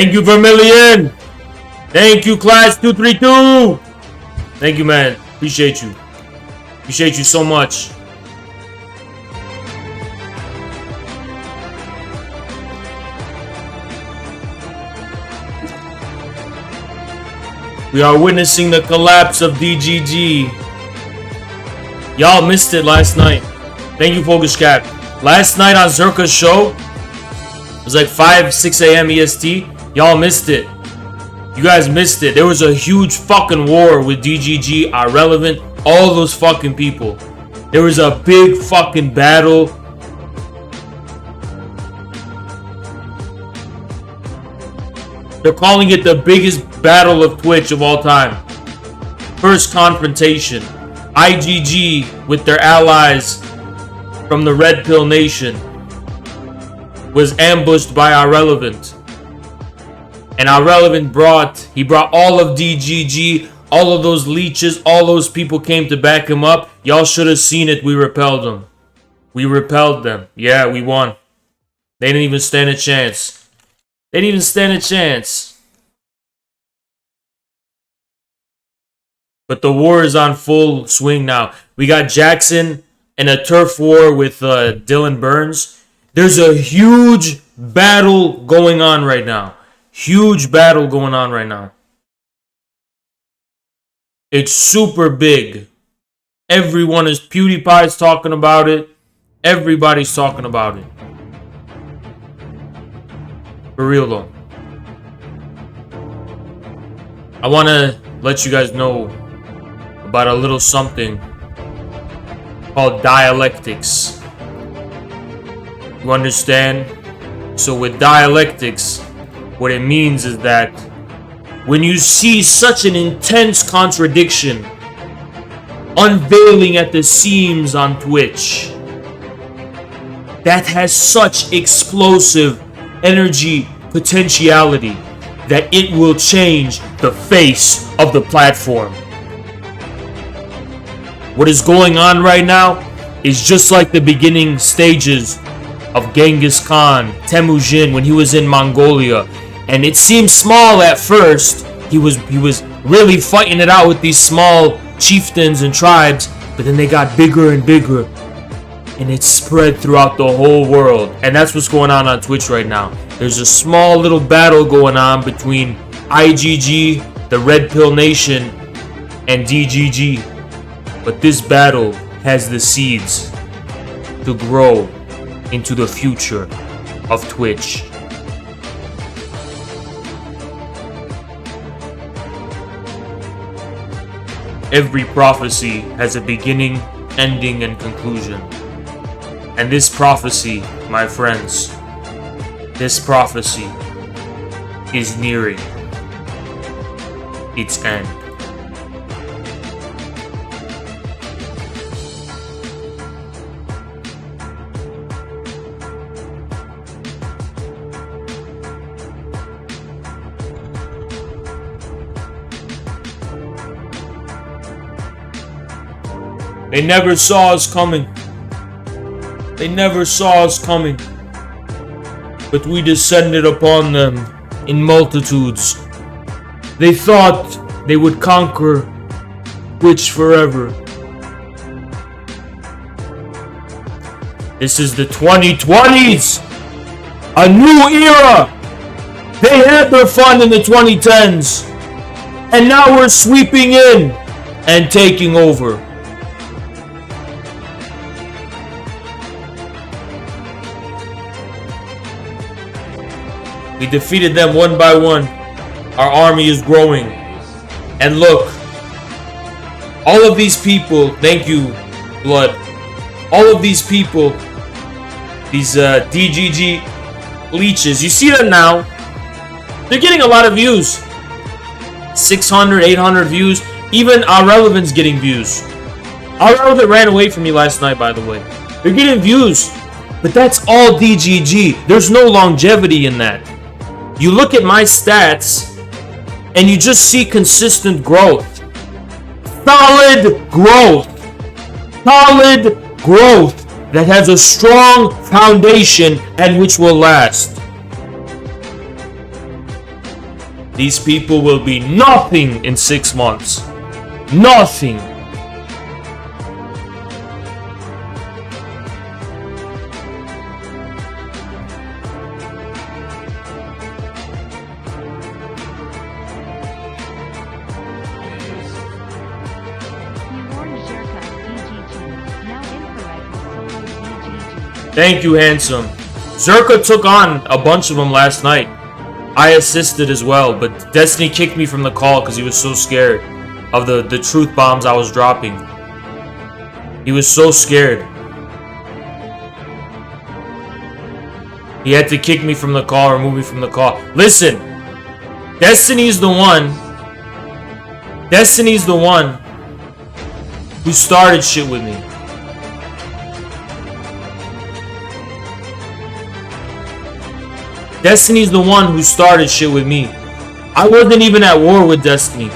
Thank you, Vermilion. Thank you, Class 232. Thank you, man. Appreciate you. Appreciate you so much. We are witnessing the collapse of DGG. Y'all missed it last night. Thank you, Focus Cat. Last night on Zerka's show, it was like 6 a.m. EST. Y'all missed it. You guys missed it. There was a huge fucking war with DGG, Irrelevant, all those fucking people. There was a big fucking battle. They're calling it the biggest battle of Twitch of all time. First confrontation. IGG with their allies from the Red Pill Nation was ambushed by Irrelevant. And Irrelevant brought all of DGG, all of those leeches, all those people came to back him up. Y'all should have seen it. We repelled them. We repelled them. Yeah, we won. They didn't even stand a chance. They didn't even stand a chance. But the war is on full swing now. We got Jackson in a turf war with Dylan Burns. There's a huge battle going on right now. Huge battle going on right now. It's super big. Everyone is PewDiePie's talking about it. Everybody's talking about it. For real though. I want to let you guys know about a little something called dialectics. You understand? So with dialectics, what it means is that when you see such an intense contradiction unveiling at the seams on Twitch that has such explosive energy potentiality that it will change the face of the platform. What is going on right now is just like the beginning stages of Genghis Khan, Temujin, when he was in Mongolia. And it seemed small at first. He was really fighting it out with these small chieftains and tribes, but then they got bigger and bigger. And it spread throughout the whole world. And that's what's going on Twitch right now. There's a small little battle going on between IGG, the Red Pill Nation, and DGG. But this battle has the seeds to grow into the future of Twitch. Every prophecy has a beginning, ending, and conclusion. And this prophecy, my friends, this prophecy is nearing its end. They never saw us coming. They never saw us coming. But we descended upon them in multitudes. They thought they would conquer Twitch forever. This is the 2020s! A new era! They had their fun in the 2010s. And now we're sweeping in and taking over. We defeated them one by one. Our army is growing. And look, all of these people, thank you, Blood. All of these people, these DGG leeches, you see them now. They're getting a lot of views. 600, 800 views. Even Irrelevant's getting views. Irrelevant ran away from me last night, by the way. They're getting views. But that's all DGG. There's no longevity in that. You look at my stats, and you just see consistent growth. Solid growth. Solid growth that has a strong foundation and which will last. These people will be nothing in 6 months. Nothing. Thank you, handsome. Zerka took on a bunch of them last night. I assisted as well, but Destiny kicked me from the call because he was so scared of the truth bombs I was dropping. He was so scared. He had to kick me from the call, remove me from the call. Listen, Destiny's the one who started shit with me. Destiny's the one who started shit with me. I wasn't even at war with Destiny.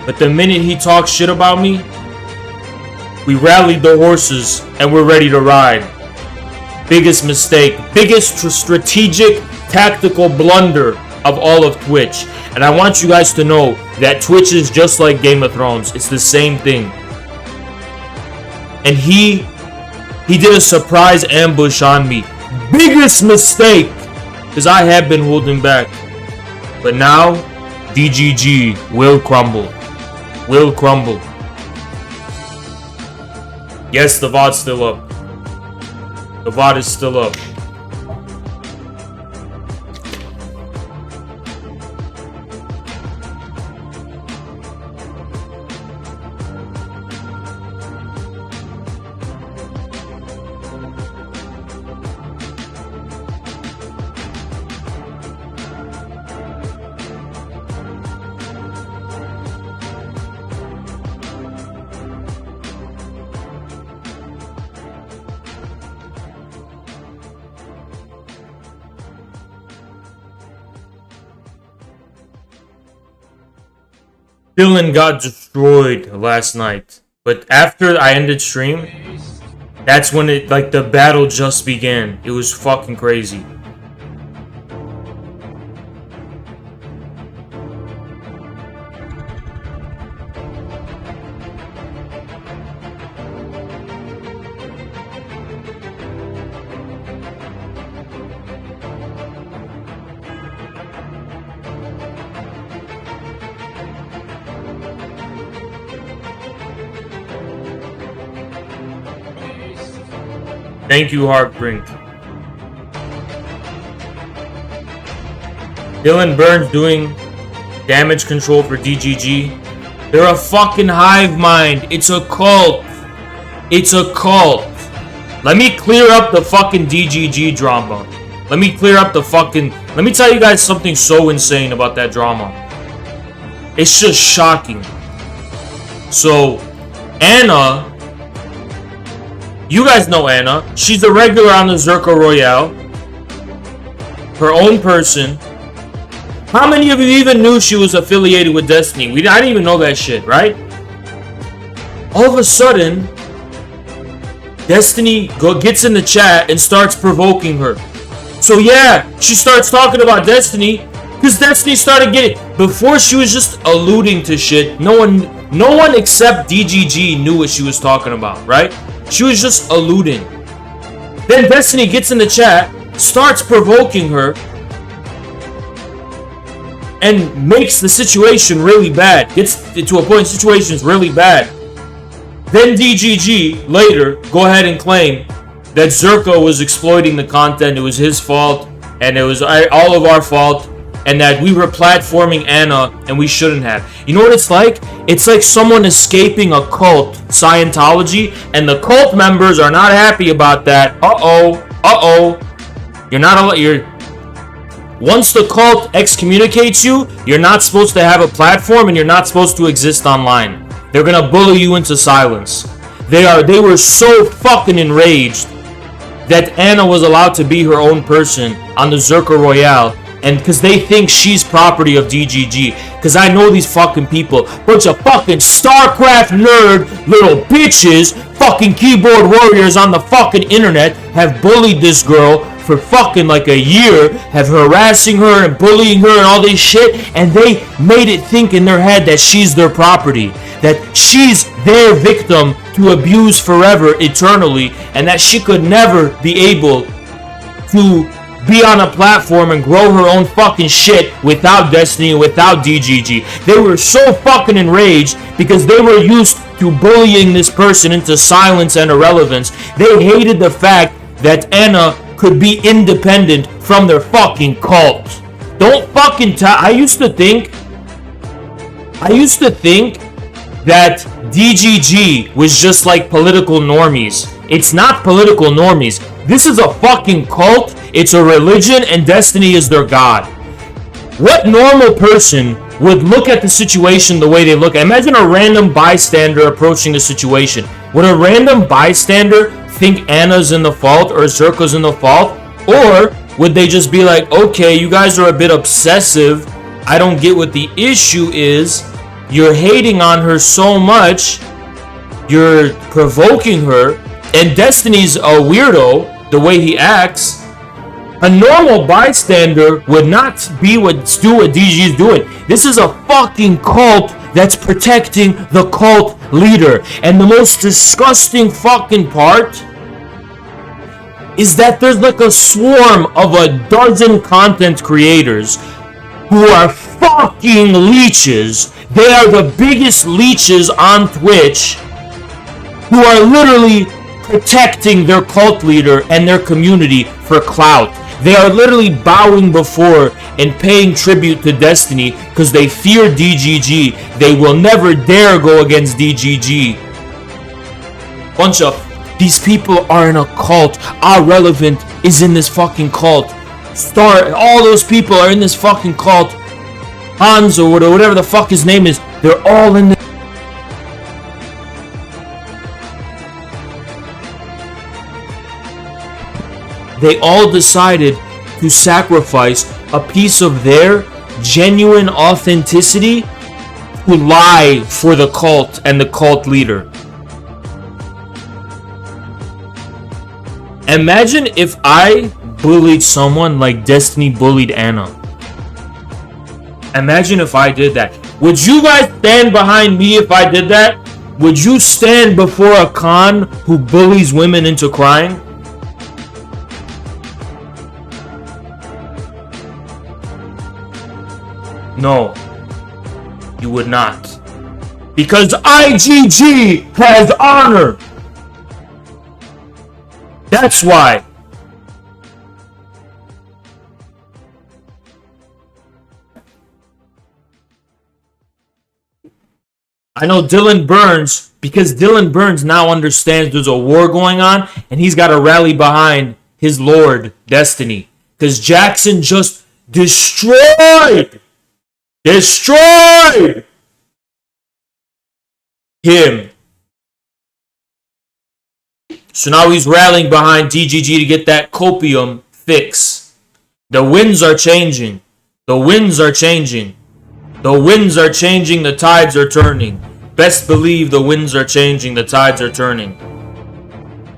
But the minute he talked shit about me, we rallied the horses and we're ready to ride. Biggest mistake, biggest strategic, tactical blunder of all of Twitch. And I want you guys to know that Twitch is just like Game of Thrones. It's the same thing. And he did a surprise ambush on me. Biggest mistake. Because I have been holding back. But now, DGG will crumble. Will crumble. Yes, the VOD's still up. The VOD is still up. Dylan got destroyed last night, but after I ended stream, that's when the battle just began. It was fucking crazy. Thank you, Heartbrink. Dylan Burns doing damage control for DGG. They're a fucking hive mind. It's a cult. It's a cult. Let me clear up the fucking DGG drama. Let me tell you guys something so insane about that drama. It's just shocking. So, Anna... You guys know Anna. She's a regular on the Zerka Royale. Her own person. How many of you even knew she was affiliated with Destiny? I didn't even know that shit, right? All of a sudden, Destiny gets in the chat and starts provoking her. So yeah, she starts talking about Destiny because Destiny started getting... Before she was just alluding to shit. No one except DGG knew what she was talking about, right? She was just alluding. Then Destiny gets in the chat, starts provoking her, and makes the situation really bad. Gets to a point, the situation is really bad. Then DGG later go ahead and claim that Zerka was exploiting the content. It was his fault, and it was all of our fault, and that we were platforming Anna, and we shouldn't have. You know what it's like? It's like someone escaping a cult, Scientology, and the cult members are not happy about that. Once the cult excommunicates you, you're not supposed to have a platform, and you're not supposed to exist online. They're gonna bully you into silence. They were so fucking enraged that Anna was allowed to be her own person on the Zerka Royale. And because they think she's property of DGG. Because I know these fucking people. Bunch of fucking StarCraft nerd little bitches. Fucking keyboard warriors on the fucking internet have bullied this girl for fucking like a year, have harassing her and bullying her and all this shit, and they made it think in their head that she's their property, that she's their victim to abuse forever, eternally, and that she could never be able to be on a platform and grow her own fucking shit without Destiny, without DGG. They were so fucking enraged because they were used to bullying this person into silence and irrelevance. They hated the fact that Anna could be independent from their fucking cult. Don't fucking I used to think that DGG was just like political normies. It's not political normies. This is a fucking cult. It's a religion, and Destiny is their god. What normal person would look at the situation the way they look? Imagine a random bystander approaching the situation. Would a random bystander think Anna's in the fault or Zerka's in the fault? Or would they just be like, okay, you guys are a bit obsessive. I don't get what the issue is. You're hating on her so much. You're provoking her. And Destiny's a weirdo, the way he acts. A normal bystander would not do what DG is doing. This is a fucking cult that's protecting the cult leader. And the most disgusting fucking part is that there's like a swarm of a dozen content creators who are fucking leeches. They are the biggest leeches on Twitch, who are literally protecting their cult leader and their community for clout. They are literally bowing before and paying tribute to Destiny because they fear DGG. They will never dare go against DGG. Bunch of these people are in a cult. Relevant is in this fucking cult. All those people are in this fucking cult. Hans or whatever the fuck his name is. They're all in this. They all decided to sacrifice a piece of their genuine authenticity to lie for the cult and the cult leader. Imagine if I bullied someone like Destiny bullied Anna. Imagine if I did that. Would you guys stand behind me if I did that? Would you stand before a con who bullies women into crying? No, you would not. Because IGG has honor. That's why. I know Dylan Burns, because Dylan Burns now understands there's a war going on, and he's got to rally behind his lord, Destiny. Because Jackson just destroyed him. So now he's rallying behind DGG to get that copium fix. The winds are changing. The winds are changing. The winds are changing. The tides are turning. Best believe the winds are changing. The tides are turning.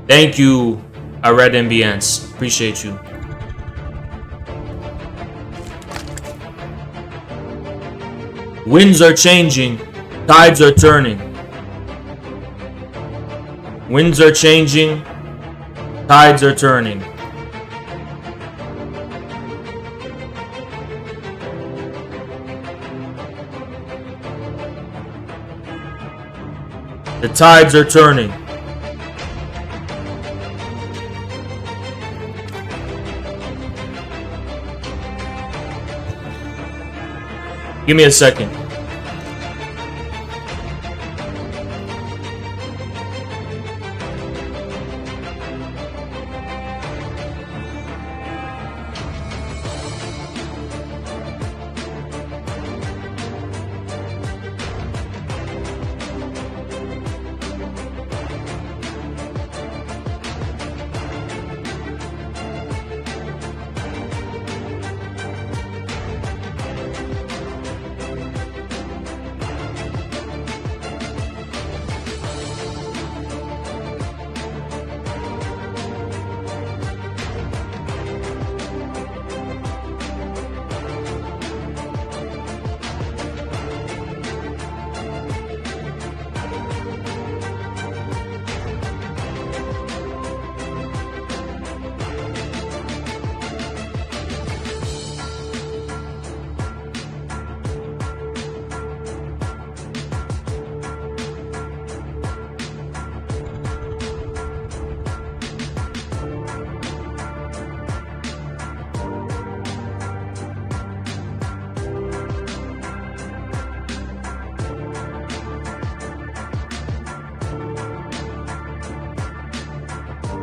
Thank you, Red MBNs. Appreciate you. Winds are changing. Tides are turning. Winds are changing. Tides are turning. The tides are turning. Give me a second.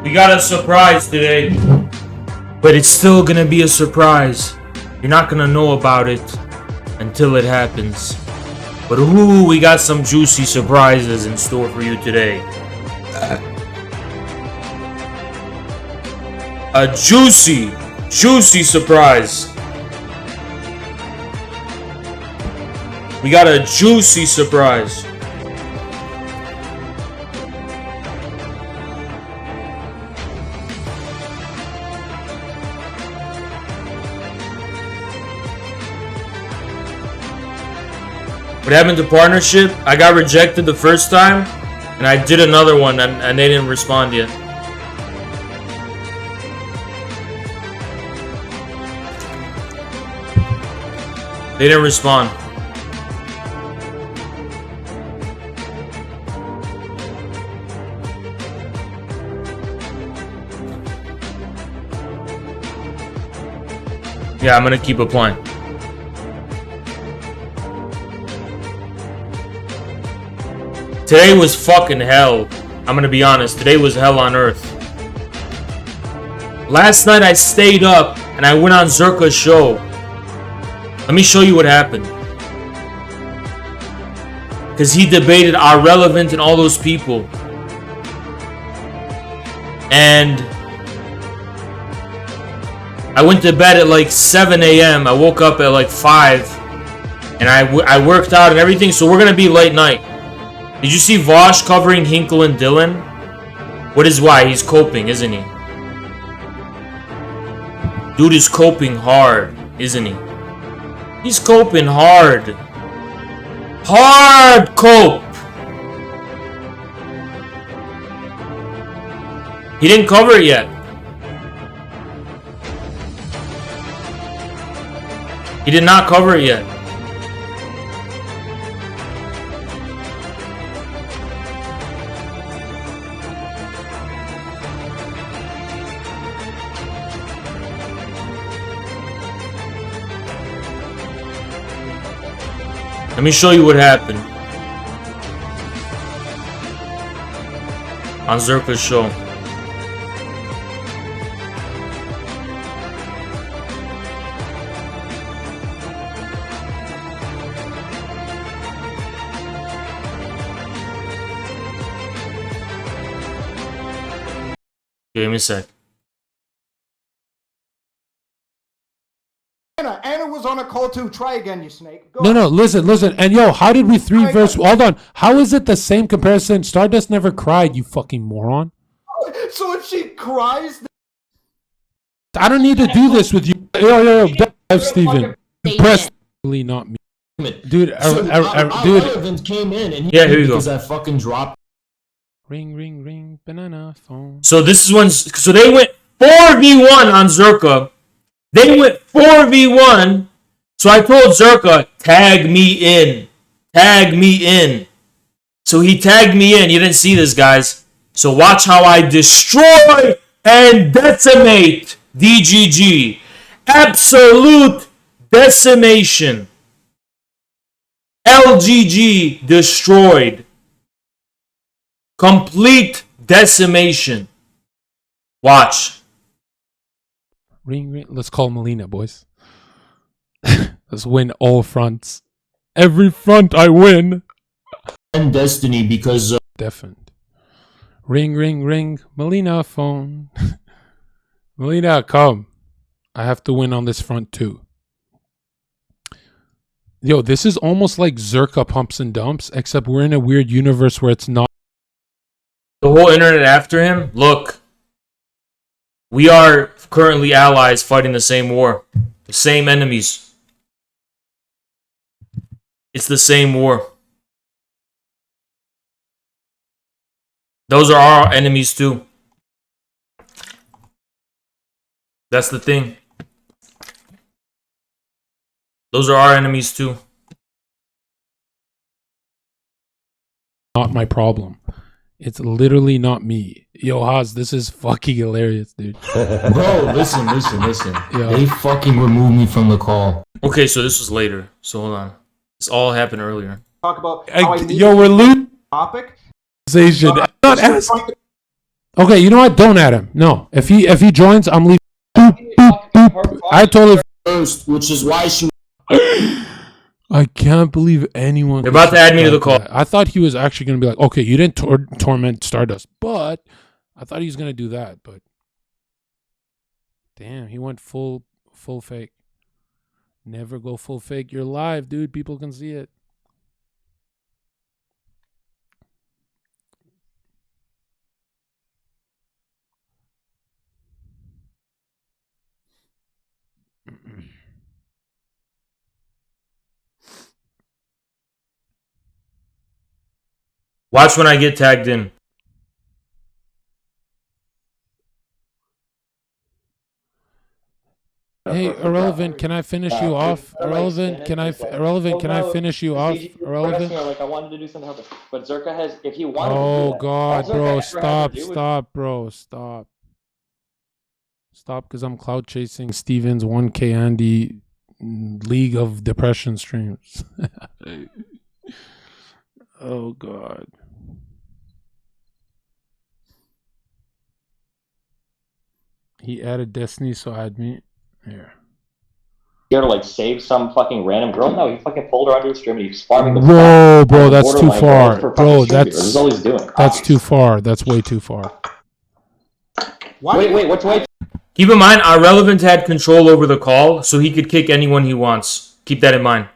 We got a surprise today. But it's still gonna be a surprise. You're not gonna know about it until it happens. But ooh, we got some juicy surprises in store for you today. A juicy surprise. We got a juicy surprise. What happened to partnership? I got rejected the first time, and I did another one, and they didn't respond yet. They didn't respond. Yeah, I'm gonna keep applying. Today was fucking hell. I'm gonna be honest. Today was hell on earth. Last night I stayed up and I went on Zerka's show. Let me show you what happened. Because he debated our relevant and all those people. And I went to bed at like 7 a.m. I woke up at like 5. And I worked out and everything. So we're gonna be late night. Did you see Vosh covering Hinkle and Dylan? What is why? He's coping, isn't he? Dude is coping hard, isn't he? He's coping hard. Hard cope! He didn't cover it yet. He did not cover it yet. Let me show you what happened on Zerka's show. Give me a sec. Anna was on a call too. Try again, you snake. Go No, listen. And yo, how did we three verse? Hold on. How is it the same comparison? Stardust never cried, you fucking moron. So if she cries, I don't need to do this with you. Yo, Steven. Impressed. Really not me. Dude, dude. Came in and yeah, here you go. That fucking drop. Ring, banana phone. So this is when. So they went 4v1 on Zerka. They went 4v1. So I told Zerka, tag me in. Tag me in. So he tagged me in. You didn't see this, guys. So watch how I destroy and decimate DGG. Absolute decimation. LGG destroyed. Complete decimation. Watch. Ring. Let's call Melina, boys. Let's win all fronts. Every front I win. And Destiny because Deafened. Ring. Melina phone. Melina, come. I have to win on this front too. Yo, this is almost like Zerka pumps and dumps, except we're in a weird universe where it's not. The whole internet after him? Look. We are currently allies fighting the same war. The same enemies. It's the same war. Those are our enemies too. That's the thing. Those are our enemies too. Not my problem. It's literally not me. Yo, Haas, this is fucking hilarious, dude. bro, listen. Yeah. They fucking removed me from the call. Okay, so this was later. So hold on. This all happened earlier. talk about how I need Yo, we're losing topic. conversation. I'm not asking. Okay, you know what? Don't add him. No. If he joins, I'm leaving. I totally. First, which is why she. I can't believe anyone. You're about to add me to the call. I thought he was actually going to be like, okay, you didn't torment Stardust, but I thought he was going to do that. But damn, he went full fake. Never go full fake. You're live, dude. People can see it. Watch when I get tagged in. Hey, Irrelevant, can I finish you off? Irrelevant, can I finish you off? Irrelevant? Like I wanted to do something else, but Zerka has, if he wanted to do Oh that, God, all Zerka bro, ever had to do was- stop, because I'm cloud chasing Steven's 1K Andy League of Depression streams. Oh God. He added Destiny, so add me. Here. Here to like save some fucking random girl. No, he fucking pulled her onto his stream and he's farming the Whoa, fuck bro, out of that's too borderline far. girls for Bro, fucking stream that's viewers. That's all he's doing. That's too far. That's way too far. Wait, what's way? Keep in mind, our relevant had control over the call, so he could kick anyone he wants. Keep that in mind.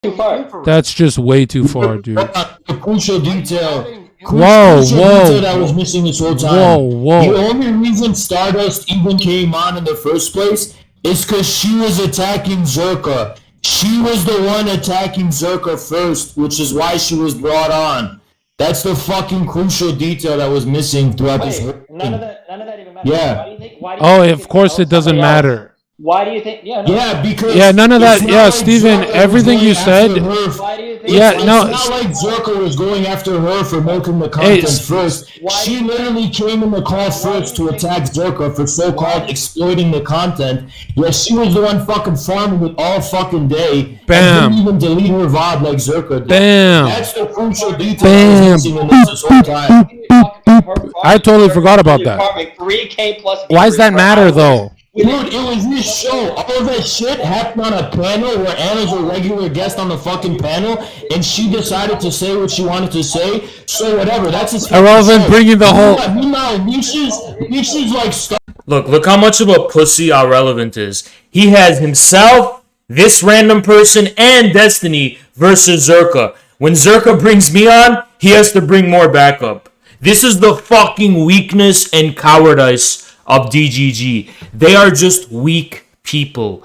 Too far. That's just way too far, dude. The crucial detail. Whoa, Crucial whoa. detail that was missing this whole time. Whoa. The only reason Stardust even came on in the first place is because she was attacking Zerka. She was the one attacking Zerka first, which is why she was brought on. That's the fucking crucial detail that was missing throughout this whole Wait, none of that even matters. Yeah. Why do you think? Oh, of course it doesn't matter. Why do you think? Yeah, no. Yeah, because Yeah, none of that. it's not Yeah, like Steven, Zerka was everything going you after said. her. Why do you think? Yeah, It's no. not like Zerka was going after her for milking the content first. She literally came in the call first to attack Zerka for so-called exploiting the content. Yes, she was the one fucking farming it all fucking day. Bam. And didn't even delete her VOD like Zerka did. Bam. That's the crucial detail Bam. that was missing in this whole time. I totally forgot about that. 3K plus. Why does that matter, though? Dude, it was this show. All of that shit happened on a panel where Anna's a regular guest on the fucking panel, and she decided to say what she wanted to say. So whatever, that's his fucking Irrelevant, show. bringing the whole. Meanwhile, Nisha's like stuck. Look how much of a pussy our relevant is. He has himself, this random person, and Destiny versus Zerka. When Zerka brings me on, he has to bring more backup. This is the fucking weakness and cowardice of DGG. They are just weak people.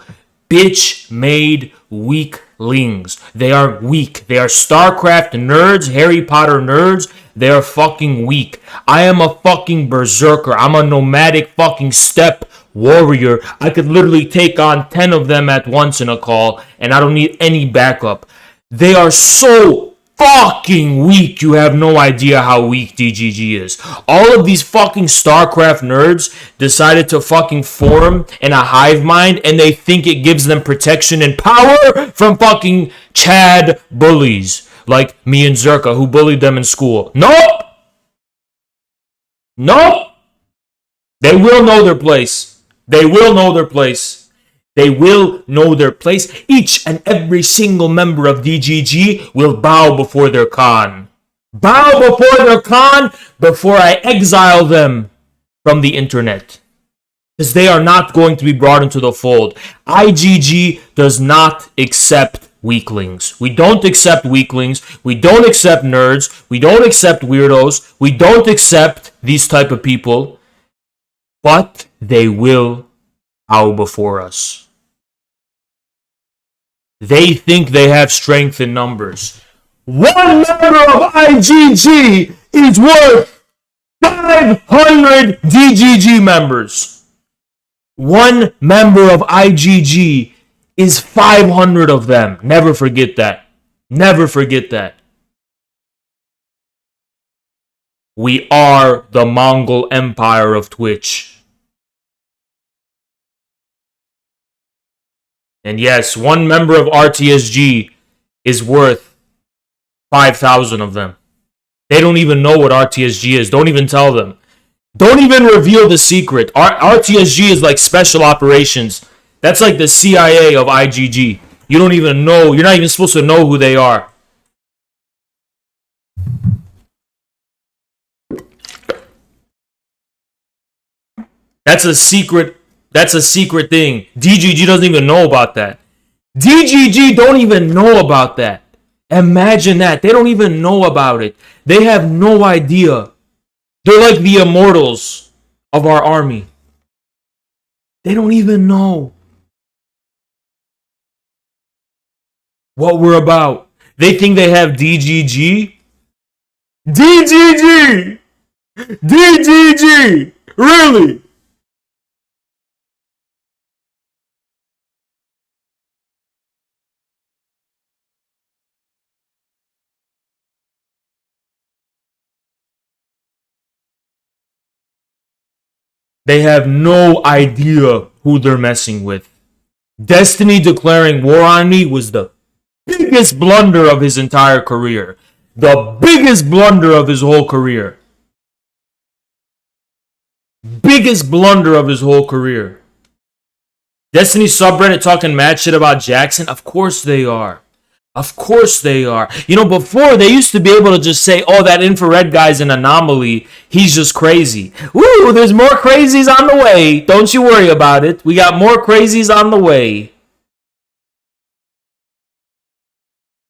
Bitch-made weaklings. They are weak. They are StarCraft nerds, Harry Potter nerds. They are fucking weak. I am a fucking berserker. I'm a nomadic fucking steppe warrior. I could literally take on 10 of them at once in a call, and I don't need any backup. They are so fucking weak. You have no idea how weak DGG is. All of these fucking StarCraft nerds decided to fucking form in a hive mind, and they think it gives them protection and power from fucking Chad bullies like me and Zerka, who bullied them in school. Nope. They will know their place. They will know their place. Each and every single member of DGG will bow before their Khan. Bow before their Khan before I exile them from the internet. Because they are not going to be brought into the fold. IGG does not accept weaklings. We don't accept weaklings. We don't accept nerds. We don't accept weirdos. We don't accept these type of people. But they will bow before us. They think they have strength in numbers. One member of IGG is worth 500 DGG members. One member of IGG is 500 of them. Never forget that. Never forget that. We are the Mongol Empire of Twitch. And yes, one member of RTSG is worth 5,000 of them. They don't even know what RTSG is. Don't even tell them. Don't even reveal the secret. RTSG is like special operations. That's like the CIA of IGG. You don't even know. You're not even supposed to know who they are. That's a secret. That's a secret thing. DGG doesn't even know about that. DGG don't even know about that. Imagine that. They don't even know about it. They have no idea. They're like the immortals of our army. They don't even know what we're about. They think they have DGG. DGG! DGG! Really? They have no idea who they're messing with. Destiny declaring war on me was the biggest blunder of his entire career. The biggest blunder of his whole career. Biggest blunder of his whole career. Destiny subreddit talking mad shit about Jackson? Of course they are. Of course they are. You know, before they used to be able to just say, oh, that infrared guy's an anomaly. He's just crazy. Woo, there's more crazies on the way. Don't you worry about it. We got more crazies on the way.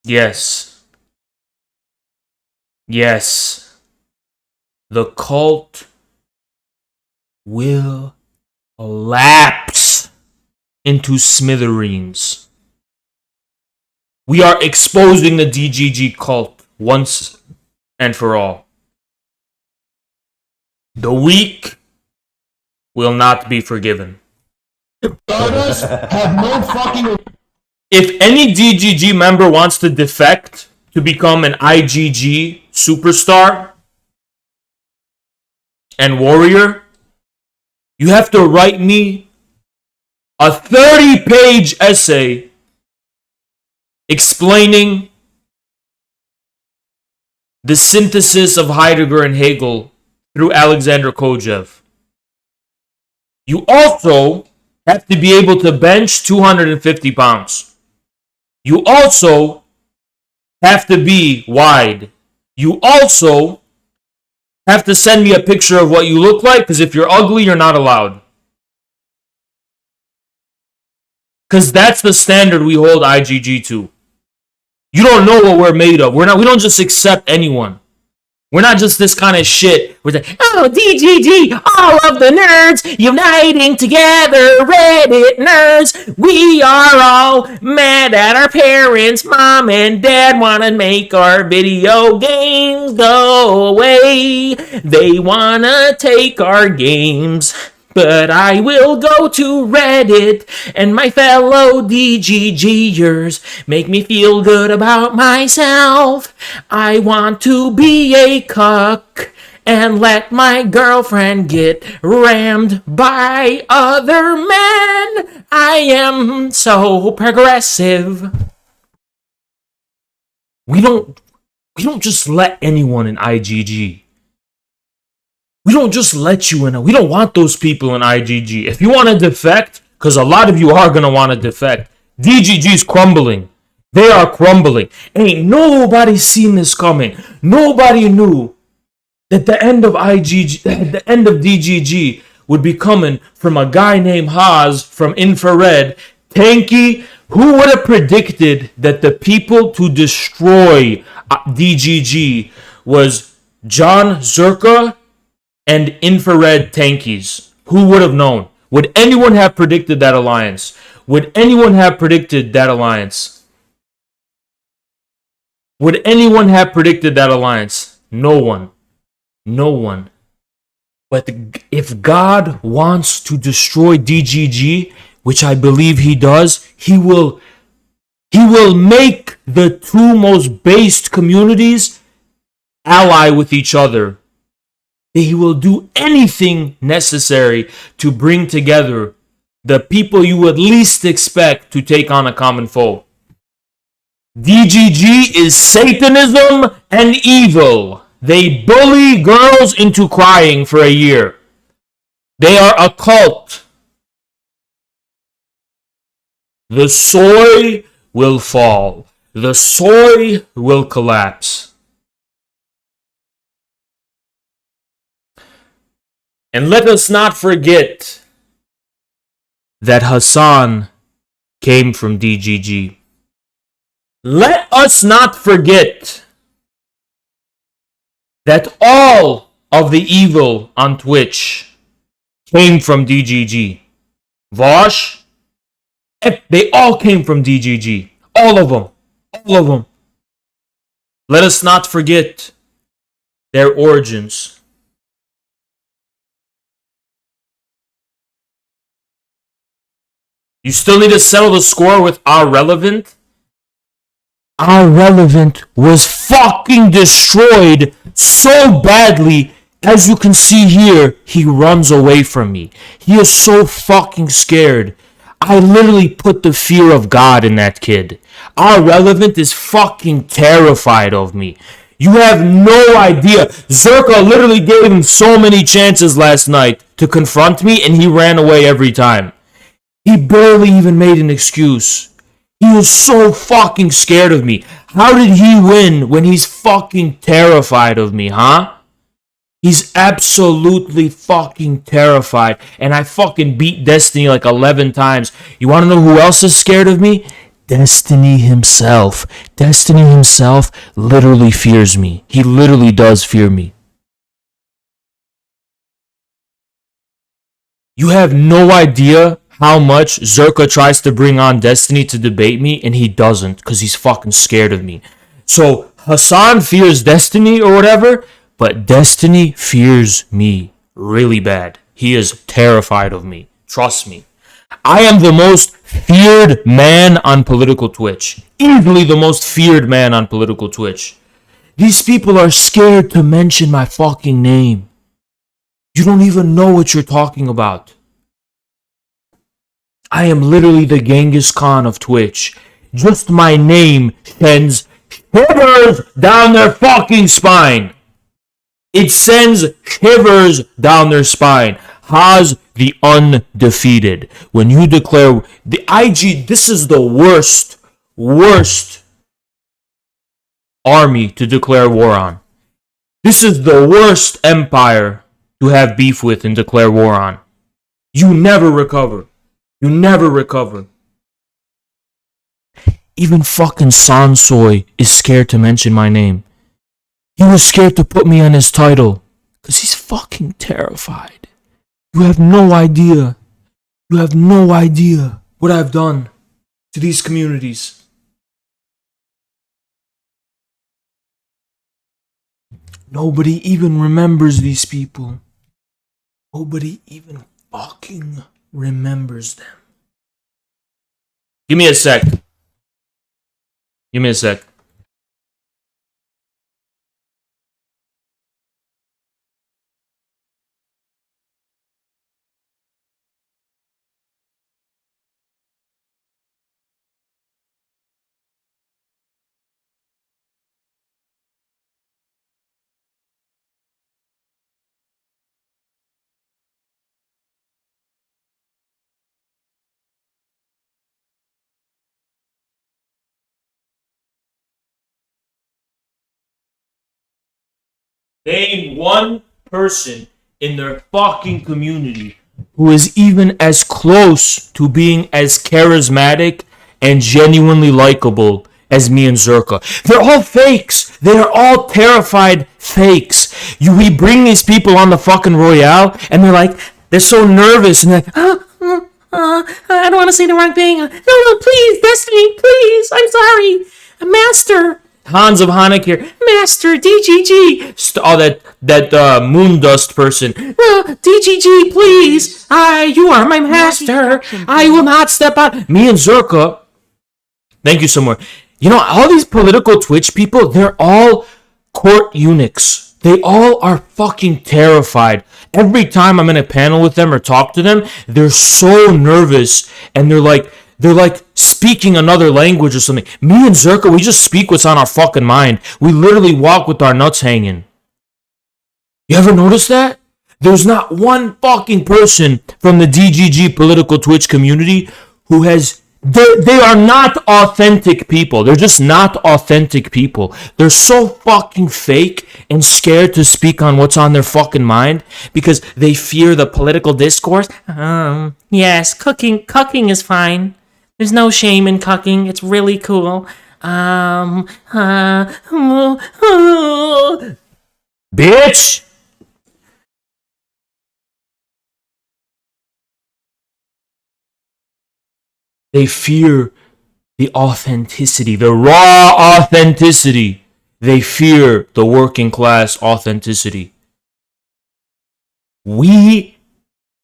Yes. Yes. The cult will collapse into smithereens. We are exposing the DGG cult once and for all. The weak will not be forgiven. Stardust have no fucking. If any DGG member wants to defect to become an IGG superstar and warrior, you have to write me a 30-page essay explaining the synthesis of Heidegger and Hegel through Alexander Kojev. You also have to be able to bench 250 pounds. You also have to be wide. You also have to send me a picture of what you look like, because if you're ugly, you're not allowed. Because that's the standard we hold IGG to. You don't know what we're made of. We don't just accept anyone. We're not just this kind of shit. We're like, oh, DGG, all of the nerds uniting together, Reddit nerds. We are all mad at our parents. Mom and dad want to make our video games go away. They want to take our games. But I will go to Reddit, and my fellow DGGers make me feel good about myself. I want to be a cuck and let my girlfriend get rammed by other men. I am so progressive. We don't just let anyone in IGG. We don't just let you in. We don't want those people in IGG. If you want to defect, because a lot of you are going to want to defect, DGG's crumbling. They are crumbling. Ain't nobody seen this coming. Nobody knew that the end of IGG, the end of DGG would be coming from a guy named Haas from Infrared. Tanky, who would have predicted that the people to destroy DGG was John Zerka and Infrared Tankies? Who would have known? Would anyone have predicted that alliance? Would anyone have predicted that alliance? Would anyone have predicted that alliance? No one. No one. But if God wants to destroy DGG, which I believe he does, he will make the two most based communities ally with each other. He will do anything necessary to bring together the people you would least expect to take on a common foe. DGG is Satanism and evil. They bully girls into crying for a year. They are a cult. The soy will fall. The soy will collapse. And let us not forget that Hassan came from DGG. Let us not forget that all of the evil on Twitch came from DGG. Vosh, they all came from DGG. All of them. All of them. Let us not forget their origins. You still need to settle the score with our relevant? Our relevant was fucking destroyed so badly. As you can see here, he runs away from me. He is so fucking scared. I literally put the fear of God in that kid. Our relevant is fucking terrified of me. You have no idea. Zerka literally gave him so many chances last night to confront me, and he ran away every time. He barely even made an excuse. He was so fucking scared of me. How did he win when he's fucking terrified of me, huh? He's absolutely fucking terrified. And I fucking beat Destiny like 11 times. You want to know who else is scared of me? Destiny himself. Destiny himself literally fears me. He literally does fear me. You have no idea how much Zerka tries to bring on Destiny to debate me, and he doesn't because he's fucking scared of me. So Hassan fears Destiny or whatever, but Destiny fears me really bad. He is terrified of me. Trust me. I am the most feared man on political Twitch. Easily the most feared man on political Twitch. These people are scared to mention my fucking name. You don't even know what you're talking about. I am literally the Genghis Khan of Twitch. Just my name sends shivers down their fucking spine. It sends shivers down their spine. Haz the undefeated. When you declare the IG, this is the worst army to declare war on. This is the worst empire to have beef with and declare war on. You never recover. You never recover. Even fucking Sansoy is scared to mention my name. He was scared to put me on his title because he's fucking terrified. You have no idea. You have no idea what I've done to these communities. Nobody even remembers these people. Nobody even fucking remembers them. Give me a sec. Give me a sec. Name one person in their fucking community who is even as close to being as charismatic and genuinely likable as me and Zerka. They're all fakes. They're all terrified fakes. We bring these people on the fucking Royale and they're so nervous and they're like, I don't want to say the wrong thing. No, please, Destiny, please. I'm sorry. Master. Hans of Hanukkah here. Master, DGG. All that moon dust person. DGG, please. You are my master. I will not step out. Me and Zerka. Thank you so much. You know, all these political Twitch people, they're all court eunuchs. They all are fucking terrified. Every time I'm in a panel with them or talk to them, they're so nervous and they're like speaking another language or something. Me and Zerka, we just speak what's on our fucking mind. We literally walk with our nuts hanging. You ever notice that? There's not one fucking person from the DGG political Twitch community who has. They are not authentic people. They're just not authentic people. They're so fucking fake and scared to speak on what's on their fucking mind because they fear the political discourse. Yes, cucking is fine. There's no shame in cucking. It's really cool. Bitch! They fear the authenticity, the raw authenticity. They fear the working class authenticity. We,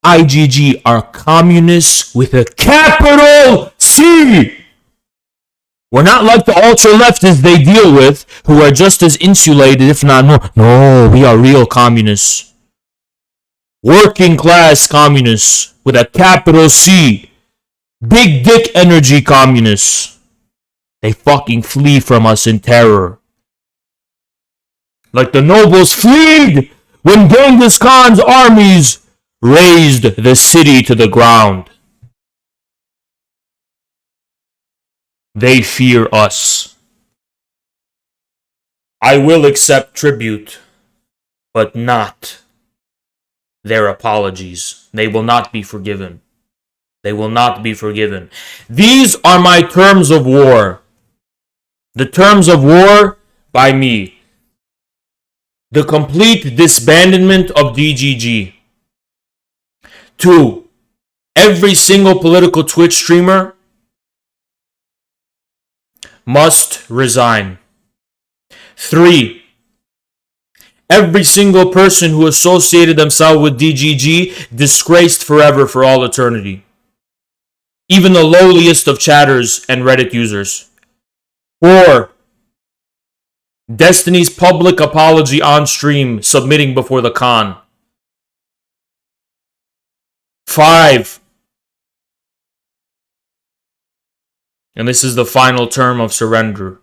IGG, are communists with a capital C. We're not like the ultra-leftists they deal with, who are just as insulated, if not more. No, we are real communists. Working class communists with a capital C. Big dick energy communists. They fucking flee from us in terror. Like the nobles fled when Genghis Khan's armies razed the city to the ground. They fear us. I will accept tribute, but not their apologies. They will not be forgiven. They will not be forgiven. These are my terms of war. The terms of war by me. The complete disbandment of DGG. 2. Every single political Twitch streamer must resign. 3. Every single person who associated themselves with DGG disgraced forever for all eternity. Even the lowliest of chatters and Reddit users. 4. Destiny's public apology on stream submitting before the Khan. 5. And this is the final term of surrender.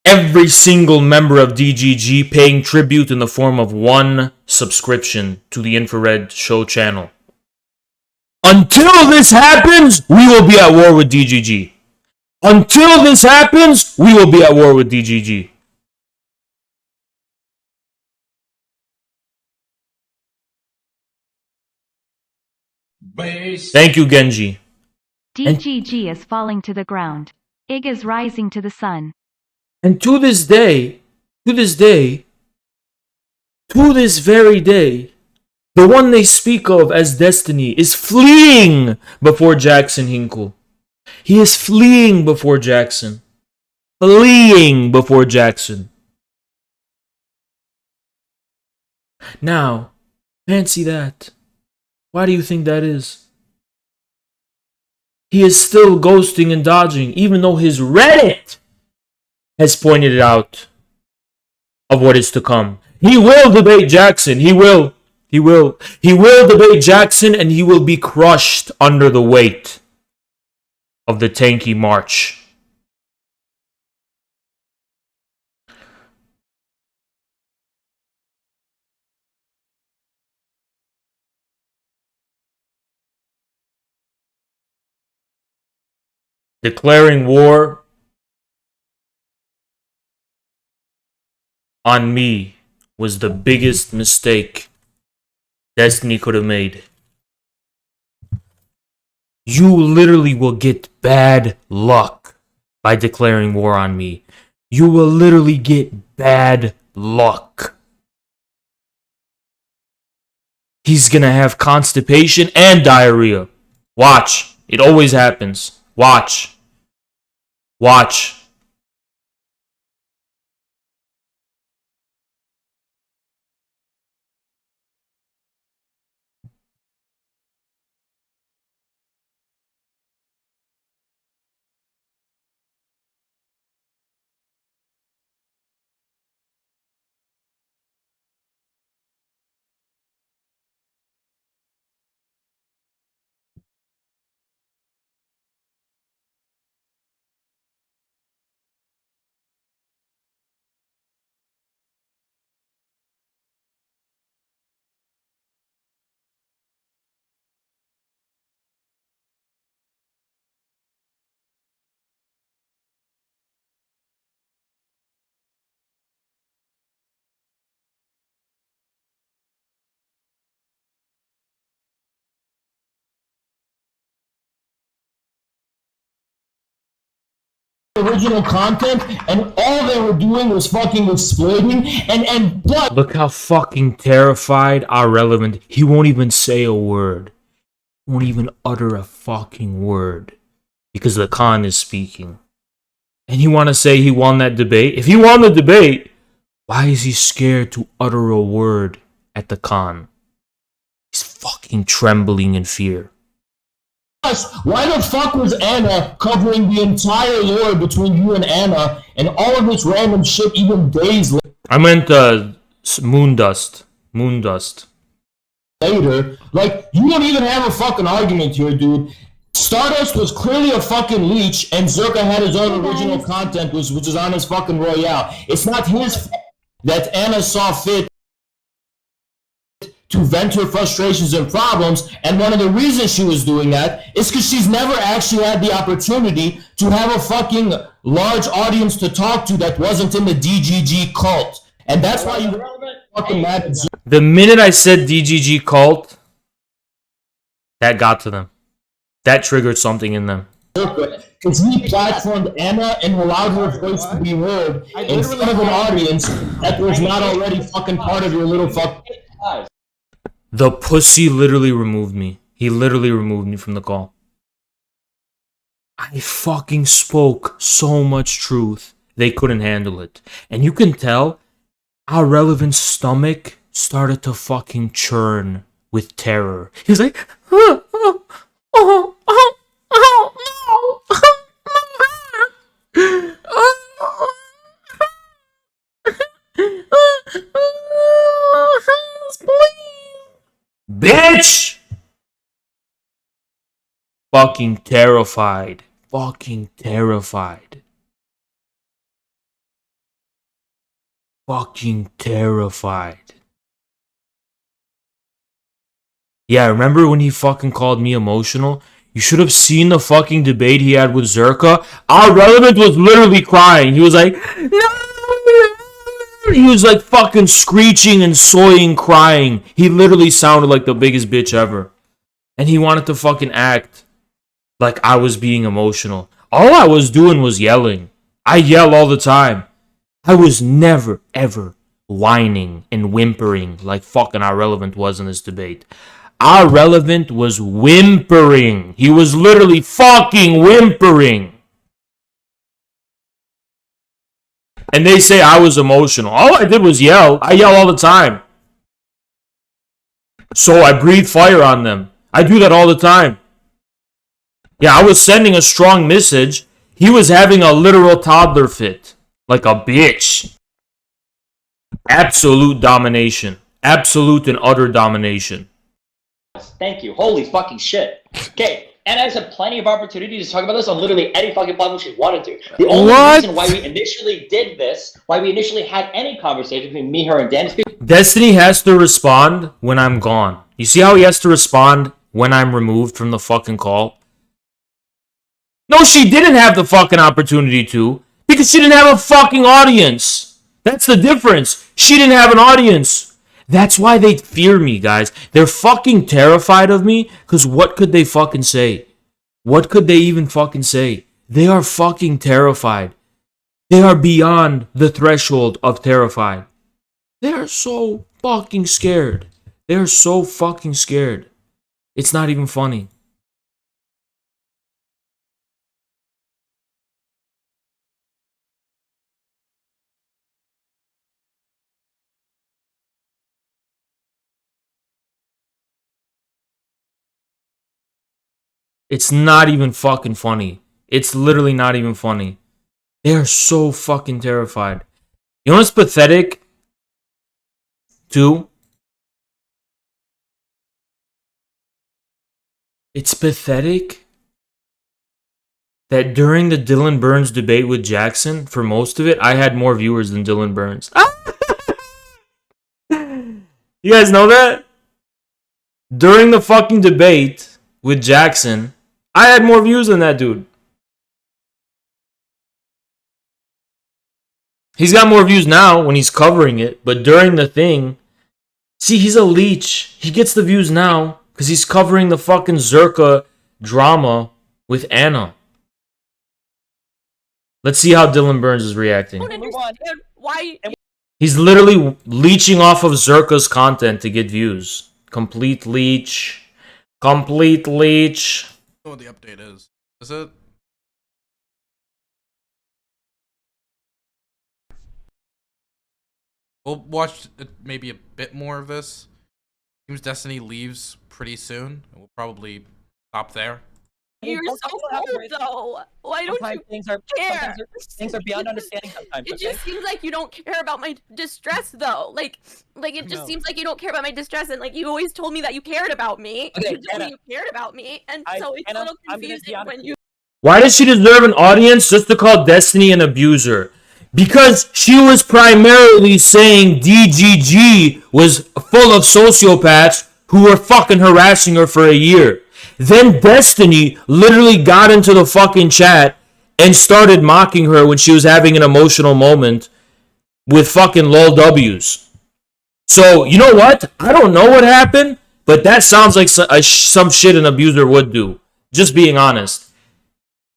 Every single member of DGG paying tribute in the form of 1 subscription to the Infrared Show channel. Until this happens, we will be at war with DGG. Until this happens, we will be at war with DGG. Thank you, Genji. DGG is falling to the ground. Ig is rising to the sun. And to this very day, the one they speak of as Destiny is fleeing before Jackson Hinkle. He is fleeing before Jackson. Fleeing before Jackson. Now, fancy that. Why do you think that is? He is still ghosting and dodging, even though his Reddit has pointed out of what is to come. He will debate Jackson. He will debate Jackson, and he will be crushed under the weight of the tanky march. Declaring war on me was the biggest mistake Destiny could have made. You literally will get bad luck by declaring war on me. You will literally get bad luck. He's gonna have constipation and diarrhea. Watch. It always happens. Watch. Watch. original content, and all they were doing was fucking exploiting and but Look how fucking terrified our relevant. He won't even say a word. Won't even utter a fucking word. Because the Khan is speaking. And you want to say he won that debate? If he won the debate, why is he scared to utter a word at the Khan? He's fucking trembling in fear. why the fuck was Anna covering the entire lore between you and Anna and all of this random shit even days I meant Moondust. Moondust. later? Like, you don't even have a fucking argument here, dude. Stardust was clearly a fucking leech, and Zerka had his own original content, which is on his fucking Royale. It's not his fault that Anna saw fit to vent her frustrations and problems, and one of the reasons she was doing that is because she's never actually had the opportunity to have a fucking large audience to talk to that wasn't in the DGG cult. And that's why you fucking mad at Zerka. The minute I said DGG cult, that got to them. That triggered something in them. Because he platformed Anna and allowed her voice to be heard in front of an audience that was not already fucking part of your little fuck. The pussy literally removed me. He literally removed me from the call. I fucking spoke so much truth. They couldn't handle it. And you can tell our relevant stomach started to fucking churn with terror. He was like, bitch! Fucking terrified. Fucking terrified. Fucking terrified. Yeah, remember when he fucking called me emotional? You should have seen the fucking debate he had with Zerka. Our relevant was literally crying. He was like, no! He was like fucking screeching and soying, crying. He literally sounded like the biggest bitch ever. And he wanted to fucking act like I was being emotional. All I was doing was yelling. I yell all the time. I was never, ever whining and whimpering like fucking our relevant was in this debate. Our relevant was whimpering. He was literally fucking whimpering. And they say I was emotional. All I did was yell. I yell all the time. So I breathe fire on them. I do that all the time. Yeah, I was sending a strong message. He was having a literal toddler fit. Like a bitch. Absolute domination. Absolute and utter domination. Thank you. Holy fucking shit. Okay, and I had plenty of opportunities to talk about this on literally any fucking platform she wanted to. The only reason why we initially did this, why we initially had any conversation between me, her, and Dan, is because Destiny has to respond when I'm gone. You see how he has to respond when I'm removed from the fucking call? No, she didn't have the fucking opportunity to. Because she didn't have a fucking audience. That's the difference. She didn't have an audience. That's why they fear me, guys. They're fucking terrified of me. Because what could they fucking say? What could they even fucking say? They are fucking terrified. They are beyond the threshold of terrified. They are so fucking scared. They are so fucking scared. It's not even funny. It's not even fucking funny. It's literally not even funny. They are so fucking terrified. You know what's pathetic? Too? It's pathetic that during the Dylan Burns debate with Jackson, for most of it, I had more viewers than Dylan Burns. You guys know that? During the fucking debate with Jackson, I had more views than that dude. He's got more views now when he's covering it, but during the thing, see, he's a leech. He gets the views now because he's covering the fucking Zerka drama with Anna. Let's see how Dylan Burns is reacting. I don't understand why. He's literally leeching off of Zerka's content to get views. Complete leech. Complete leech. I don't know what the update is. Is it? We'll watch maybe a bit more of this. Seems Destiny leaves pretty soon. We'll probably stop there. You're so cold, though. Why don't you care? Things are beyond understanding sometimes. It just seems like you don't care about my distress, though. Like it just seems like you don't care about my distress, and like you always told me that you cared about me. Okay, You told me you cared about me, and so it's a little confusing when you. Why does she deserve an audience just to call Destiny an abuser? Because she was primarily saying DGG was full of sociopaths who were fucking harassing her for a year. Then Destiny literally got into the fucking chat and started mocking her when she was having an emotional moment with fucking lol W's. So, you know what? I don't know what happened, but that sounds like some shit an abuser would do. Just being honest.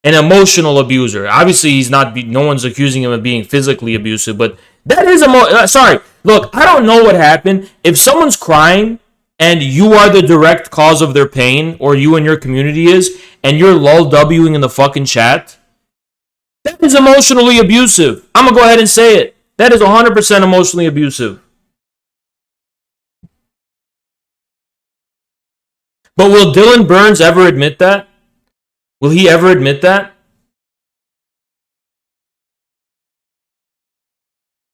An emotional abuser. Obviously, he's not. No one's accusing him of being physically abusive, but that is sorry. Look, I don't know what happened. If someone's crying and you are the direct cause of their pain, or you and your community is, and you're lol Wing in the fucking chat, that is emotionally abusive. I'm gonna go ahead and say it. That is 100% emotionally abusive. But will Dylan Burns ever admit that? Will he ever admit that?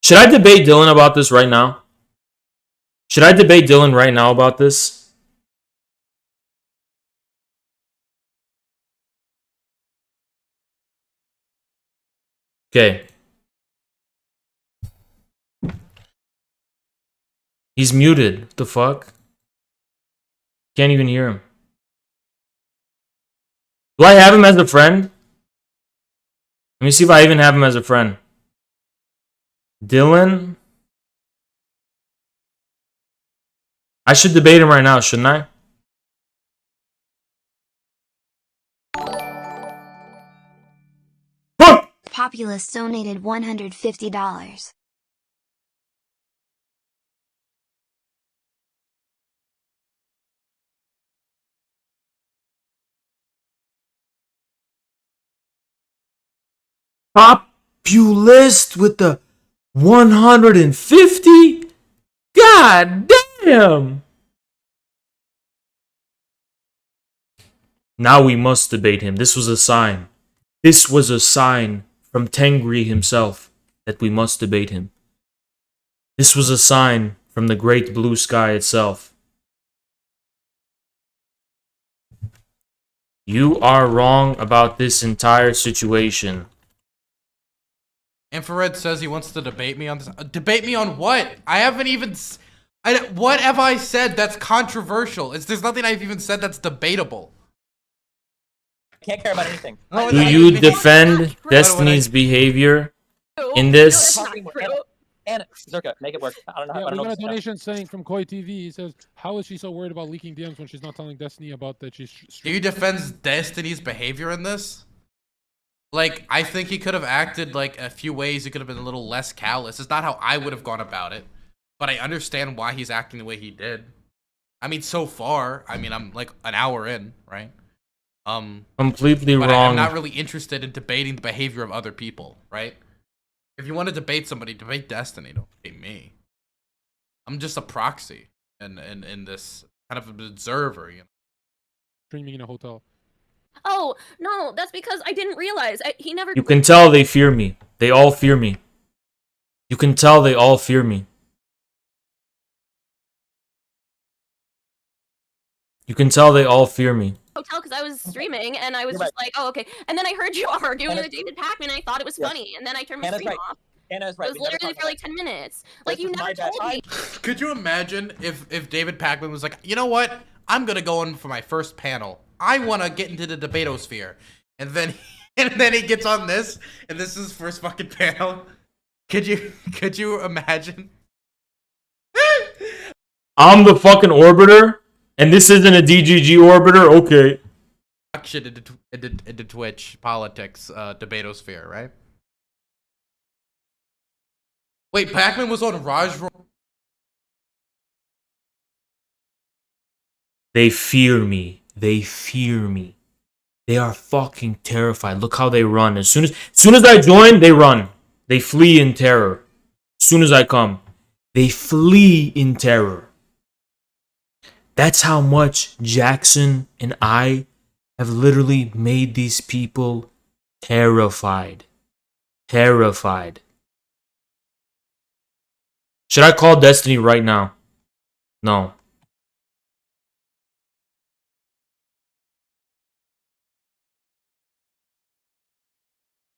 Should I debate Dylan about this right now? Should I debate Dylan right now about this? Okay. He's muted. What the fuck? Can't even hear him. Do I have him as a friend? Let me see if I even have him as a friend. Dylan? I should debate him right now, shouldn't I? Populous donated $150. Populist with the 150? God damn! Now we must debate him. This was a sign. This was a sign from Tengri himself that we must debate him. This was a sign from the great blue sky itself. You are wrong about this entire situation. Infrared says he wants to debate me on this. Debate me on what? I haven't even... what have I said that's controversial? There's nothing I've even said that's debatable. I can't care about anything. Do you defend Destiny's behavior in this? Anna, Zerka, make it work. I don't know. Yeah, I don't we know got a what to say. donation saying from Koi TV. He says, "How is she so worried about leaking DMs when she's not telling Destiny about that she's?" Do you defend Destiny's behavior in this? Like, I think he could have acted like a few ways. He could have been a little less callous. It's not how I would have gone about it, but I understand why he's acting the way he did. I mean, so far, I mean, I'm like an hour in, right? Completely but wrong. I'm not really interested in debating the behavior of other people, right? If you want to debate somebody, debate Destiny. Don't debate me. I'm just a proxy in this kind of an observer, you know. Streaming in a hotel. Oh no, that's because I didn't realize he never. You can tell they fear me. They all fear me. You can tell they all fear me. You can tell they all fear me. Hotel because I was streaming and I was just like, oh okay. And then I heard you arguing with David Pacman and I thought it was funny. And then I turned my stream off. Anna's right. It was literally for like 10 minutes. Like you never told me. Could you imagine if David Pacman was like, you know what? I'm gonna go in for my first panel. I want to get into the debatosphere, and then he gets on this, and this is his first fucking panel. Could you imagine? I'm the fucking orbiter, and this isn't a DGG orbiter. Okay. Shit into Twitch politics, debatosphere, right? Wait, Pac-Man was on Raj. They fear me. They fear me. They are fucking terrified. Look how they run. As soon as I join, they run. They flee in terror. As soon as I come, they flee in terror. That's how much Jackson and I have literally made these people terrified. Terrified. Should I call Destiny right now? No.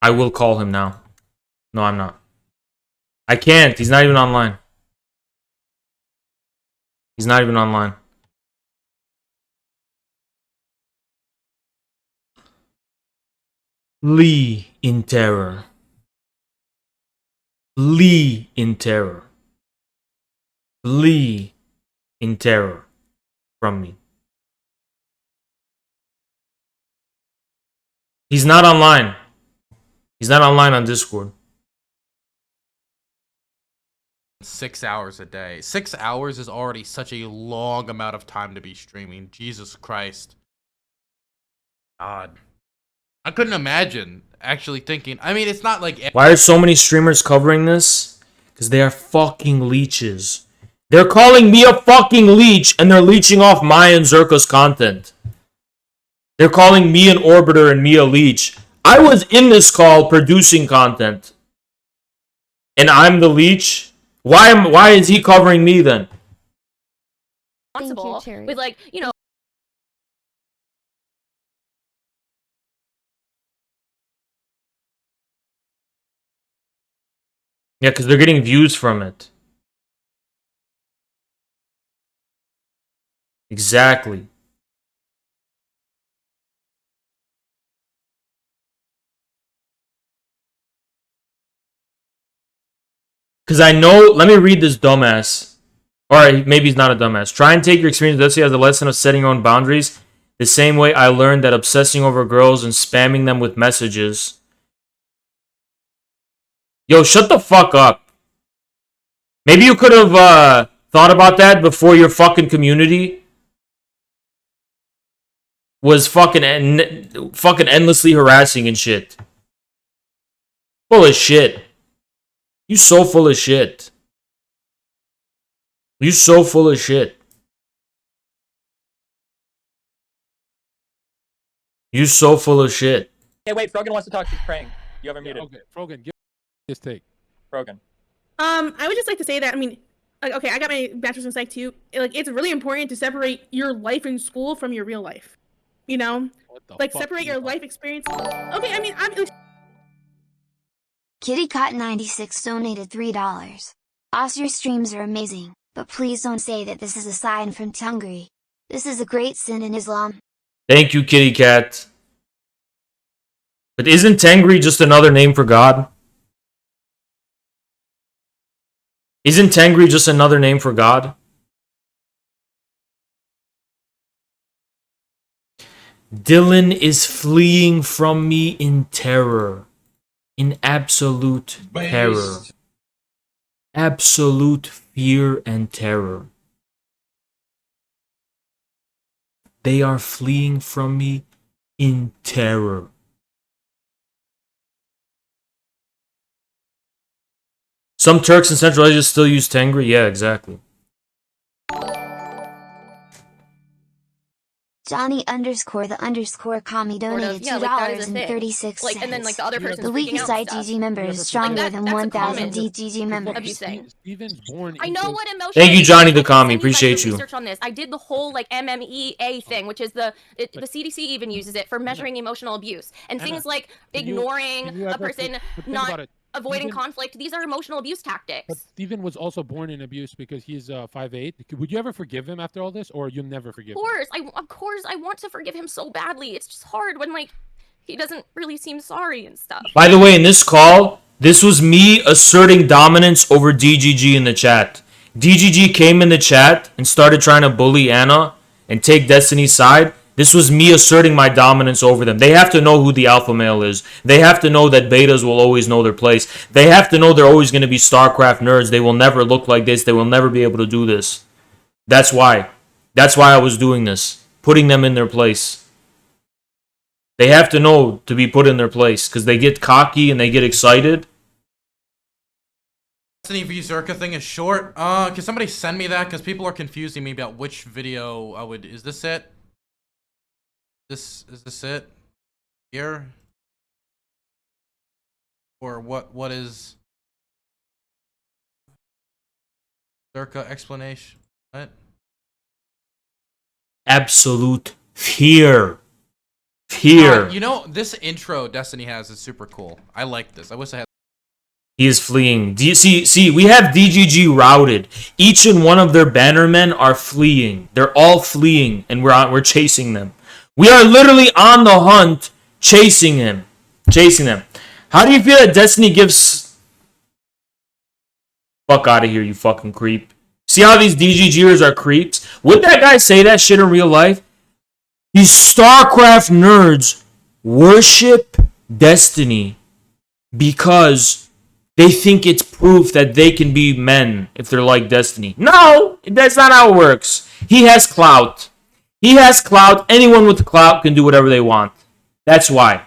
I will call him now. No, I'm not. I can't. He's not even online. He's not even online. Flee in terror. Flee in terror. Flee in terror from me. He's not online. He's not online on Discord. 6 hours a day. 6 hours is already such a long amount of time to be streaming. Jesus Christ. God. I couldn't imagine actually thinking. I mean, it's not like... Why are so many streamers covering this? Because they are fucking leeches. They're calling me a fucking leech, and they're leeching off my and Zerka's content. They're calling me an orbiter and me a leech. I was in this call producing content. And I'm the leech? Why is he covering me then? Responsible with, like, you know. Yeah, because they're getting views from it. Exactly. Because I know, let me read this dumbass. Or maybe he's not a dumbass. Try and take your experience with Destiny as a lesson of setting your own boundaries. The same way I learned that obsessing over girls and spamming them with messages. Yo, shut the fuck up. Maybe you could have thought about that before your fucking community was fucking endlessly harassing and shit. Full of shit. You so full of shit. You so full of shit. You so full of shit. Hey, wait, Frogan wants to talk to Krang. You have him muted. Okay, Frogan, give his take. Frogan. I would just like to say that, I mean, like, okay, I got my bachelor's in psych too. Like, it's really important to separate your life in school from your real life. You know? Like, separate your life experience. Okay, I mean, KittyCot96 donated $3. Oz, your streams are amazing, but please don't say that this is a sign from Tungri. This is a great sin in Islam. Thank you, Kitty Cat. But isn't Tengri just another name for God? Isn't Tengri just another name for God? Dylan is fleeing from me in terror. In absolute terror. Absolute fear and terror. They are fleeing from me in terror. Some Turks in Central Asia still use Tengri? Yeah, exactly. Johnny_the_Kami donated $2.36. Like, and then, like, the other person's The weakest IGG member is stronger than 1,000 DGG members. I know what emotion. Thank you, Johnny the Kami. Appreciate you. Research on this. I did the whole like MMEA thing, which is the CDC even uses it for measuring emotional abuse and things like ignoring a person, not avoiding conflict. These are emotional abuse tactics. But Steven was also born in abuse because he's 5'8". Would you ever forgive him after all this, or you'll never forgive him? Of course, I want to forgive him so badly. It's just hard when, like, he doesn't really seem sorry and stuff. By the way, in this call, this was me asserting dominance over DGG in the chat. DGG came in the chat and started trying to bully Anna and take Destiny's side. This was me asserting my dominance over them. They have to know who the alpha male is. They have to know that betas will always know their place. They have to know they're always going to be StarCraft nerds. They will never look like this. They will never be able to do this. That's why. That's why I was doing this. Putting them in their place. They have to know to be put in their place because they get cocky and they get excited. Destiny v Zerka thing is short. Can somebody send me that? Because people are confusing me about which video I would. Is this it? Is this it? Here? Or what is Zerka explanation? What? Absolute fear. Fear. You know, this intro Destiny has is super cool. I like this. I wish I had. He is fleeing. See, we have DGG routed. Each and one of their bannermen are fleeing. They're all fleeing, and we're chasing them. We are literally on the hunt, chasing them. How do you feel that Destiny gives... Fuck out of here, you fucking creep. See how these DGGers are creeps? Would that guy say that shit in real life? These StarCraft nerds worship Destiny because they think it's proof that they can be men if they're like Destiny. No, that's not how it works. He has clout. He has clout. Anyone with clout can do whatever they want. That's why.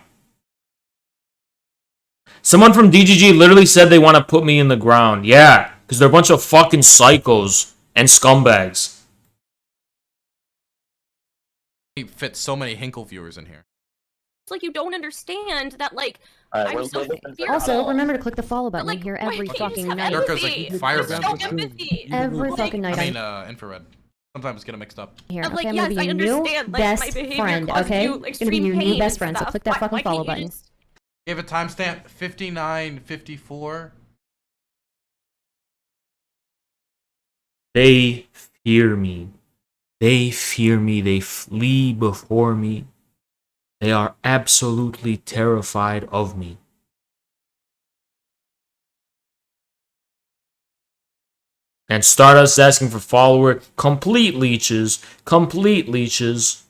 Someone from DGG literally said they want to put me in the ground. Yeah, because they're a bunch of fucking psychos and scumbags. He fits so many Hinkle viewers in here. It's like you don't understand that, like, Alright, I'm so fearful. Also, remember to click the follow button Like, here why every can't you fucking just night. have Zerka's empathy? like fire Show vampire. empathy. Every Like, fucking night. I mean, infrared. Sometimes get them mixed up. Here, I'm okay, like, I'm yes, gonna be I your new understand, like, my best behavior friend, causes okay? you It's gonna be your extreme new pain best and friend, so stuff. click that Why fucking can't follow you button. just- Gave a timestamp 59:54. They fear me. They fear me. They flee before me. They are absolutely terrified of me. And Stardust asking for follower. Complete leeches. Complete leeches.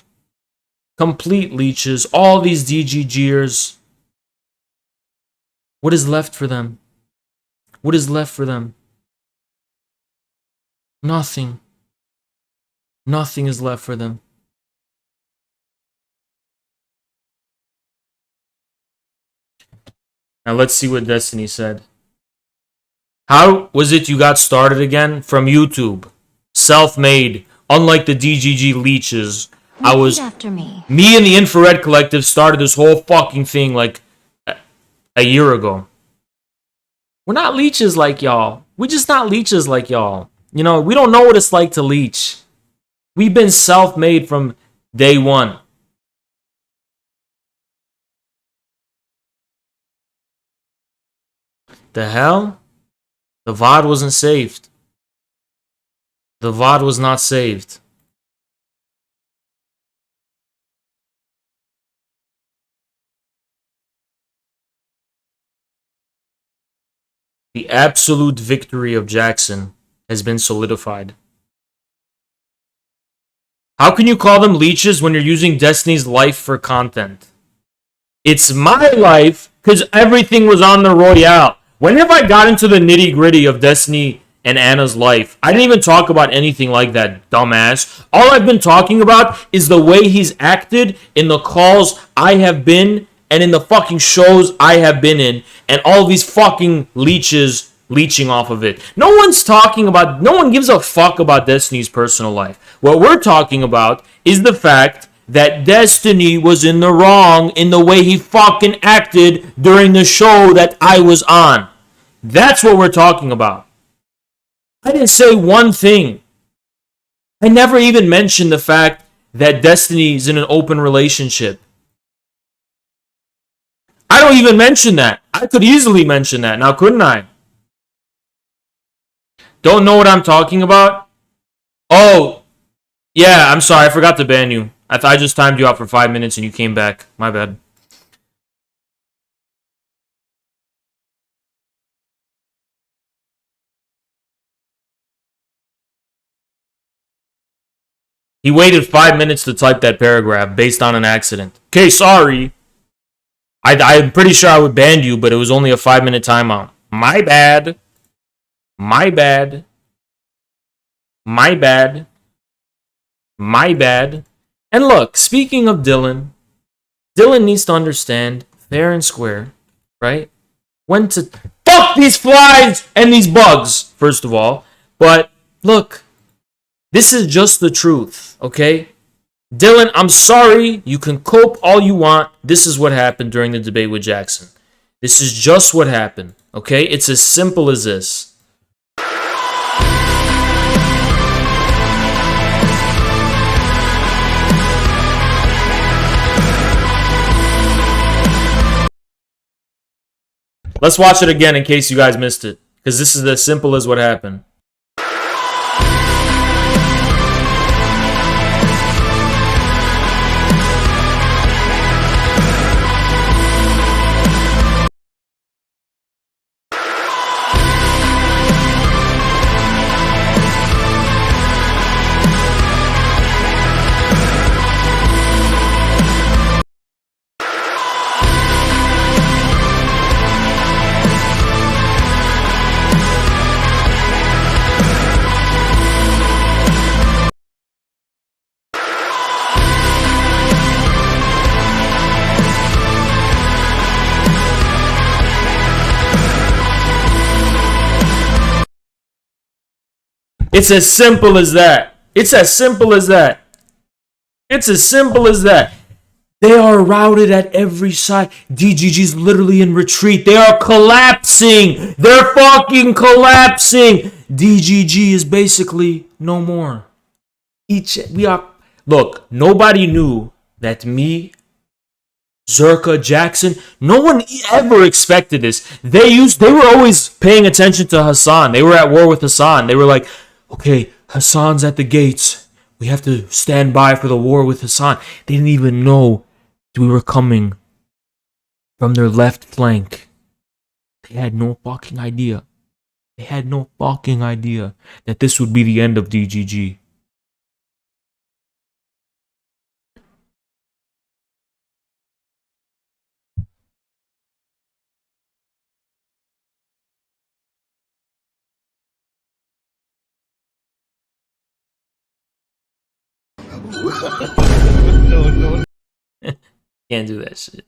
Complete leeches. All these DGGers. What is left for them? What is left for them? Nothing. Nothing is left for them. Now let's see what Destiny said. How was it you got started again? From YouTube. Self-made. Unlike the DGG leeches. I was... after me. Me and the Infrared Collective started this whole fucking thing like a year ago. We're not leeches like y'all. We're just not leeches like y'all. You know, we don't know what it's like to leech. We've been self-made from day one. The hell? The VOD wasn't saved. The VOD was not saved. The absolute victory of Jackson has been solidified. How can you call them leeches when you're using Destiny's life for content? It's my life because everything was on the Royale. Whenever I got into the nitty-gritty of Destiny and Anna's life, I didn't even talk about anything like that, dumbass. All I've been talking about is the way he's acted in the calls I have been and in the fucking shows I have been in, and all these fucking leeches leeching off of it. No one gives a fuck about Destiny's personal life. What we're talking about is the fact that Destiny was in the wrong in the way he fucking acted during the show that I was on. That's what we're talking about. I didn't say one thing. I never even mentioned the fact that Destiny's in an open relationship. I don't even mention that. I could easily mention that, now couldn't I? Don't know what I'm talking about? Oh, yeah, I'm sorry, I forgot to ban you. I just timed you out for 5 minutes and you came back. My bad. He waited 5 minutes to type that paragraph based on an accident. Okay, sorry. I'm pretty sure I would ban you, but it was only a 5-minute timeout. My bad. My bad. My bad. My bad. And look, speaking of Dylan needs to understand fair and square, right? When to fuck these flies and these bugs, first of all. But look, this is just the truth, okay? Dylan, I'm sorry. You can cope all you want. This is what happened during the debate with Jackson. This is just what happened, okay? It's as simple as this. Let's watch it again in case you guys missed it, because this is as simple as what happened. It's as simple as that. It's as simple as that. It's as simple as that. They are routed at every side. DGG's literally in retreat. They are collapsing. They're fucking collapsing. DGG is basically no more. Look, nobody knew that me, Zerka, Jackson, no one ever expected this. They were always paying attention to Hassan. They were at war with Hassan. They were like, okay, Hassan's at the gates. We have to stand by for the war with Hassan. They didn't even know we were coming from their left flank. They had no fucking idea. They had no fucking idea that this would be the end of DGG. No. Can't do that shit.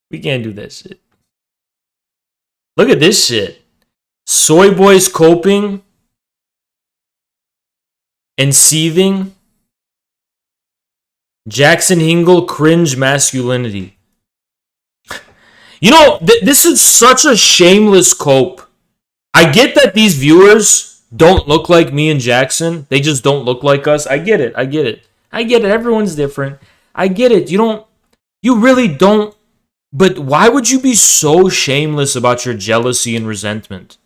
We can't do that shit. Look at this shit. Soy Boys coping and seething. Jackson Hingle cringe masculinity. You know, this is such a shameless cope. I get that these viewers don't look like me and Jackson. They just don't look like us. I get it. Everyone's different. I get it. You really don't. But why would you be so shameless about your jealousy and resentment?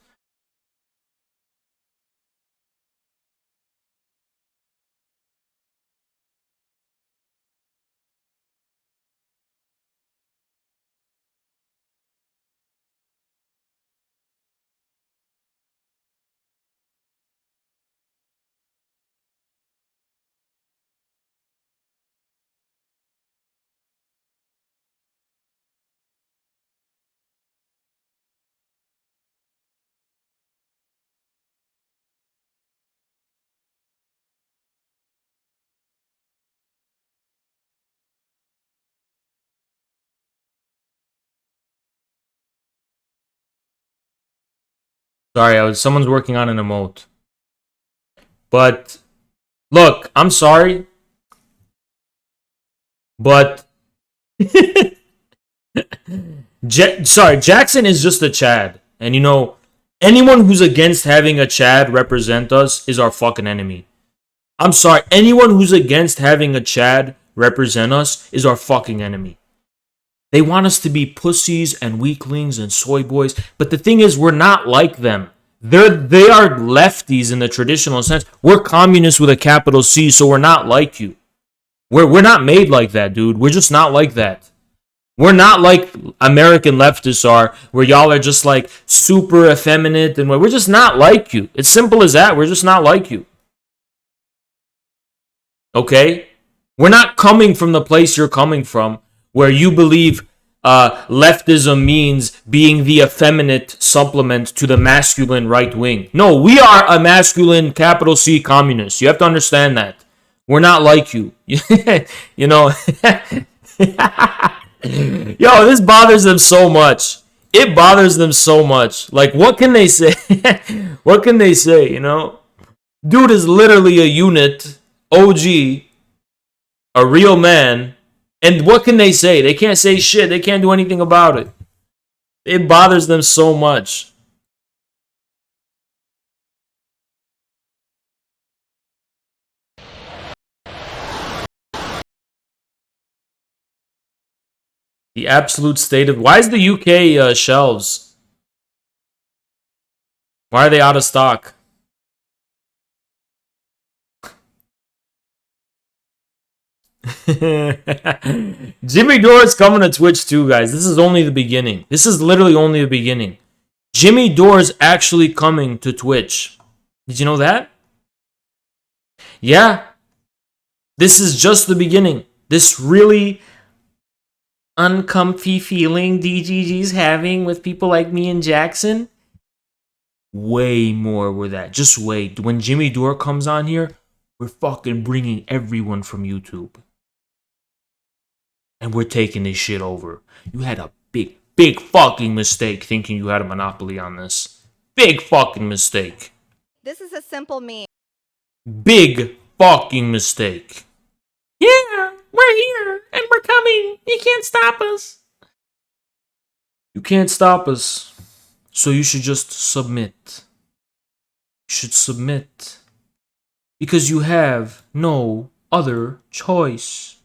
Sorry, someone's working on an emote. But look, I'm sorry. But Jackson is just a Chad. And you know, anyone who's against having a Chad represent us is our fucking enemy. I'm sorry, anyone who's against having a Chad represent us is our fucking enemy. They want us to be pussies and weaklings and soy boys. But the thing is, we're not like them. They are lefties in the traditional sense. We're communists with a capital C, so we're not like you. We're not made like that, dude. We're just not like that. We're not like American leftists are, where y'all are just like super effeminate, and we're just not like you. It's simple as that. We're just not like you. Okay? We're not coming from the place you're coming from, where you believe leftism means being the effeminate supplement to the masculine right wing. No, we are a masculine capital C communist. You have to understand that. We're not like you. You know, yo, this bothers them so much. It bothers them so much. Like, what can they say? What can they say, you know? Dude is literally a unit, OG, a real man. And what can they say? They can't say shit. They can't do anything about it. It bothers them so much. The absolute state of... Why is the UK shelves? Why are they out of stock? Jimmy Dore is coming to Twitch too, guys. This is only the beginning. This is literally only the beginning. Jimmy Dore is actually coming to Twitch. Did you know that? Yeah. This is just the beginning. This really uncomfy feeling DGG's having with people like me and Jackson. Way more with that. Just wait. When Jimmy Dore comes on here, we're fucking bringing everyone from YouTube. And we're taking this shit over. You had a big fucking mistake thinking you had a monopoly on this. Big fucking mistake. This is a simple meme. Big fucking mistake. Yeah, we're here and we're coming. You can't stop us. You can't stop us. So you should just submit. You should submit. Because you have no other choice.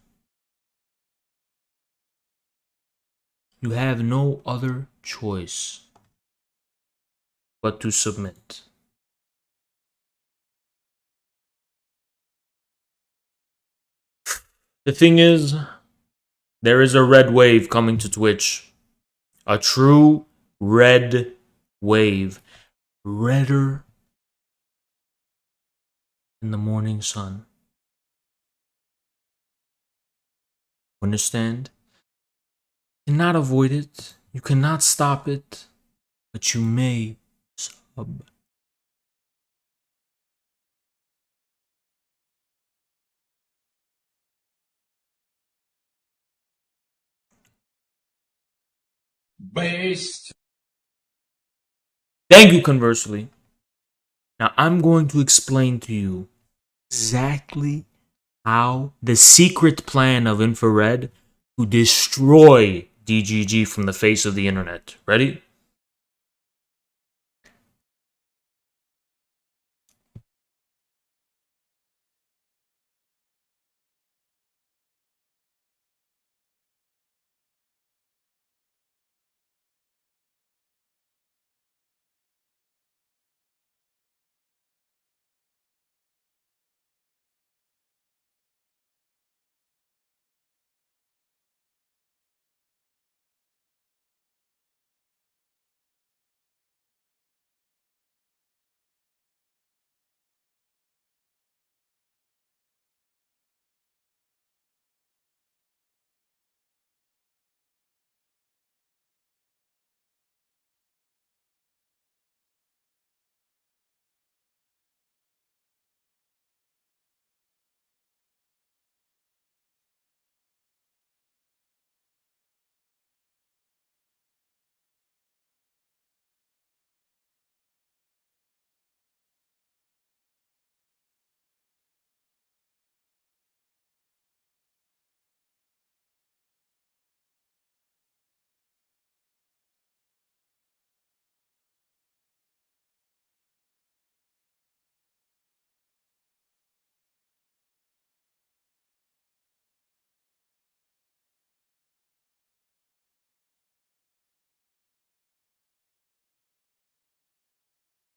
You have no other choice but to submit. The thing is, there is a red wave coming to Twitch. A true red wave. Redder than the morning sun. Understand? You cannot avoid it. You cannot stop it. But you may sub. Based. Thank you, conversely. Now I'm going to explain to you exactly how the secret plan of Infrared to destroy DGG from the face of the internet. Ready?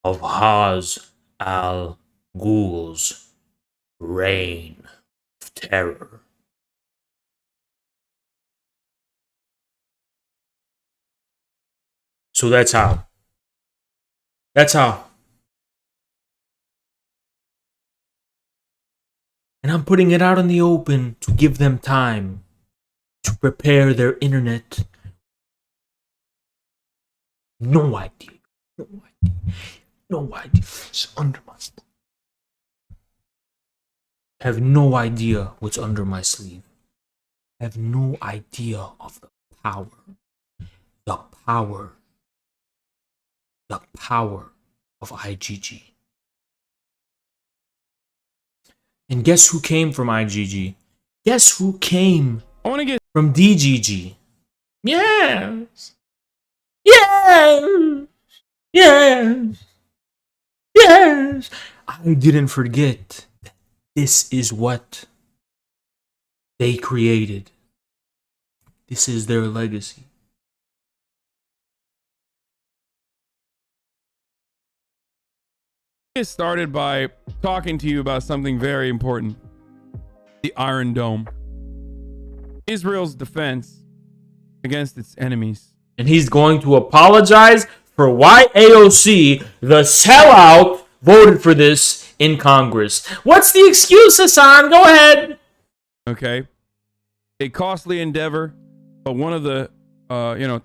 Of Haz al Ghul's reign of terror. So that's how. That's how. And I'm putting it out in the open to give them time to prepare their internet. No idea. No idea. No idea. It's under my sleeve. I have no idea what's under my sleeve. I have no idea of the power. The power. The power of IGG. And guess who came from IGG? Guess who came from DGG? Yes. Yes. Yes. Yes. I didn't forget. This is what they created. This is their legacy. Get started by talking to you about something very important. The Iron Dome. Israel's defense against its enemies. And he's going to apologize for why AOC, the sellout, voted for this in Congress. What's the excuse, Hassan? Go ahead. Okay. A costly endeavor, but one of the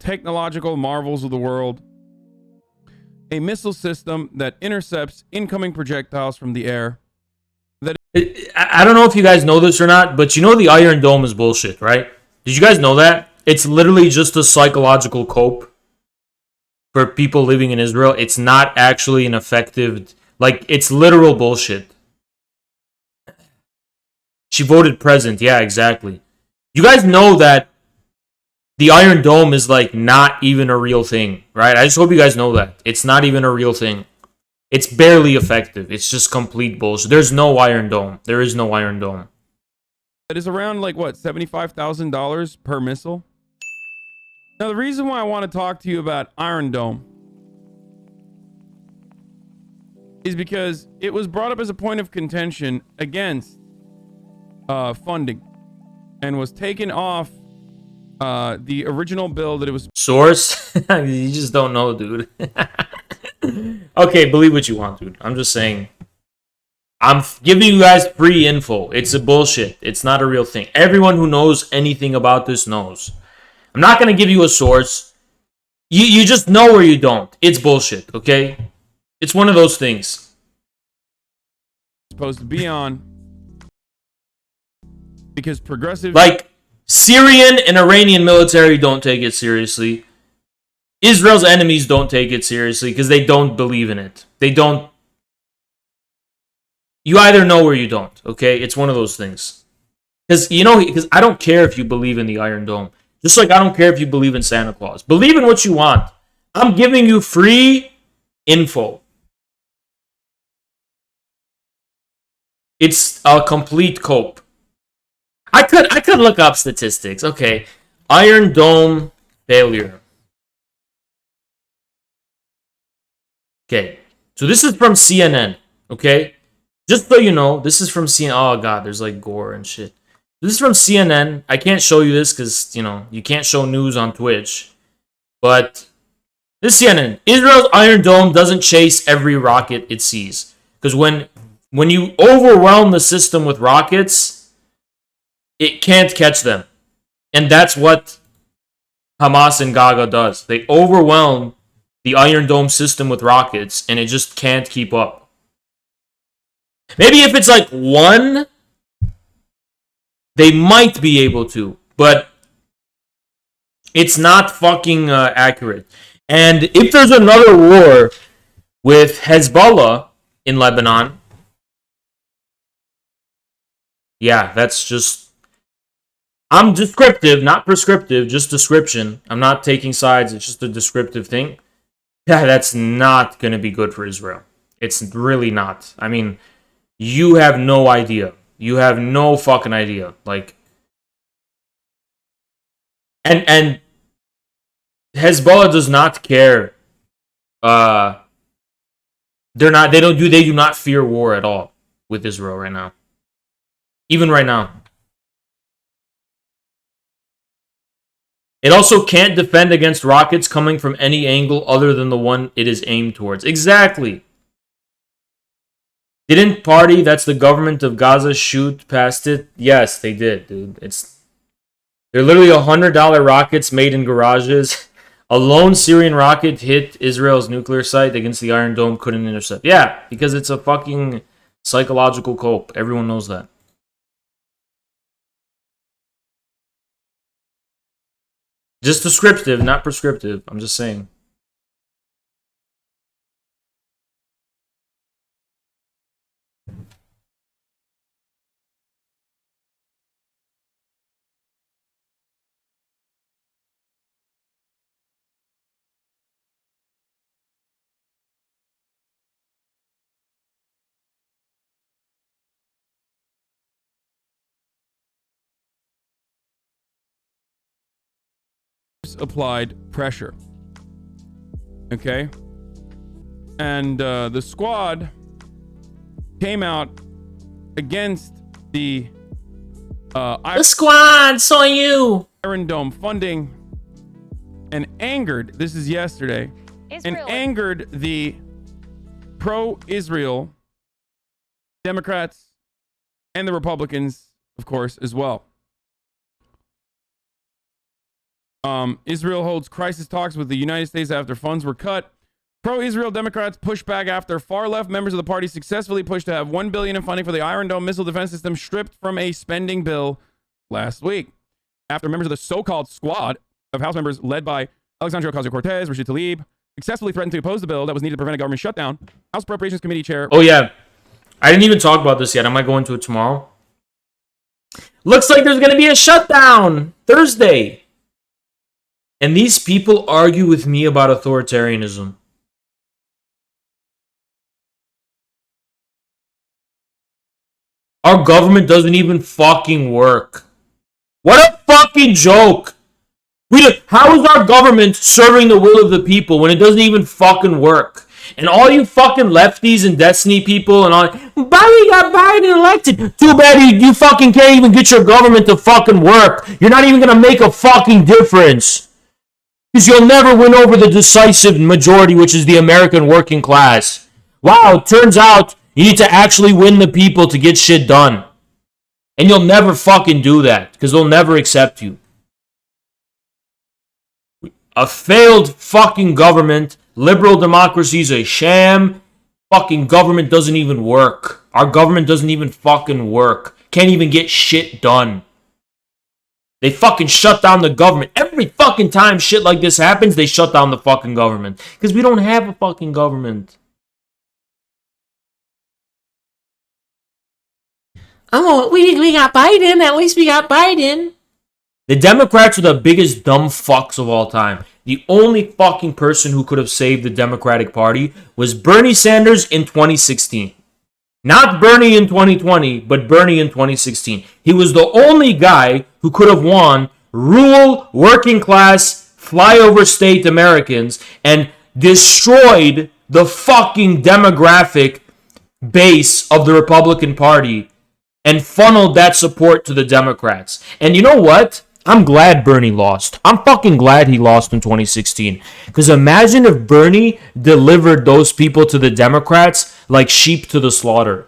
technological marvels of the world. A missile system that intercepts incoming projectiles from the air. I don't know if you guys know this or not, but you know the Iron Dome is bullshit, right? Did you guys know that? It's literally just a psychological cope for people living in Israel. It's not actually an effective... Like, it's literal bullshit. She voted present. Yeah, exactly. You guys know that the Iron Dome is, like, not even a real thing, right? I just hope you guys know that. It's not even a real thing. It's barely effective. It's just complete bullshit. There's no Iron Dome. There is no Iron Dome. That is around, like, what, $75,000 per missile? Now, the reason why I want to talk to you about Iron Dome is because it was brought up as a point of contention against funding and was taken off the original bill that it was... Source? You just don't know, dude. Okay, believe what you want, dude. I'm just saying. I'm giving you guys free info. It's a bullshit. It's not a real thing. Everyone who knows anything about this knows. I'm not going to give you a source. You just know or you don't. It's bullshit, okay? It's one of those things. Supposed to be on. Because progressive... Like, Syrian and Iranian military don't take it seriously. Israel's enemies don't take it seriously because they don't believe in it. They don't... You either know or you don't, okay? It's one of those things. Because I don't care if you believe in the Iron Dome. Just like I don't care if you believe in Santa Claus. Believe in what you want. I'm giving you free info. It's a complete cope. I could look up statistics. Okay. Iron Dome failure. Okay. So this is from CNN. Okay. Just so you know, this is from CNN. Oh god, there's like gore and shit. This is from CNN. I can't show you this because, you can't show news on Twitch. But this is CNN. Israel's Iron Dome doesn't chase every rocket it sees. Because when you overwhelm the system with rockets, it can't catch them. And that's what Hamas and Gaza does. They overwhelm the Iron Dome system with rockets, and it just can't keep up. Maybe if it's like one, they might be able to, but it's not fucking accurate. And if there's another war with Hezbollah in Lebanon, yeah, that's just... I'm descriptive, not prescriptive, just description. I'm not taking sides, it's just a descriptive thing. Yeah, that's not going to be good for Israel. It's really not. I mean, you have no idea. You have no fucking idea. Like, and Hezbollah does not care. They do not fear war at all with Israel right now. Even right now. It also can't defend against rockets coming from any angle other than the one it is aimed towards. Exactly. Didn't party that's the government of Gaza shoot past it? Yes, they did, dude. They're literally $100 rockets made in garages. A lone Syrian rocket hit Israel's nuclear site against the Iron Dome, couldn't intercept. Yeah, because it's a fucking psychological cope. Everyone knows that. Just descriptive, not prescriptive. I'm just saying. Applied pressure. Okay? And the squad came out against the squad saw you. Iron Dome funding and angered, this is yesterday, and angered the pro-Israel Democrats and the Republicans, of course, as well. Israel holds crisis talks with the United States after funds were cut. Pro-Israel Democrats push back after far-left members of the party successfully pushed to have $1 billion in funding for the Iron Dome missile defense system stripped from a spending bill last week. After members of the so-called squad of House members led by Alexandria Ocasio-Cortez, Rashid Tlaib, successfully threatened to oppose the bill that was needed to prevent a government shutdown, House Appropriations Committee Chair... Oh, yeah. I didn't even talk about this yet. I might go into it tomorrow. Looks like there's going to be a shutdown Thursday. And these people argue with me about authoritarianism. Our government doesn't even fucking work. What a fucking joke. How is our government serving the will of the people when it doesn't even fucking work? And all you fucking lefties and Destiny people and all, Biden got Biden elected. Too bad you fucking can't even get your government to fucking work. You're not even gonna make a fucking difference. Because you'll never win over the decisive majority, which is the American working class. Wow, turns out you need to actually win the people to get shit done. And you'll never fucking do that, because they'll never accept you. A failed fucking government. Liberal democracy is a sham. Fucking government doesn't even work. Our government doesn't even fucking work. Can't even get shit done. They fucking shut down the government. Every fucking time shit like this happens, they shut down the fucking government. Because we don't have a fucking government. Oh, we got Biden. At least we got Biden. The Democrats are the biggest dumb fucks of all time. The only fucking person who could have saved the Democratic Party was Bernie Sanders in 2016. Not Bernie in 2020, but Bernie in 2016. He was the only guy who could have won rural, working class, flyover state Americans and destroyed the fucking demographic base of the Republican Party and funneled that support to the Democrats. And you know what? I'm glad Bernie lost. I'm fucking glad he lost in 2016. Because imagine if Bernie delivered those people to the Democrats like sheep to the slaughter.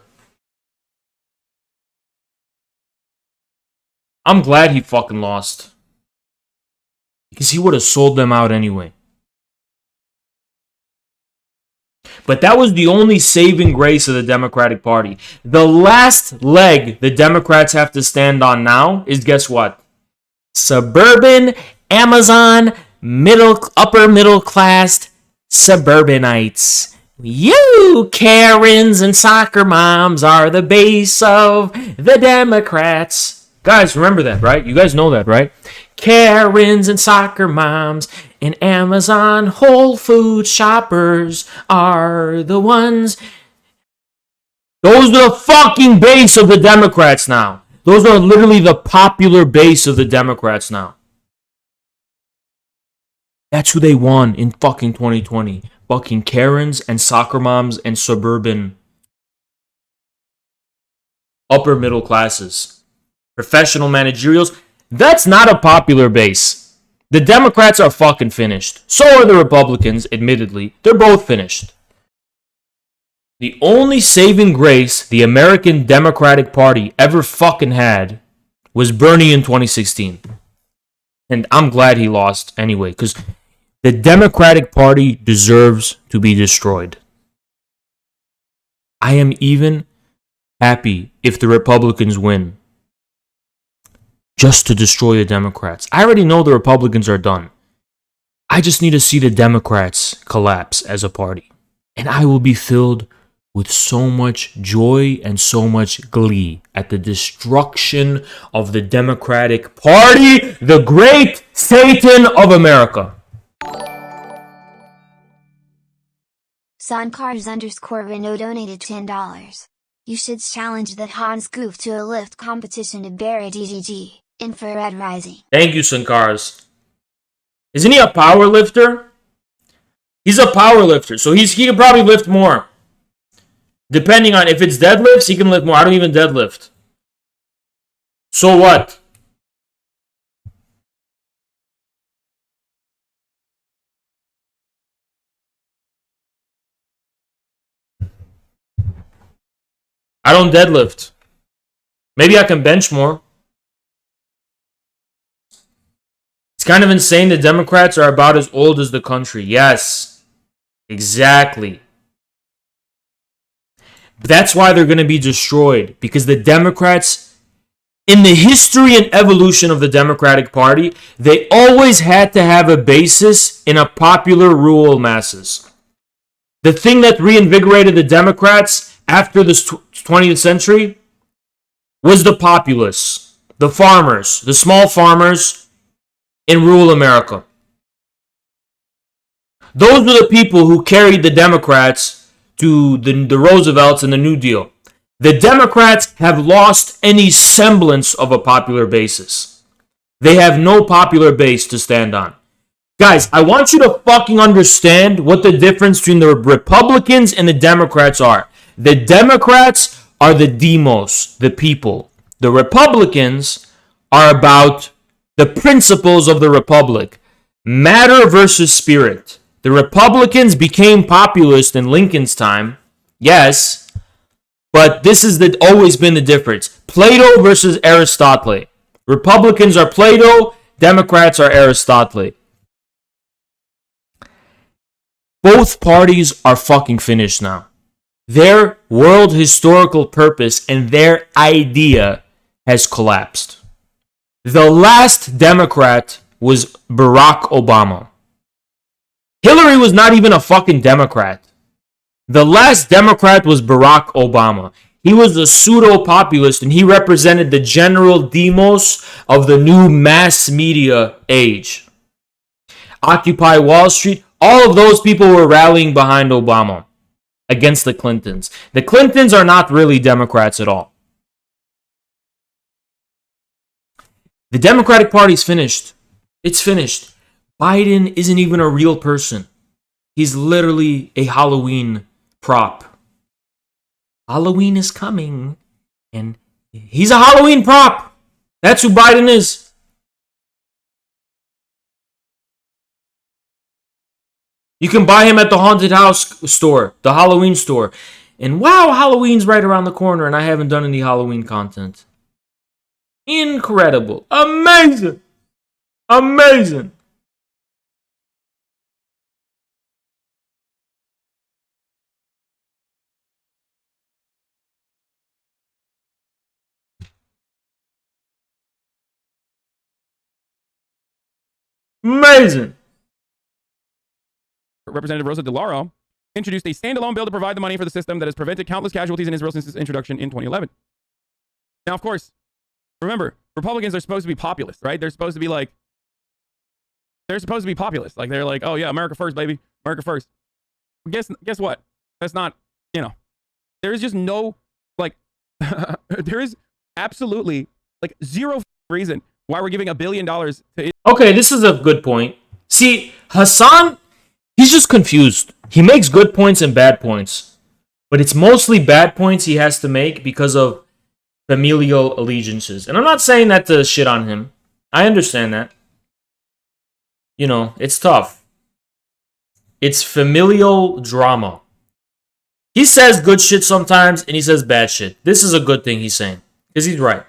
I'm glad he fucking lost. Because he would have sold them out anyway. But that was the only saving grace of the Democratic Party. The last leg the Democrats have to stand on now is, guess what? Suburban, Amazon, upper middle class suburbanites. You Karens and soccer moms are the base of the Democrats. Guys, remember that, right? You guys know that, right? Karens and soccer moms and Amazon Whole Food shoppers are the ones. Those are the fucking base of the Democrats now. Those are literally the popular base of the Democrats now. That's who they won in fucking 2020. Fucking Karens and soccer moms and suburban upper middle classes. Professional managerials. That's not a popular base. The Democrats are fucking finished. So are the Republicans, admittedly. They're both finished. The only saving grace the American Democratic Party ever fucking had was Bernie in 2016. And I'm glad he lost anyway, because the Democratic Party deserves to be destroyed. I am even happy if the Republicans win, just to destroy the Democrats. I already know the Republicans are done. I just need to see the Democrats collapse as a party. And I will be filled with so much joy and so much glee at the destruction of the Democratic Party, the great Satan of America. Soncars_Renault donated $10. You should challenge that Hans goof to a lift competition to bury Dgg, Infrared Rising. Thank you, Sankars. Isn't he a power lifter? He's a power lifter, so he can probably lift more. Depending on if it's deadlifts, he can lift more. I don't even deadlift. So what? I don't deadlift. Maybe I can bench more. It's kind of insane the Democrats are about as old as the country. Yes, exactly. That's why they're going to be destroyed. Because the Democrats, in the history and evolution of the Democratic Party, they always had to have a basis in a popular rural masses. The thing that reinvigorated the Democrats after the 20th century was the populace, the farmers, the small farmers in rural America. Those were the people who carried the Democrats to the Roosevelts and the New Deal. The Democrats have lost any semblance of a popular basis. They have no popular base to stand on. Guys, I want you to fucking understand what the difference between the Republicans and the Democrats are. The Democrats are the demos, the people. The Republicans are about the principles of the Republic. Matter versus spirit. The Republicans became populist in Lincoln's time, yes, but this has always been the difference. Plato versus Aristotle. Republicans are Plato, Democrats are Aristotle. Both parties are fucking finished now. Their world historical purpose and their idea has collapsed. The last Democrat was Barack Obama. Hillary was not even a fucking Democrat. The last Democrat was Barack Obama. He was a pseudo-populist and he represented the general demos of the new mass media age. Occupy Wall Street, all of those people were rallying behind Obama against the Clintons. The Clintons are not really Democrats at all. The Democratic Party's finished. It's finished. Biden isn't even a real person. He's literally a Halloween prop. Halloween is coming, and he's a Halloween prop. That's who Biden is. You can buy him at the haunted house store, the Halloween store. And wow, Halloween's right around the corner, and I haven't done any Halloween content. Incredible. Amazing. Amazing. Amazing. Representative Rosa DeLauro introduced a standalone bill to provide the money for the system that has prevented countless casualties in Israel since its introduction in 2011. Now, of course, remember, Republicans are supposed to be populist, right? They're supposed to be like, populist. They're like, oh yeah, America first, baby. America first. Guess what? That's not, there is just no, there is absolutely, zero reason why we're giving $1 billion to. Okay, this is a good point. See, Hassan, he's just confused. He makes good points and bad points. But it's mostly bad points he has to make because of familial allegiances. And I'm not saying that to shit on him. I understand that. It's tough. It's familial drama. He says good shit sometimes, and he says bad shit. This is a good thing he's saying. Because he's right.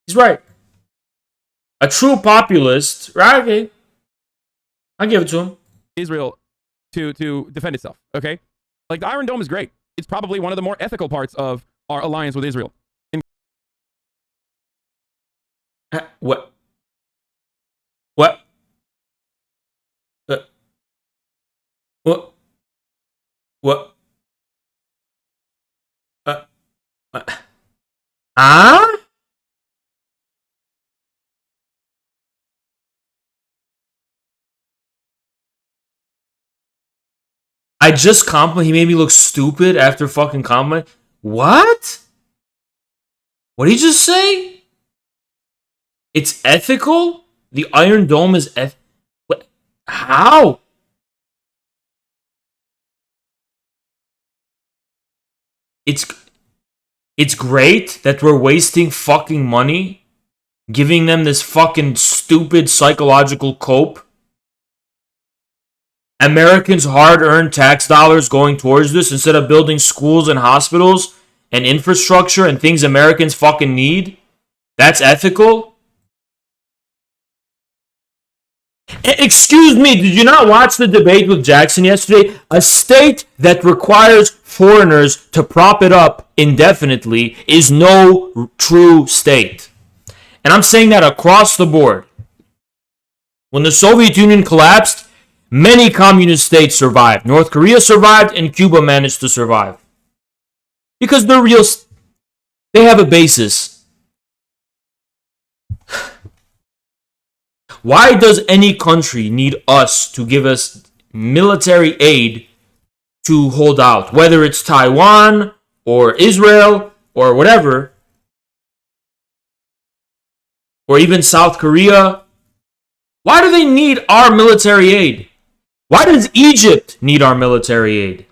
He's right. A true populist, right? Okay. I'll give it to him. Israel to defend itself, okay? Like, the Iron Dome is great. It's probably one of the more ethical parts of our alliance with Israel. What? What? What? What? Huh? I just compliment. He made me look stupid after fucking compliment. What? What did he just say? It's ethical? The Iron Dome is what? How? It's great that we're wasting fucking money giving them this fucking stupid psychological cope. Americans' hard-earned tax dollars going towards this instead of building schools and hospitals and infrastructure and things Americans fucking need. That's ethical? Excuse me, did you not watch the debate with Jackson yesterday? A state that requires foreigners to prop it up indefinitely is no true state. And I'm saying that across the board. When the Soviet Union collapsed, many communist states survived. North Korea survived, and Cuba managed to survive. Because they're real. They have a basis. Why does any country need us to give us military aid to hold out? Whether it's Taiwan or Israel or whatever, or even South Korea. Why do they need our military aid? Why does Egypt need our military aid?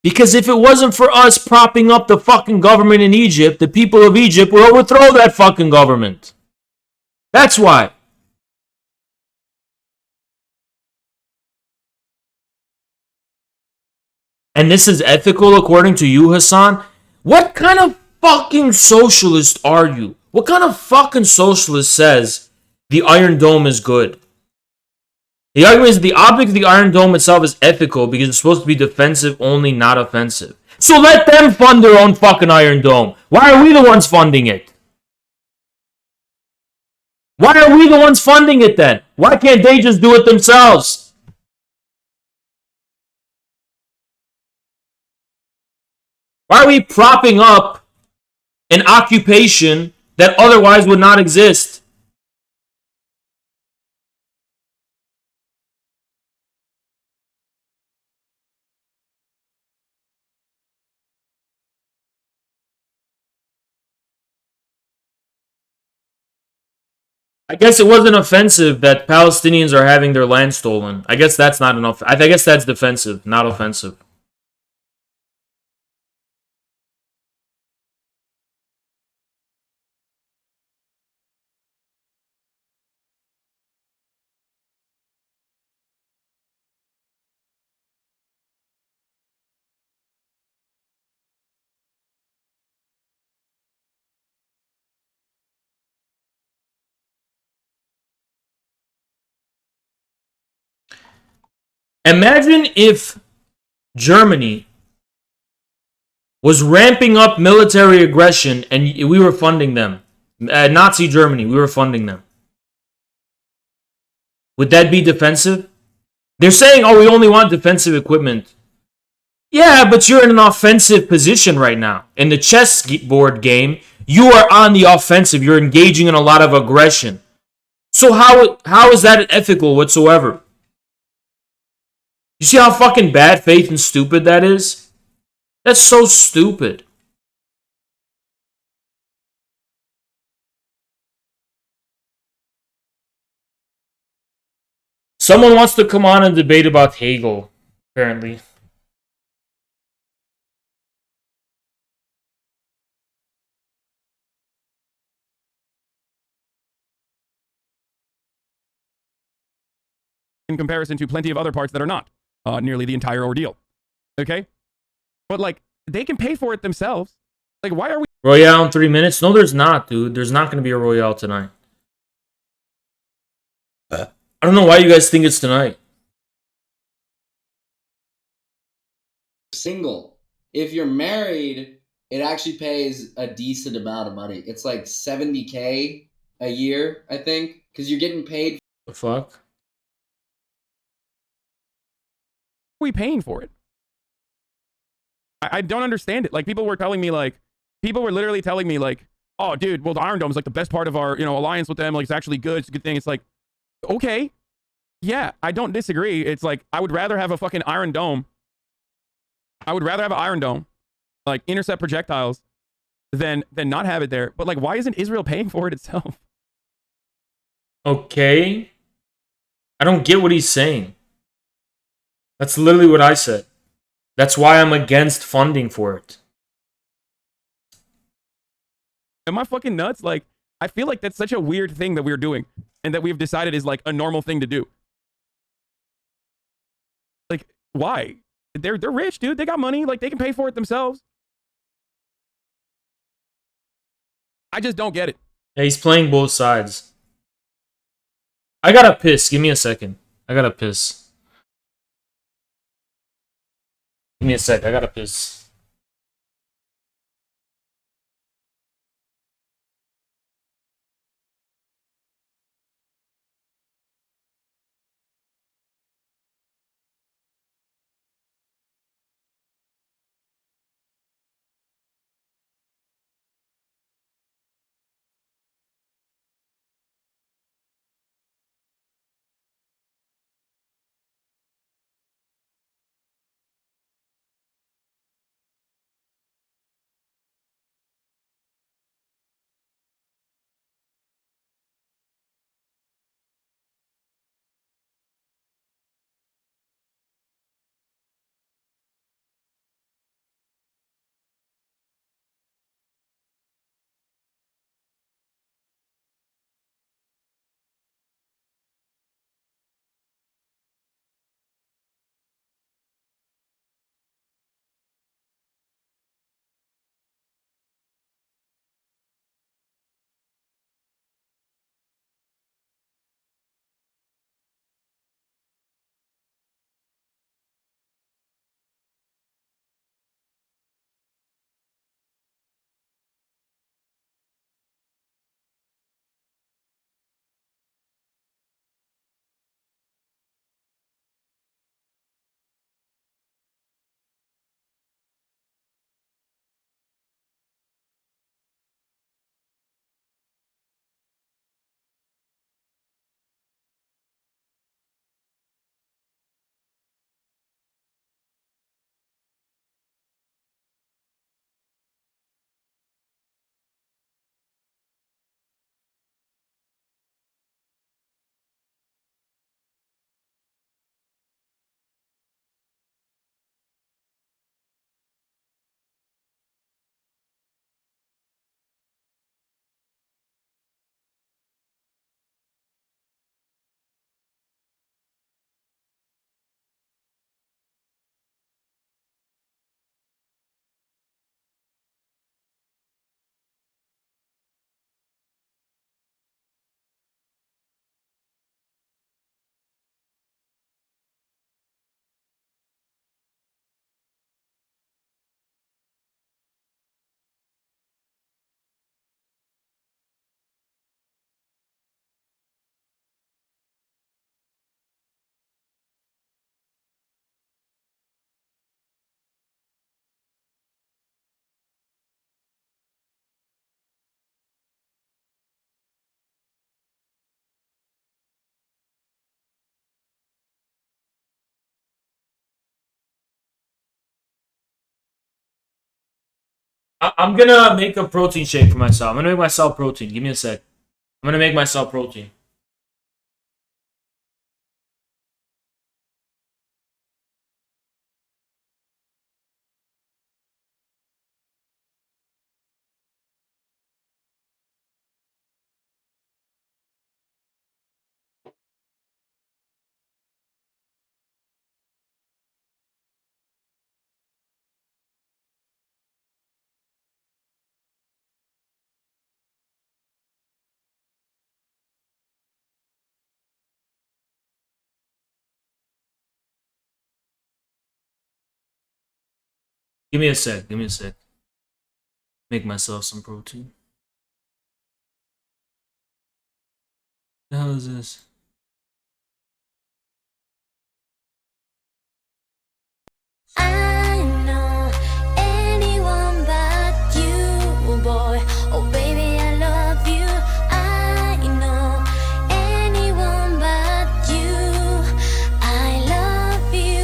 Because if it wasn't for us propping up the fucking government in Egypt, the people of Egypt would overthrow that fucking government. That's why. And this is ethical according to you, Hassan? What kind of fucking socialist are you? What kind of fucking socialist says the Iron Dome is good? The argument is the object of the Iron Dome itself is ethical because it's supposed to be defensive only, not offensive. So let them fund their own fucking Iron Dome. Why are we the ones funding it? Why are we the ones funding it then? Why can't they just do it themselves? Why are we propping up an occupation that otherwise would not exist? I guess it wasn't offensive that Palestinians are having their land stolen. I guess that's not enough. I guess that's defensive, not offensive. Imagine if Germany was ramping up military aggression and we were funding them. Nazi Germany, we were funding them. Would that be defensive? They're saying, oh, we only want defensive equipment. Yeah, but you're in an offensive position right now. In the chessboard game, you are on the offensive. You're engaging in a lot of aggression. So how is that ethical whatsoever? You see how fucking bad faith and stupid that is? That's so stupid. Someone wants to come on and debate about Hegel, apparently. In comparison to plenty of other parts that are not. nearly the entire ordeal. Okay, but like they can pay for it themselves. Like, why are we Royale in 3 minutes? No, there's not, dude. There's not going to be a Royale tonight. I don't know why you guys think it's tonight. Single. If you're married, it actually pays a decent amount of money. It's like 70K a year, I think, because you're getting paid. The fuck? we paying for it? I don't understand it. Like, people were literally telling me like, oh, dude, well, the Iron Dome is like the best part of our, alliance with them. Like, it's actually good. It's a good thing. It's like, okay, yeah, I don't disagree. It's like, I would rather have a fucking Iron Dome. I would rather have an Iron Dome, like intercept projectiles, than not have it there. But like, why isn't Israel paying for it itself? Okay. I don't get what he's saying. That's literally what I said. That's why I'm against funding for it. Am I fucking nuts? Like, I feel like that's such a weird thing that we're doing and that we've decided is like a normal thing to do. Like, why? They're rich, dude. They got money. Like, they can pay for it themselves. I just don't get it. Yeah, he's playing both sides. I gotta piss. Give me a second. I gotta piss. Give me a sec. I gotta piss. I'm gonna make a protein shake for myself. I'm gonna make myself protein. Give me a sec. I'm gonna make myself protein. Give me a sec. Give me a sec. Make myself some protein. The hell is this? I know anyone but you, boy. Oh, baby, I love you. I know anyone but you. I love you.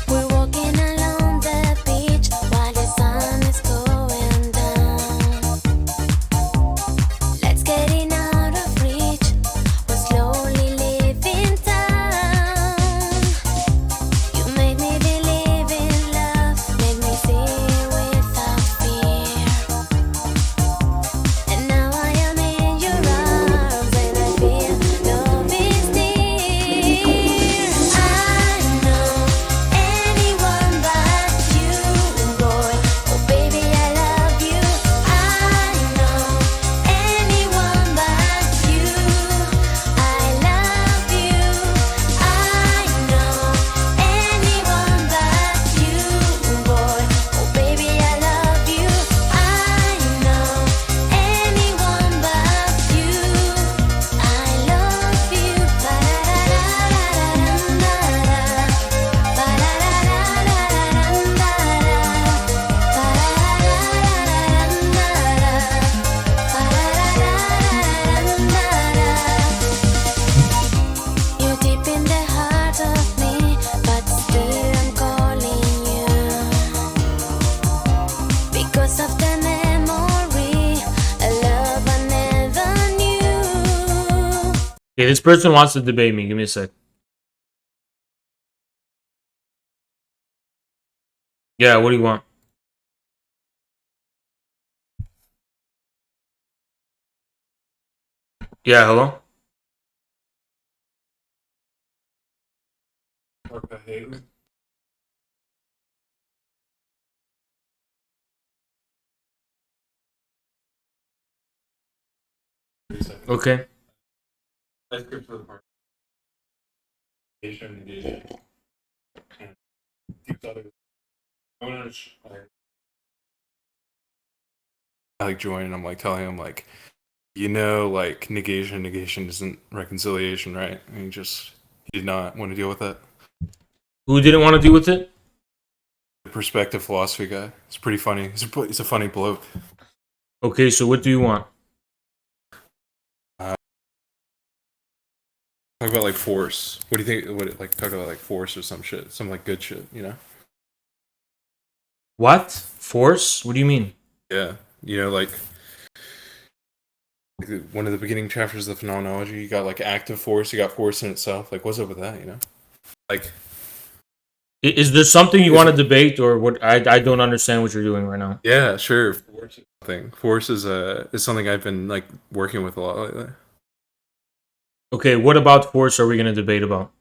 We're walking along the beach while the sun is going down. Let's get in out of reach. We're slowly leaving town. You make me believe in love, make me see without fear. And now I am in your arms and I feel love is near. I know anyone but you, boy. Oh, baby, I love you. I know anyone but you. I love you. I know anyone but you, boy. Oh, baby, I love you. I know anyone but you. I love you. You're deep in the heart of me, but still I'm calling you because of the memory, a love I never knew. Okay, this person wants to debate me. Give me a sec. Yeah, what do you want? Yeah, hello? Okay. I like join and I'm like telling him like, you know, like negation isn't reconciliation, right? And he did not want to deal with that. Who didn't want to deal with it? The perspective philosophy guy. It's pretty funny. He's a funny bloke. Okay, so what do you want? Talk about like force. What do you think? Talk about like force or some shit, some like good shit, you know? What? Force? What do you mean? Yeah, you know, like one of the beginning chapters of phenomenology. You got like active force. You got force in itself. Like, what's up with that? You know, like. Is there something you want to debate, or what? I don't understand what you're doing right now. Yeah, sure. Force is something I've been like working with a lot lately. Okay, what about force are we going to debate about?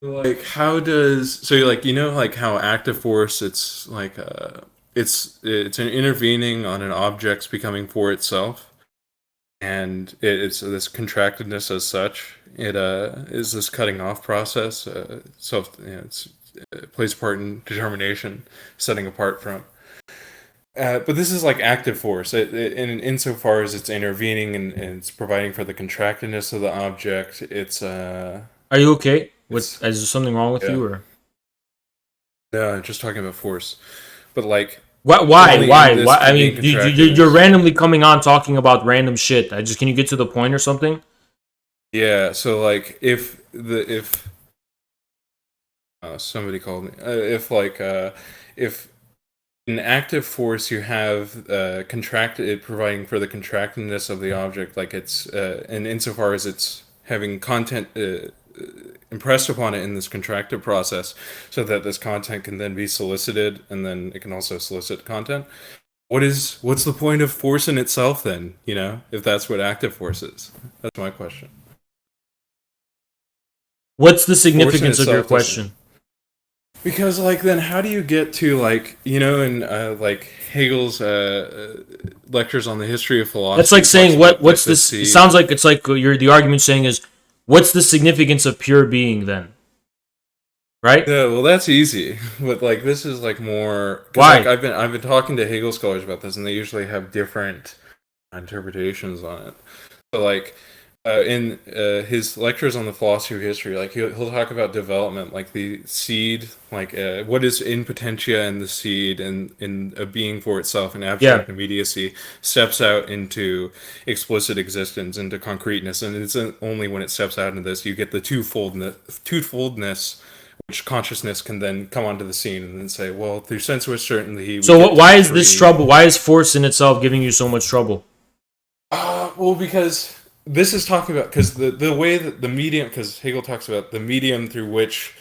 Like, how does like, you know, like how active force, it's like it's an intervening on an object's becoming for itself, and it's this contractedness as such. It is this cutting off process. It plays a part in determination, setting apart from. But this is like active force, insofar as it's intervening and it's providing for the contractedness of the object. It's Are you okay? Is there something wrong with you, or? No, just talking about force. But like, Why? I mean, you're randomly coming on talking about random shit. Can you get to the point or something? Yeah. So like, if somebody called me, if in active force you have contracted, providing for the contractedness of the object, like it's and insofar as it's having content impressed upon it in this contractive process, so that this content can then be solicited, and then it can also solicit content. What's the point of force in itself then? You know, if that's what active force is, that's my question. What's the significance of your question? Because like then how do you get to like, you know, in like Hegel's lectures on the history of philosophy? That's like saying what's this? It sounds like it's like the argument saying is what's the significance of pure being then? Right? Yeah, well that's easy, but like this is like more. Why? Like, I've been talking to Hegel scholars about this, and they usually have different interpretations on it. So like. In his lectures on the philosophy of history, like he'll talk about development, like the seed, like what is in potentia and the seed, and in a being for itself, and abstract immediacy steps out into explicit existence, into concreteness, and it's only when it steps out into this you get the twofoldness, which consciousness can then come onto the scene and then say, well, through sensuous certainty. So why is this trouble? Why is force in itself giving you so much trouble? Well, because. This is talking about, because the way that the medium, because Hegel talks about the medium through which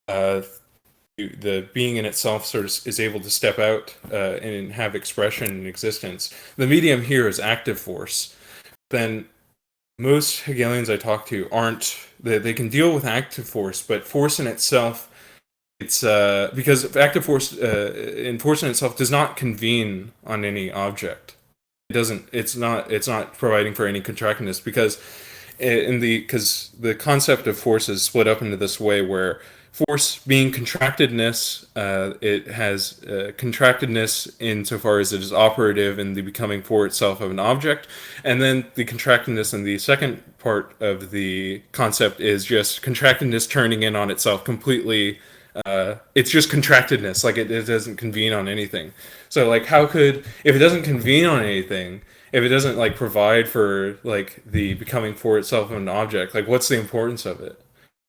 the being in itself sort of is able to step out and have expression and existence. The medium here is active force. Then most Hegelians I talk to they can deal with active force, but force in itself, it's because active force in force in itself does not convene on any object. It's not providing for any contractedness, because the concept of force is split up into this way where force being contractedness, it has contractedness insofar as it is operative in the becoming for itself of an object, and then the contractedness in the second part of the concept is just contractedness turning in on itself completely. It's just contractedness, like it doesn't convene on anything. So like if it doesn't convene on anything, if it doesn't like provide for like the becoming for itself of an object, like what's the importance of it?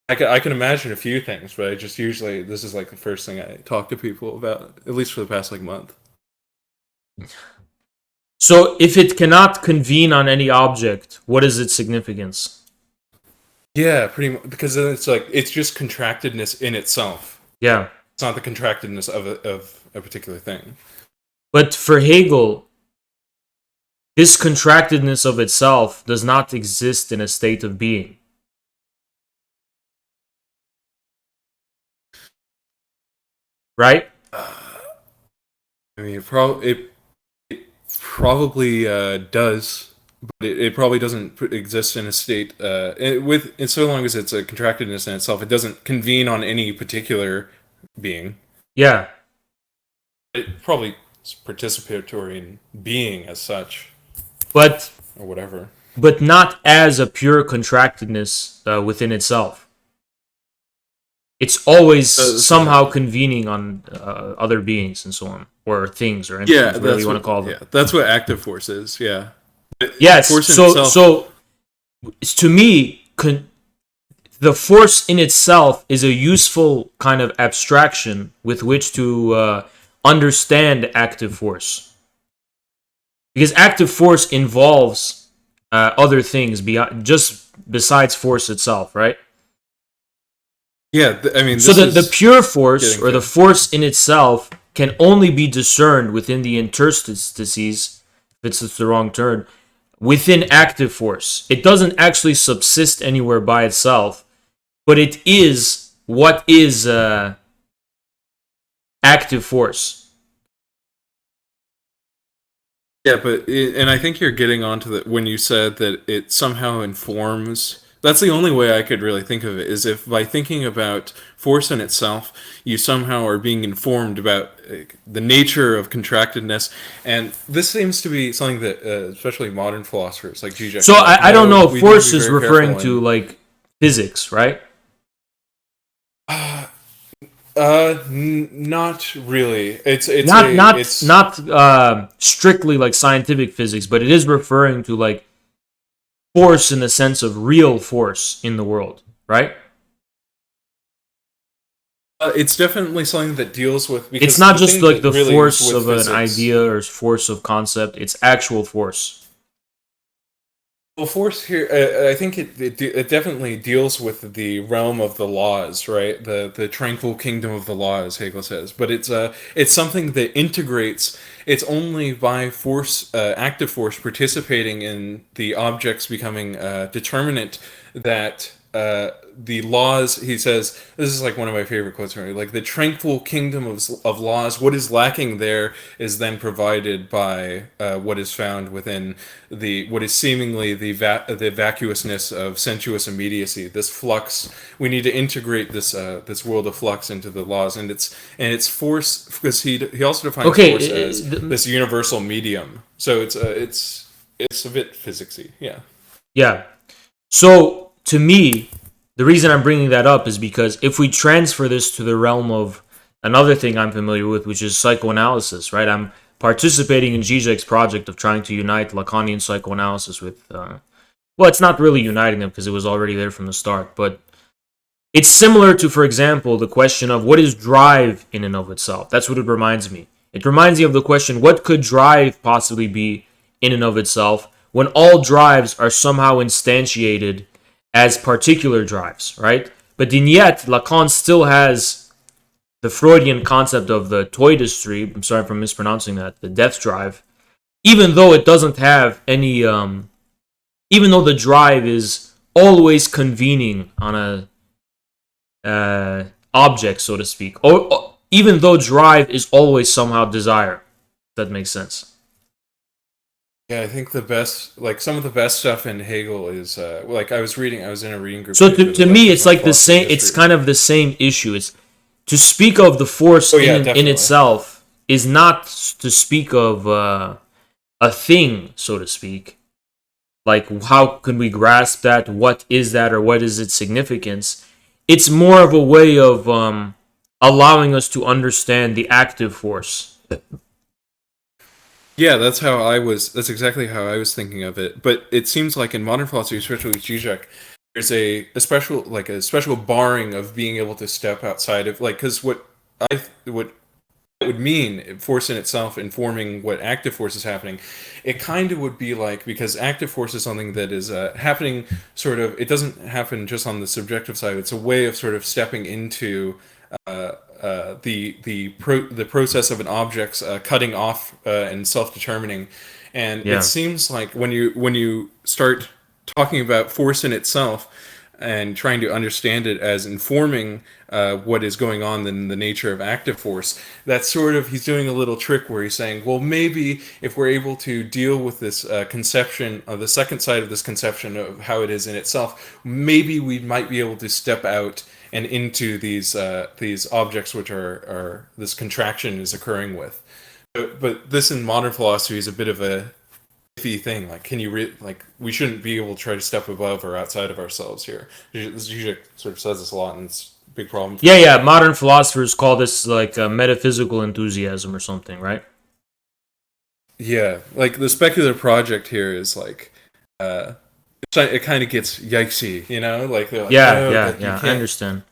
I can imagine a few things, but I just usually, this is like the first thing I talk to people about, at least for the past like month. So if it cannot convene on any object, what is its significance? Yeah, pretty much, because then it's like it's just contractedness in itself. Yeah. It's not the contractedness of a particular thing. But for Hegel, this contractedness of itself does not exist in a state of being. Right? I mean, it probably does, but it probably doesn't exist in a state so long as it's a contractedness in itself. It doesn't convene on any particular being. Yeah. It probably is participatory in being as such. But or whatever. But not as a pure contractedness within itself. It's always somehow convening on other beings and so on, or things, or entities, whatever you want to call them. Yeah, that's what active force is. Yeah. Yes. So to me, the force in itself is a useful kind of abstraction with which to understand active force, because active force involves other things besides force itself, right? Yeah, I mean, so the pure force or the force in itself can only be discerned within the interstices, if it's the wrong term, within active force. It doesn't actually subsist anywhere by itself, but it is what is active force. Yeah, and I think you're getting onto that when you said that it somehow informs. That's the only way I could really think of it, is if by thinking about force in itself, you somehow are being informed about the nature of contractedness. And this seems to be something that especially modern philosophers like Zizek. So I don't know if force is referring to like physics, right? Not really. It's not strictly like scientific physics, but it is referring to like force in the sense of real force in the world, right? It's definitely something that deals with. Because it's not just like the really force of physics. An idea or force of concept. It's actual force. Well, force here, I think it definitely deals with the realm of the laws, right? The tranquil kingdom of the law, as Hegel says. But it's something that integrates. It's only by force, active force, participating in the objects becoming determinate that the laws. He says this is like one of my favorite quotes. Right? Like the tranquil kingdom of laws. What is lacking there is then provided by what is found within what is seemingly the vacuousness of sensuous immediacy. This flux. We need to integrate this world of flux into the laws, and it's force, because he also defines force as this universal medium. So it's a bit physicsy. Yeah. Yeah. So to me, the reason I'm bringing that up is because if we transfer this to the realm of another thing I'm familiar with, which is psychoanalysis, right? I'm participating in Zizek's project of trying to unite Lacanian psychoanalysis with, well, it's not really uniting them because it was already there from the start, but it's similar to, for example, the question of what is drive in and of itself. That's what it reminds me. It reminds me of the question, what could drive possibly be in and of itself when all drives are somehow instantiated as particular drives, right? But then yet, Lacan still has the Freudian concept of the toidistry, I'm sorry if I'm mispronouncing that, the death drive, even though it doesn't have any, even though the drive is always convening on a object, so to speak, or even though drive is always somehow desire, if that makes sense. Yeah, I think some of the best stuff in Hegel is like I was in a reading group. So to me, it's like the same. It's kind of the same issue. It's to speak of the force in itself is not to speak of a thing, so to speak. Like, how can we grasp that? What is that, or what is its significance? It's more of a way of allowing us to understand the active force. Yeah, that's exactly how I was thinking of it. But it seems like in modern philosophy, especially with Zizek, there's a special barring of being able to step outside of, like, because what it would mean, force in itself informing what active force is happening, it kind of would be like, because active force is something that is happening sort of, it doesn't happen just on the subjective side, it's a way of sort of stepping into the process of an object's cutting off and self-determining. And it seems like when you start talking about force in itself and trying to understand it as informing what is going on in the nature of active force, that's sort of, he's doing a little trick where he's saying, well, maybe if we're able to deal with this conception, the second side of this conception of how it is in itself, maybe we might be able to step out and into these objects which are this contraction is occurring with. But this in modern philosophy is a bit of a iffy thing. Like, can you we shouldn't be able to try to step above or outside of ourselves here. Zizek sort of says this a lot, and it's a big problem. Yeah. Modern philosophers call this like a metaphysical enthusiasm or something, right? Yeah, like the speculative project here is like, it kind of gets yikesy, you know? Like, they're like, yeah, I understand.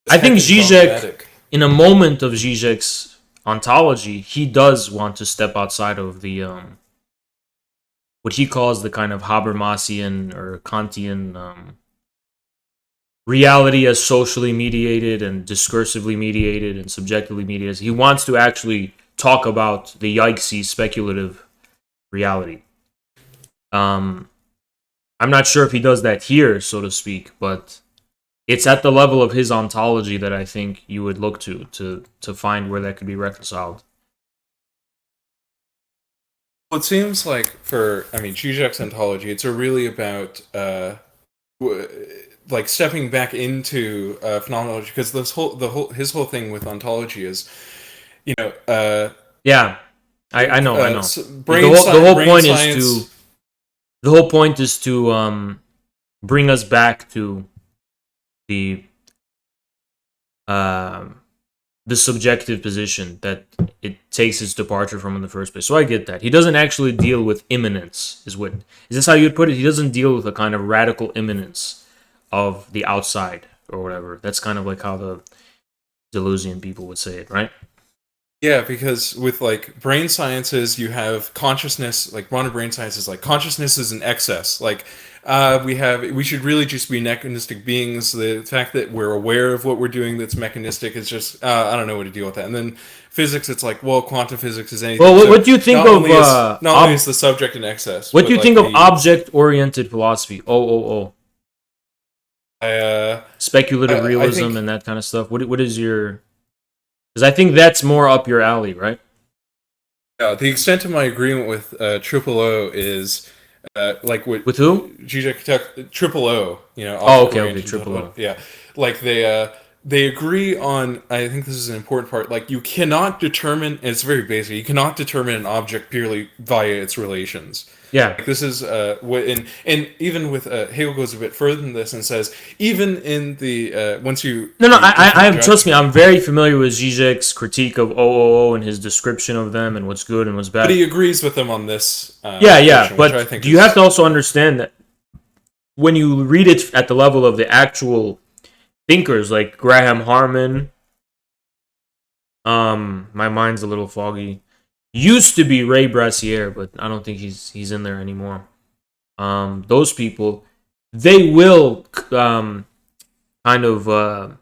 I think Zizek, in a moment of Zizek's ontology, he does want to step outside of the what he calls the kind of Habermasian or Kantian reality as socially mediated and discursively mediated and subjectively mediated. He wants to actually talk about the yikesy speculative reality. I'm not sure if he does that here, so to speak, but it's at the level of his ontology that I think you would look to find where that could be reconciled. Well, it seems like Zizek's ontology, it's really about like stepping back into phenomenology, because his whole thing with ontology is, yeah, I know. The whole point is to bring us back to the subjective position that it takes its departure from in the first place. So I get that. He doesn't actually deal with immanence, is this how you'd put it? He doesn't deal with a kind of radical immanence of the outside or whatever. That's kind of like how the Deleuzian people would say it, right? Yeah, because with like brain sciences, you have consciousness. Like modern brain sciences, like consciousness is an excess. Like we should really just be mechanistic beings. The fact that we're aware of what we're doing that's mechanistic is just I don't know what to deal with that. And then physics, it's like, well, quantum physics is anything. Well, So what do you think not of only not only is the subject an excess? What but do you like think of the- object-oriented philosophy? Speculative I realism think- and that kind of stuff. What is your? Because I think that's more up your alley, right? Yeah, the extent of my agreement with Triple O is like what with who? Triple O. You know. Oh, okay, object-oriented Triple O. Yeah, like they agree on. I think this is an important part. Like you cannot determine. And it's very basic. You cannot determine an object purely via its relations. Yeah. Like this is what and even with Hegel goes a bit further than this and says even in the once you I trust me, I'm very familiar with Zizek's critique of OOO and his description of them and what's good and what's bad. But he agrees with them on this. Yeah, portion, which I but think you have to also understand that when you read it at the level of the actual thinkers like Graham Harman, my mind's a little foggy. Used to be Ray Brassiere, but I don't think he's in there anymore. Those people, they will kind of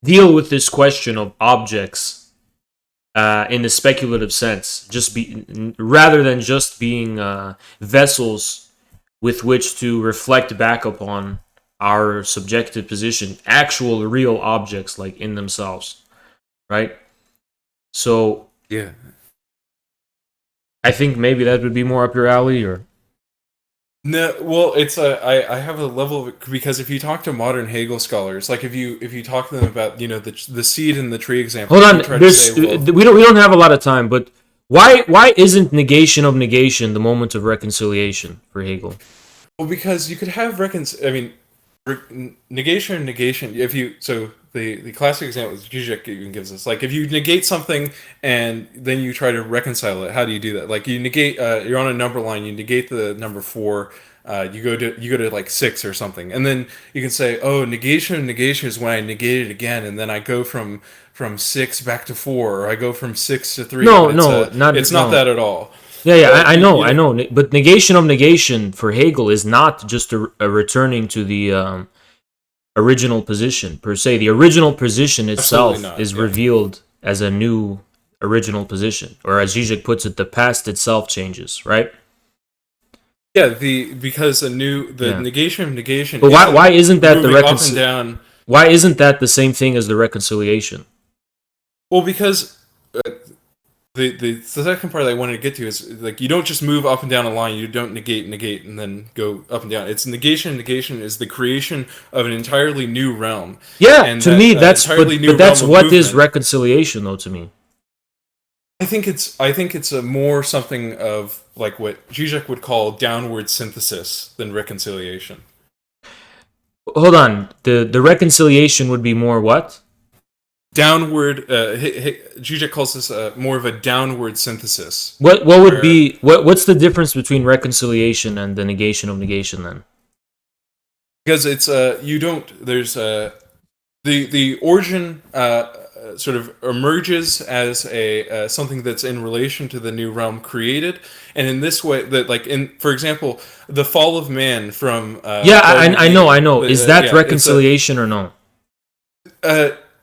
deal with this question of objects in the speculative sense, rather than just being vessels with which to reflect back upon our subjective position, actual real objects like in themselves, right? So yeah. I think maybe that would be more up your alley, or no. Well, it's I have a level of because if you talk to modern Hegel scholars, like if you talk to them about the seed and the tree example. Hold on, try to say, we don't have a lot of time, but why isn't negation of negation the moment of reconciliation for Hegel? Well, because you could have negation and negation. If you the classic example is Zizek even gives us. Like if you negate something and then you try to reconcile it, how do you do that? Like you negate, you're on a number line, you negate the number 4, you go to like 6 or something, and then you can say, oh, negation is when I negate it again, and then I go from 6 back to 4, or I go from 6 to 3. It's not that at all. Yeah, I know. But negation of negation for Hegel is not just a returning to the original position per se. The original position itself is revealed as a new original position, or as Zizek puts it, the past itself changes, right? Yeah, because negation of negation. But why isn't that the reconciliation? Why isn't that the same thing as the reconciliation? Well, because the second part that I wanted to get to is like you don't just move up and down a line. You don't negate, and then go up and down. It's negation. Negation is the creation of an entirely new realm. Yeah, and to me that's but that's what is movement. Reconciliation, though. To me, I think it's a more something of like what Zizek would call downward synthesis than reconciliation. Hold on, the reconciliation would be more what? Downward. Zizek calls this more of a downward synthesis. What would be what's the difference between reconciliation and the negation of negation then? Because it's you don't. There's the origin sort of emerges as a something that's in relation to the new realm created, and in this way, that like for example, the fall of man from I know. Is that reconciliation or no?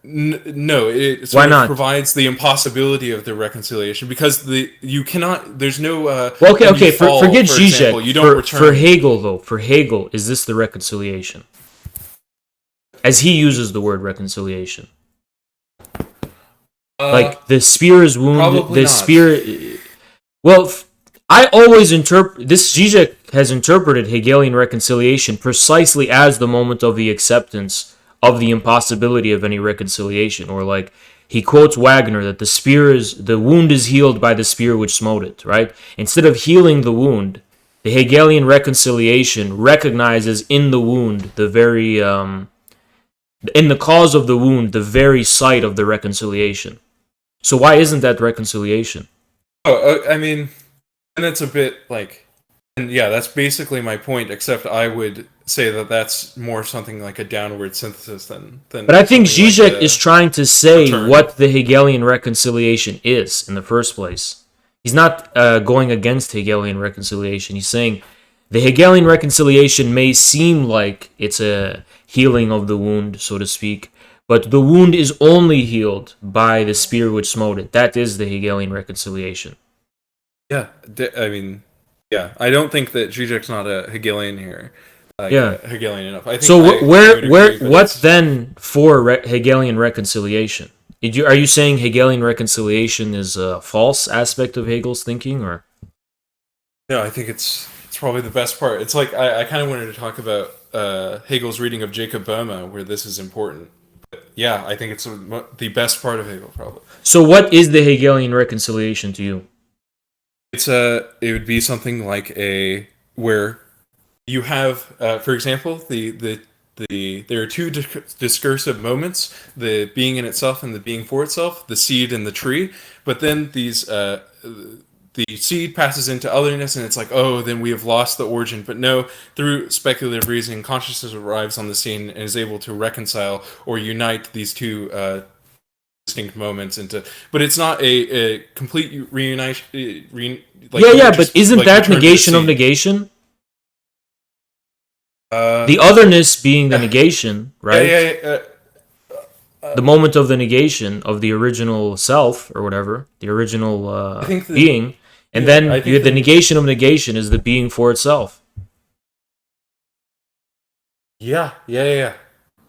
No, it sort of provides the impossibility of the reconciliation because you cannot. There's no. Okay. Forget for Zizek. Example, you don't return. For Hegel, though, for Hegel, is this the reconciliation? As he uses the word reconciliation, like the spear is wounded. The spear. Well, I always interpret this. Zizek has interpreted Hegelian reconciliation precisely as the moment of the acceptance of the impossibility of any reconciliation, or like he quotes Wagner that the wound is healed by the spear which smote it, right? Instead of healing the wound, the Hegelian reconciliation recognizes in the wound the very in the cause of the wound the very site of the reconciliation. So why isn't that reconciliation? I mean, and it's a bit like, and yeah, that's basically my point. Except I would say that that's more something like a downward synthesis than. But I think something like Zizek a is trying to say return. what the Hegelian reconciliation is in the first place. He's not going against Hegelian reconciliation. He's saying the Hegelian reconciliation may seem like it's a healing of the wound, so to speak, but the wound is only healed by the spear which smote it. That is the Hegelian reconciliation. Yeah, I mean, yeah, I don't think that Zizek's not a Hegelian here. Yeah. Hegelian enough. I think So I would agree, but what then for Hegelian reconciliation? Are you saying Hegelian reconciliation is a false aspect of Hegel's thinking, or? No, I think it's probably the best part. It's like I kind of wanted to talk about Hegel's reading of Jacob Boehme, where this is important. But yeah, I think it's the best part of Hegel, probably. So what is the Hegelian reconciliation to you? It would be something like where you have, for example, there are two discursive moments: the being in itself and the being for itself, the seed and the tree. But then the seed passes into otherness, and it's like, oh, then we have lost the origin. But no, through speculative reasoning, consciousness arrives on the scene and is able to reconcile or unite these two distinct moments into. But it's not a complete reunition. But isn't that negation of negation? The otherness being the negation, right? The moment of the negation of the original self, or whatever, the original being, and then the negation of negation is the being for itself. Yeah.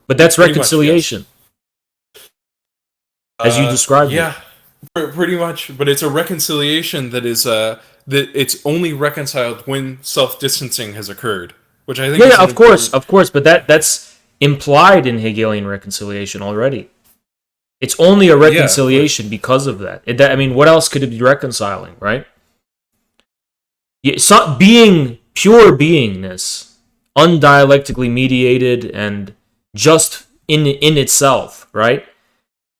But that's Pretty reconciliation, much, as you described it. Yeah, pretty much. But it's a reconciliation that is that it's only reconciled when self-distancing has occurred, which I think. Yeah, of course. But that's implied in Hegelian reconciliation already. It's only a reconciliation because of that. I mean, what else could it be reconciling, right? Being, pure beingness, undialectically mediated and just in itself, right,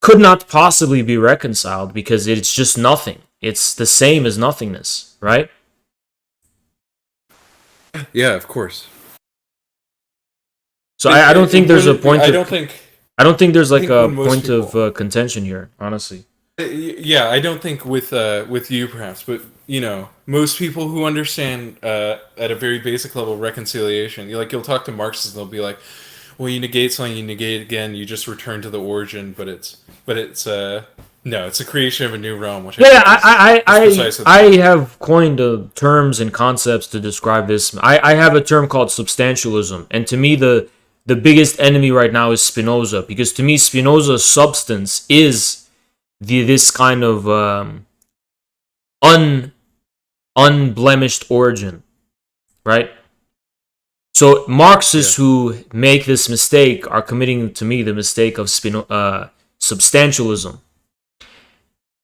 could not possibly be reconciled because it's just nothing. It's the same as nothingness, right? Yeah, of course. So I don't think there's a point. I don't think there's like a point of contention here, honestly. Yeah, I don't think with you perhaps, but most people who understand at a very basic level reconciliation, you'll talk to Marxists and they'll be like, well, you negate something, you negate it again, you just return to the origin, but it's no, it's a creation of a new realm. Which I have coined terms and concepts to describe this. I have a term called substantialism, and to me the biggest enemy right now is Spinoza, because to me Spinoza's substance is this kind of unblemished origin, right? So Marxists who make this mistake are committing, to me, the mistake of substantialism.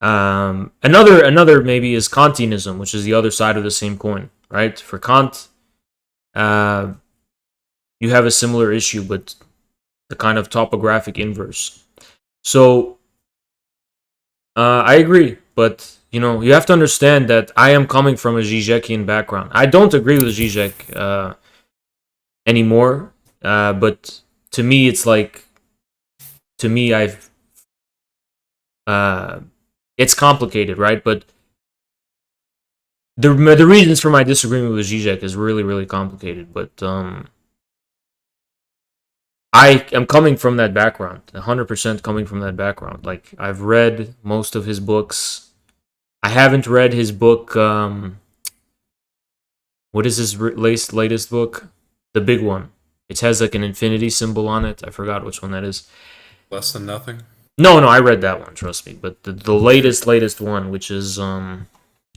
Another maybe is Kantianism, which is the other side of the same coin, right? For Kant, you have a similar issue, but the kind of topographic inverse. So I agree, but you have to understand that I am coming from a Zizekian background. I don't agree with Zizek anymore, but to me, it's like, it's complicated, right? But the reasons for my disagreement with Zizek is really, really complicated. But I am coming from that background, 100% coming from that background. Like, I've read most of his books. I haven't read his book. What is his latest book? The big one. It has like an infinity symbol on it. I forgot which one that is. Less Than Nothing? No, I read that one, trust me. But the latest one, which is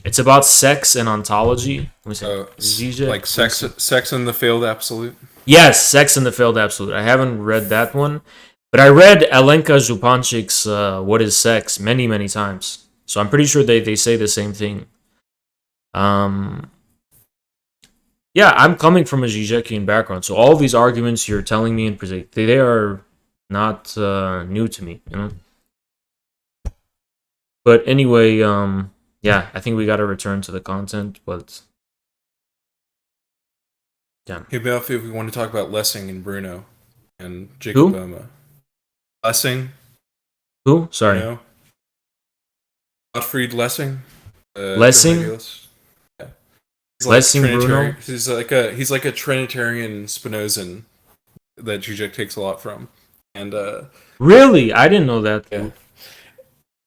it's about sex and ontology. Let me say, like sex and the Failed Absolute? Yes, Sex and the Failed Absolute. I haven't read that one, but I read Alenka Zupanchik's What is Sex many, many times. So I'm pretty sure they say the same thing. Yeah, I'm coming from a Zizekian background, so all these arguments you're telling me they are not new to me, But anyway, yeah, I think we got to return to the content, but Damn. Hey, Belfi, if we want to talk about Lessing and Bruno and Jacob Who? Boma. Lessing, Who? Sorry. you know? Gottfried Lessing? Lessing? German idealist. Yeah. He's like Lessing Bruno? He's like a Trinitarian Spinozan that Zizek takes a lot from. And Really? I didn't know that. yeah.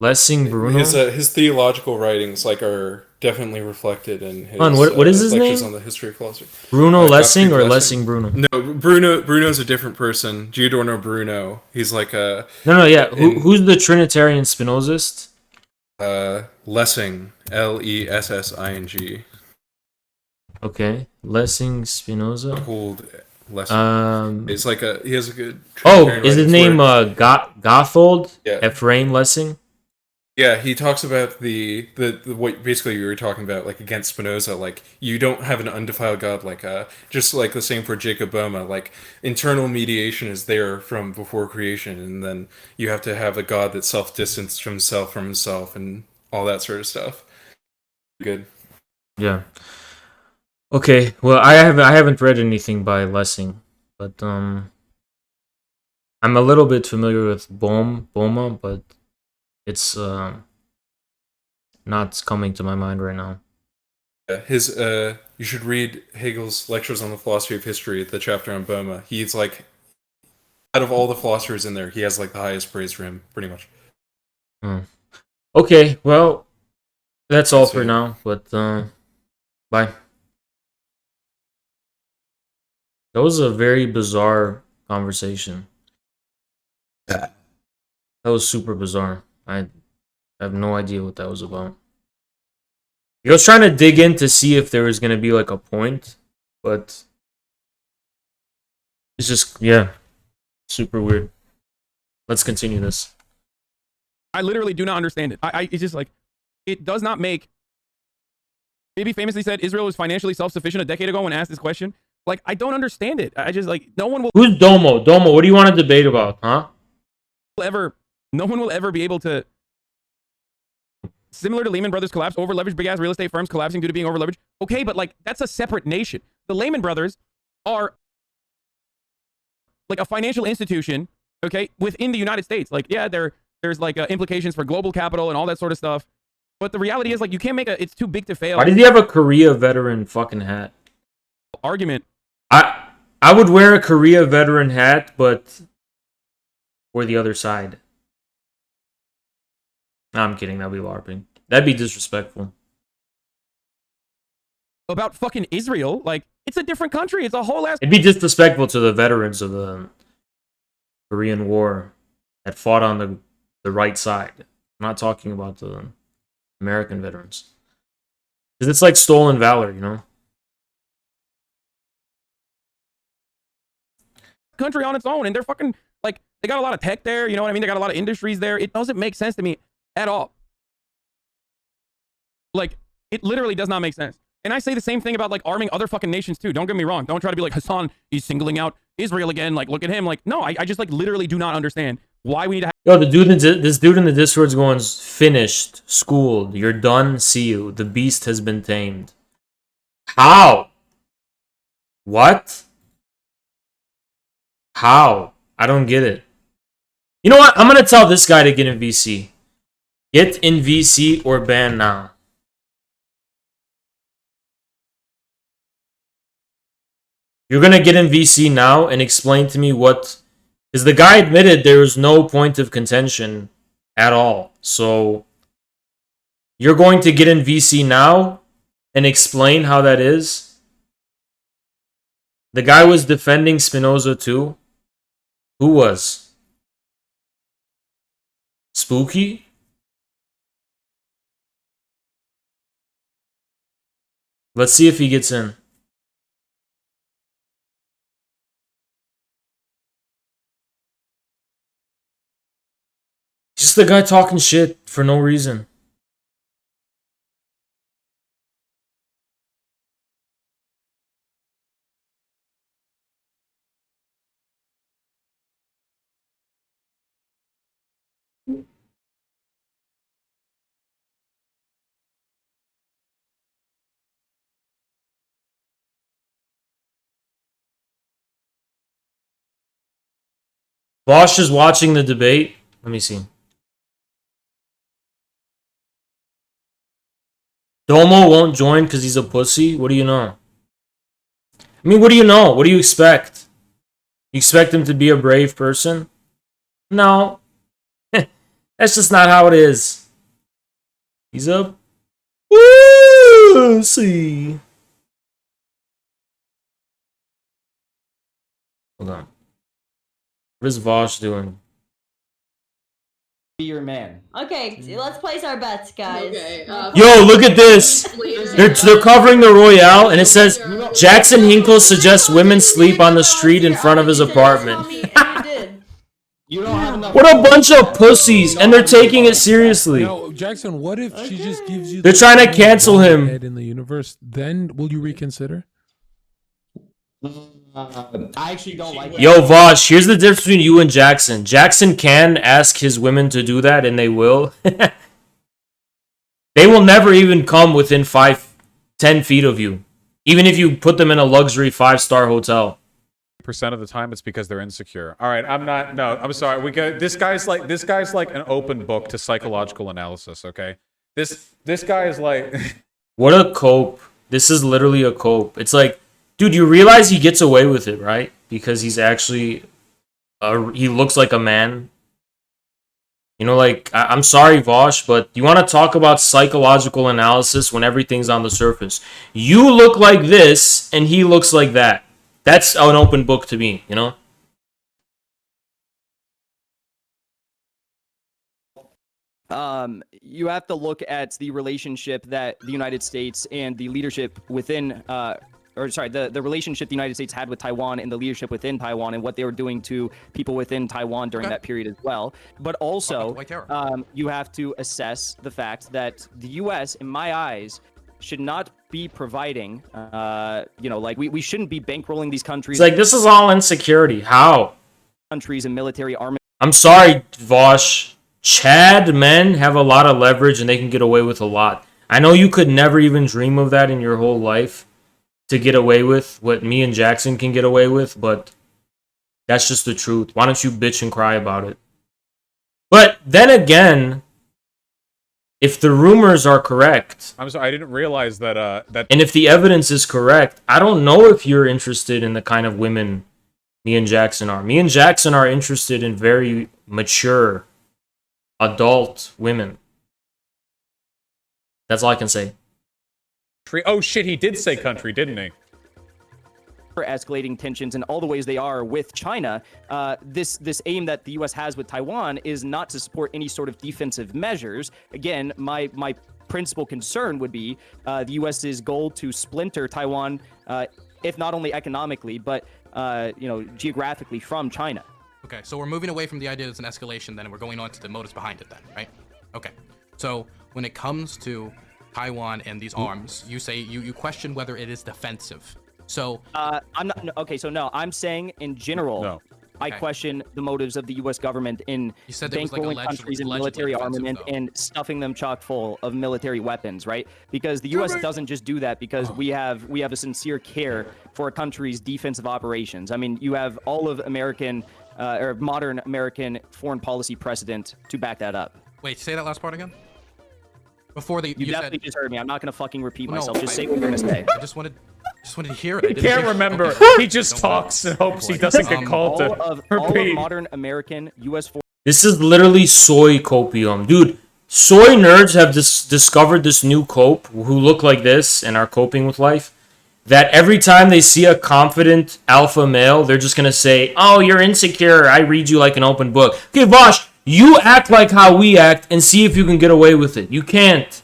Lessing Bruno? His theological writings are definitely reflected in his what is his lectures name? on the history of philosophy. Bruno Lessing Gottfried or Lessing Bruno? No, Bruno's a different person. Giordano Bruno. He's like a No, who's the Trinitarian Spinozist? Lessing, Lessing. Okay, Lessing Spinoza. Called Lessing. It's like he has a good. Oh, is his name Gothold? Yeah. Ephraim Lessing. Yeah, he talks about the what basically you were talking about, like against Spinoza, like you don't have an undefiled God, like just like the same for Jacob Boma, like internal mediation is there from before creation, and then you have to have a God that's self-distanced from himself, and all that sort of stuff. Good. Yeah. Okay. Well, I haven't read anything by Lessing, but I'm a little bit familiar with Boma, but it's not coming to my mind right now. His you should read Hegel's Lectures on the Philosophy of History, the chapter on Boma. He's like, out of all the philosophers in there, he has like the highest praise for him, pretty much. Okay, well, that's all for now, but bye. That was a very bizarre conversation. That was super bizarre. I have no idea what that was about. I was trying to dig in to see if there was going to be like a point, but it's just, yeah, super weird. Let's continue this. I literally do not understand it. It's just like, it does not make. Bibi famously said Israel was financially self-sufficient a decade ago when asked this question. Like, I don't understand it. I just like, no one will. Who's Domo? Domo, what do you want to debate about, huh? No one will ever be able to. Similar to Lehman Brothers collapse, over-leveraged big-ass real estate firms collapsing due to being over-leveraged. Okay, but like, that's a separate nation. The Lehman Brothers are like a financial institution, okay, within the United States. Like, yeah, there's like implications for global capital and all that sort of stuff. But the reality is, like, you can't make it's too big to fail. Why did he have a Korea veteran fucking hat? Argument. I would wear a Korea veteran hat, but for the other side. No, I'm kidding. That'd be LARPing. That'd be disrespectful. About fucking Israel, like, it's a different country. It's a whole ass. It'd be disrespectful to the veterans of the Korean War that fought on the right side. I'm not talking about the American veterans. Because it's like stolen valor, you know? Country on its own, and they're fucking, like, they got a lot of tech there, you know what I mean? They got a lot of industries there. It doesn't make sense to me at all. Like, it literally does not make sense. And I say the same thing about, like, arming other fucking nations too. Don't get me wrong. Don't try to be like, Hassan, he's singling out Israel again. Like, look at him. Like, no, I just, like, literally do not understand why we need to have. Yo, this dude in the Discord's going, finished, schooled, you're done, see you. The beast has been tamed. How? What? How? I don't get it. You know what? I'm gonna tell this guy to get in VC. Get in VC or ban now. You're gonna get in VC now and explain to me what... Because the guy admitted there was no point of contention at all. So, you're going to get in VC now and explain how that is? The guy was defending Spinoza too. Who was? Spooky? Let's see if he gets in. Just the guy talking shit for no reason. Bosch is watching the debate. Let me see. Domo won't join because he's a pussy? What do you know? I mean, what do you know? What do you expect? You expect him to be a brave person? No. That's just not how it is. He's a pussy. Hold on. What is Vosh doing? Be your man. Okay, let's place our bets, guys. Okay. Yo, look at this. They're covering the Royale, and it says Jackson Hinkle suggests women sleep on the street in front of his apartment. You don't have enough. What a bunch of pussies, and they're taking it seriously. No, Jackson, what if she just gives you... They're trying to cancel him. ...in the universe, then will you reconsider? I actually don't like it. Yo, Vosh, here's the difference between you and Jackson. Jackson can ask his women to do that, and they will. They will never even come within 10 feet of you. Even if you put them in a luxury 5-star hotel. Percent of the time it's because they're insecure. All right, I'm sorry. We go this guy's like an open book to psychological analysis, okay? This guy is like What a cope. This is literally a cope. It's like, dude, you realize he gets away with it, right? Because he's actually he looks like a man. You know, like, I'm sorry, Vosh, but you want to talk about psychological analysis when everything's on the surface. You look like this, and he looks like that. That's an open book to me, you know? You have to look at the relationship that the United States and the leadership within, the relationship the United States had with Taiwan and the leadership within Taiwan and what they were doing to people within Taiwan during that period as well. But also, you have to assess the fact that the U.S., in my eyes, should not be providing, we shouldn't be bankrolling these countries. It's like, this is all insecurity. How? Countries and military armament. I'm sorry, Vosh. Chad men have a lot of leverage and they can get away with a lot. I know you could never even dream of that in your whole life, to get away with what me and Jackson can get away with, but that's just the truth. Why don't you bitch and cry about it? But then again, if the rumors are correct, I'm sorry, I didn't realize that and if the evidence is correct, I don't know if you're interested in the kind of women me and Jackson are. Me and Jackson are interested in very mature, adult women. That's all I can say. Oh shit, he did say country, didn't he? For escalating tensions in all the ways they are with China, this aim that the U.S. has with Taiwan is not to support any sort of defensive measures. Again, my principal concern would be the U.S.'s goal to splinter Taiwan, if not only economically, but geographically from China. Okay, so we're moving away from the idea that it's an escalation then, and we're going on to the motives behind it then, right? Okay, so when it comes to Taiwan and these arms, you say you question whether it is defensive. So I'm not okay. So no, I'm saying in general, no. I question the motives of the U.S. government in bankrolling countries in military armament and stuffing them chock full of military weapons, right? Because the U.S. doesn't just do that because we have a sincere care for a country's defensive operations. I mean, you have all of American or modern American foreign policy precedent to back that up. Wait, say that last part again. Before you definitely just heard me. I'm not gonna fucking repeat myself. Just say what you're gonna say. I just wanted to hear it. He can't remember. He just talks and hopes he doesn't get called to all of modern American U.S. This is literally soy copium. Dude, soy nerds have discovered this new cope who look like this and are coping with life. That every time they see a confident alpha male, they're just going to say, oh, you're insecure. I read you like an open book. Okay, Vosh, you act like how we act and see if you can get away with it. You can't.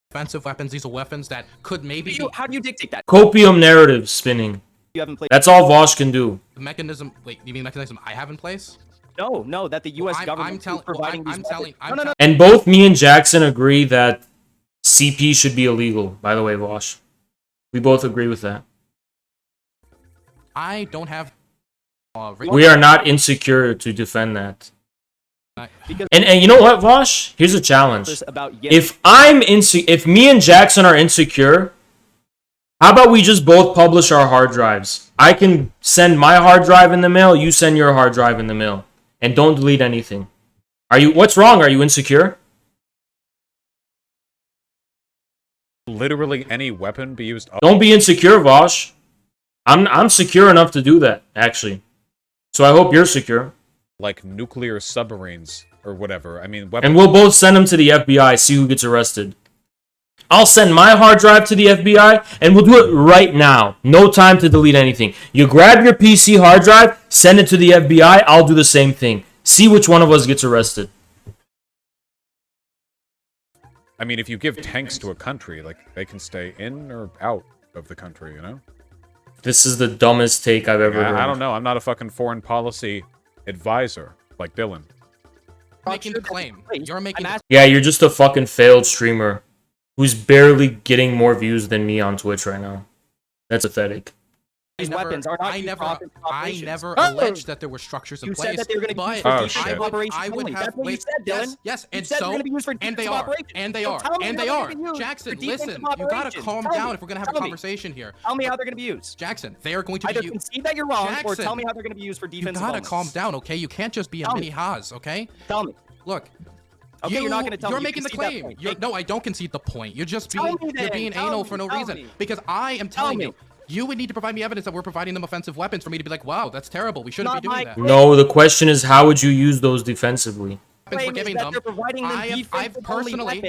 Defensive weapons, these are weapons that could maybe... How do you dictate that? Copium narrative spinning. You haven't played... That's all Vosh can do. The mechanism... Wait, you mean mechanism I have in place? No, that the U.S. government is providing these weapons. No. And both me and Jackson agree that CP should be illegal, by the way, Vosh. We both agree with that. I don't have... we are not insecure to defend that. And you know what, Vosh? Here's a challenge. If me and Jackson are insecure, how about we just both publish our hard drives? I can send my hard drive in the mail. You send your hard drive in the mail, and don't delete anything. What's wrong? Are you insecure? Literally any weapon be used. Don't be insecure, Vosh. I'm secure enough to do that, actually. So I hope you're secure. Like nuclear submarines or whatever. I mean, And we'll both send them to the FBI, see who gets arrested. I'll send my hard drive to the FBI, and we'll do it right now. No time to delete anything. You grab your PC hard drive, send it to the FBI, I'll do the same thing. See which one of us gets arrested. I mean, if you give tanks to a country, like, they can stay in or out of the country, you know? This is the dumbest take I've ever heard. I don't know. I'm not a fucking foreign policy advisor like Dylan. Making the claim. You're making. Yeah, you're just a fucking failed streamer who's barely getting more views than me on Twitch right now. That's pathetic. These weapons are not I never Oh! alleged that there were structures in You place. said that they were going to be used but for defensive operations I would only. have. That's what you Wait, said, Dylan. yes, You and said they're so gonna be used for and they defensive are, operations. and they So are, tell me and how they they're are. gonna be used Jackson, for defensive listen, you gotta operations. calm Tell down me. if we're gonna have Tell a me. conversation here. Tell me how they're going to be used. Jackson, they are going to Either be. concede that you're wrong, or Jackson, tell me how they're going to be used for You defensive gotta only. calm down, okay? You can't just be a Tell mini me. Haas, okay? Tell me. Look. Okay, you're not gonna tell me. You're You making the concede that claim. point. No, I don't concede the point. You're just Tell being me then. you're being Tell anal me. for no Tell reason. me. Because I am Tell telling me. you, you would need to provide me evidence that we're providing them offensive weapons for me to be like, wow, that's terrible. We shouldn't be doing that. No, the question is, how would you use those defensively? Weapons we're giving them. I've personally,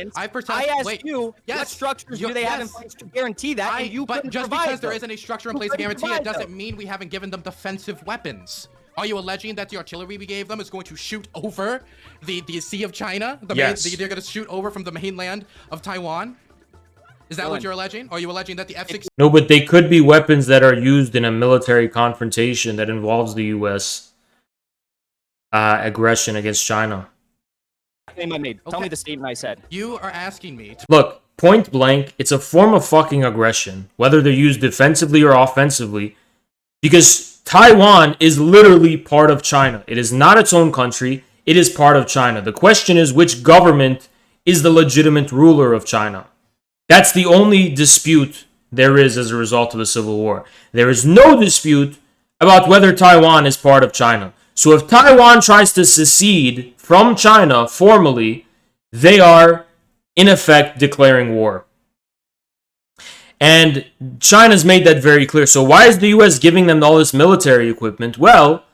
I asked wait, you, yes, what structures do they have in place to guarantee that, and you but couldn't just provide because there them. isn't a structure in You place to couldn't guarantee it provide doesn't them. mean we haven't given them defensive weapons. Are you alleging that the artillery we gave them is going to shoot over the Sea of China? Yes. They're going to shoot over from the mainland of Taiwan? Is that what you're alleging? Or are you alleging that the F-16... No, but they could be weapons that are used in a military confrontation that involves the U.S. Aggression against China. Claim I made. Tell me the statement I said. You are asking me to... Look, point blank, it's a form of fucking aggression, whether they're used defensively or offensively, because Taiwan is literally part of China. It is not its own country. It is part of China. The question is, which government is the legitimate ruler of China? That's the only dispute there is as a result of the Civil War. There is no dispute about whether Taiwan is part of China. So if Taiwan tries to secede from China formally, they are, in effect, declaring war. And China's made that very clear. So why is the U.S. giving them all this military equipment? Well,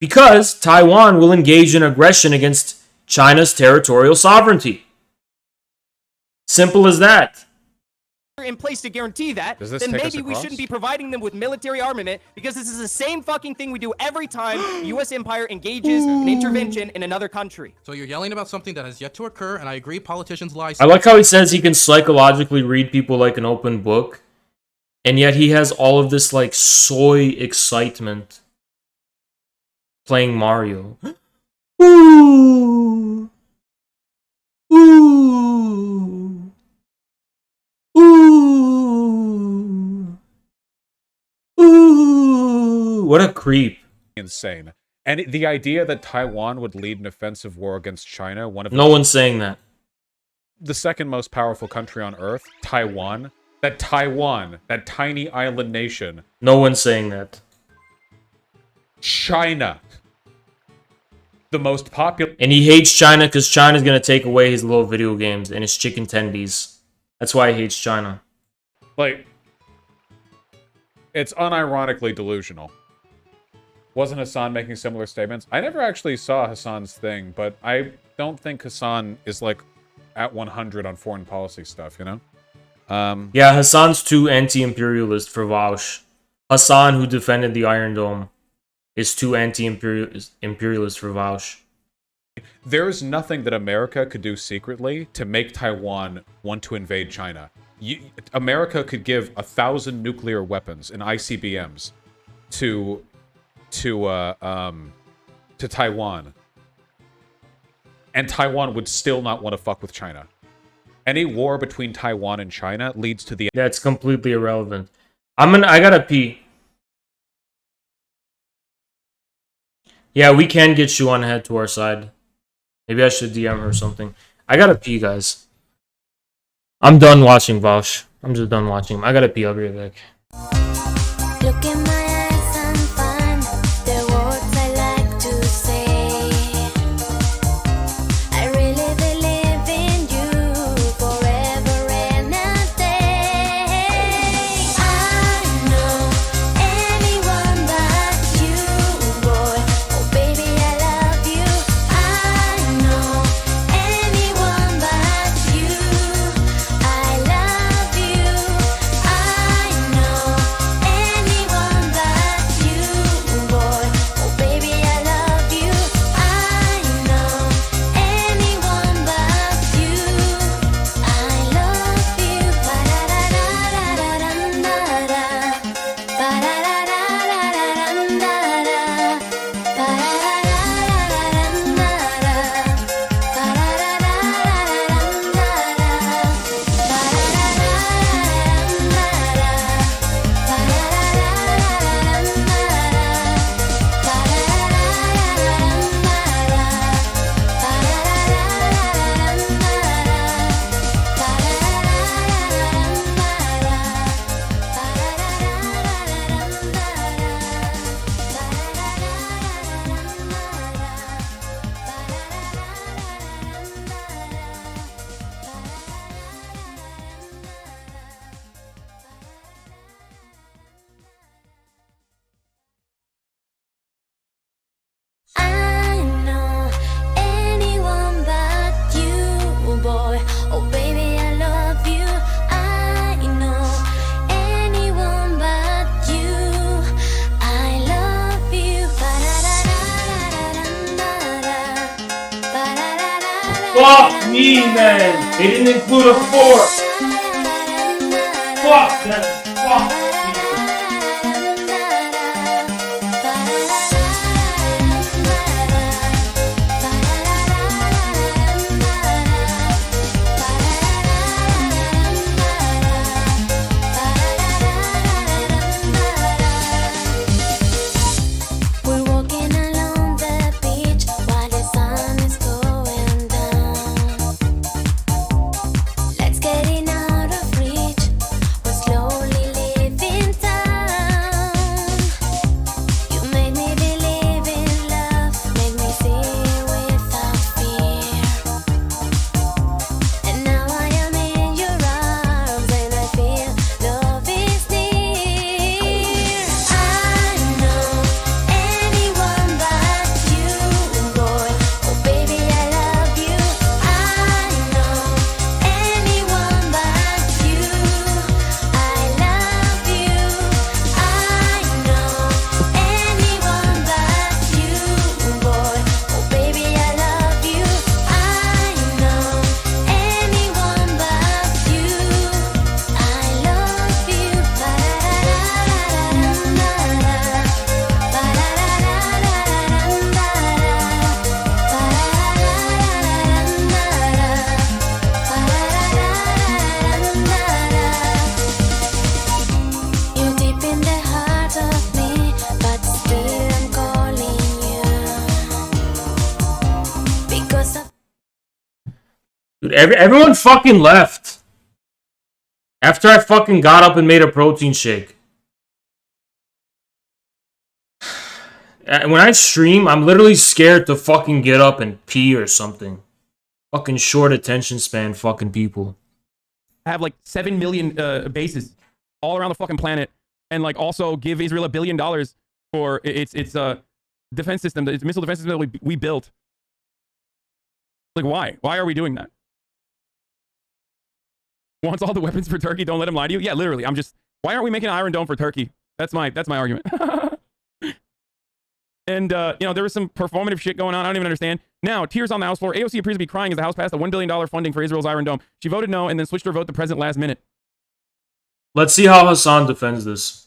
because Taiwan will engage in aggression against China's territorial sovereignty. Simple as that. In place to guarantee that, Does this then take us maybe we across? shouldn't be providing them with military armament, because this is the same fucking thing we do every time U.S. empire engages an intervention in another country. So you're yelling about something that has yet to occur, and I agree politicians lie. I like how he says he can psychologically read people like an open book, and yet he has all of this like soy excitement playing Mario. Ooh. Ooh. Ooh. Ooh. What a creep. Insane. And the idea that Taiwan would lead an offensive war against China, one of No one's saying that. the second most powerful country on earth, Taiwan, that tiny island nation, No one's saying that. China, the most popular. And he hates China because China's going to take away his little video games and his chicken tendies. That's why he hates China. Like, it's unironically delusional. Wasn't Hassan making similar statements? I never actually saw Hassan's thing, but I don't think Hassan is, like, at 100 on foreign policy stuff, you know? Yeah, Hassan's too anti-imperialist for Vaush. Hassan, who defended the Iron Dome, is too anti-imperialist for Vaush. There is nothing that America could do secretly to make Taiwan want to invade China. America could give 1,000 nuclear weapons and ICBMs to Taiwan, and Taiwan would still not want to fuck with China. Any war between Taiwan and China leads to the... That's completely irrelevant. I gotta pee. Yeah, we can get Shuan head to our side. Maybe I should DM her or something. I gotta pee, guys. I'm done watching Vaush. I'm just done watching him. I gotta pee. I'll be right back. Look in my me, man. They didn't include a fourth. Fuck that. Fuck. We're walking along the beach while the sun is going down. Let's get in out of reach. We're slowly leaving town. You make me believe in love, make me see without fear. And now I am in your arms and I feel love is near. I know anyone but you, boy. Oh baby, I love you. I know anyone but you. I love you. I know anyone but you, boy. Oh baby, I love you. I know anyone but you. I love you. You're deep in the heart of me, but still I'm calling you because of Dude, everyone fucking left. After I fucking got up and made a protein shake. When I stream, I'm literally scared to fucking get up and pee or something. Fucking short attention span fucking people. Have like 7 million bases all around the fucking planet, and like also give Israel $1 billion for its defense system, its missile defense system that we built. Like, why? Why are we doing that? Wants all the weapons for Turkey. Don't let him lie to you. Yeah, literally. I'm just. Why aren't we making an Iron Dome for Turkey? That's my argument. And you know, there was some performative shit going on. I don't even understand. Now, tears on the House floor. AOC appears to be crying as the House passed a $1 billion funding for Israel's Iron Dome. She voted no and then switched her vote to present last minute. Let's see how Hassan defends this.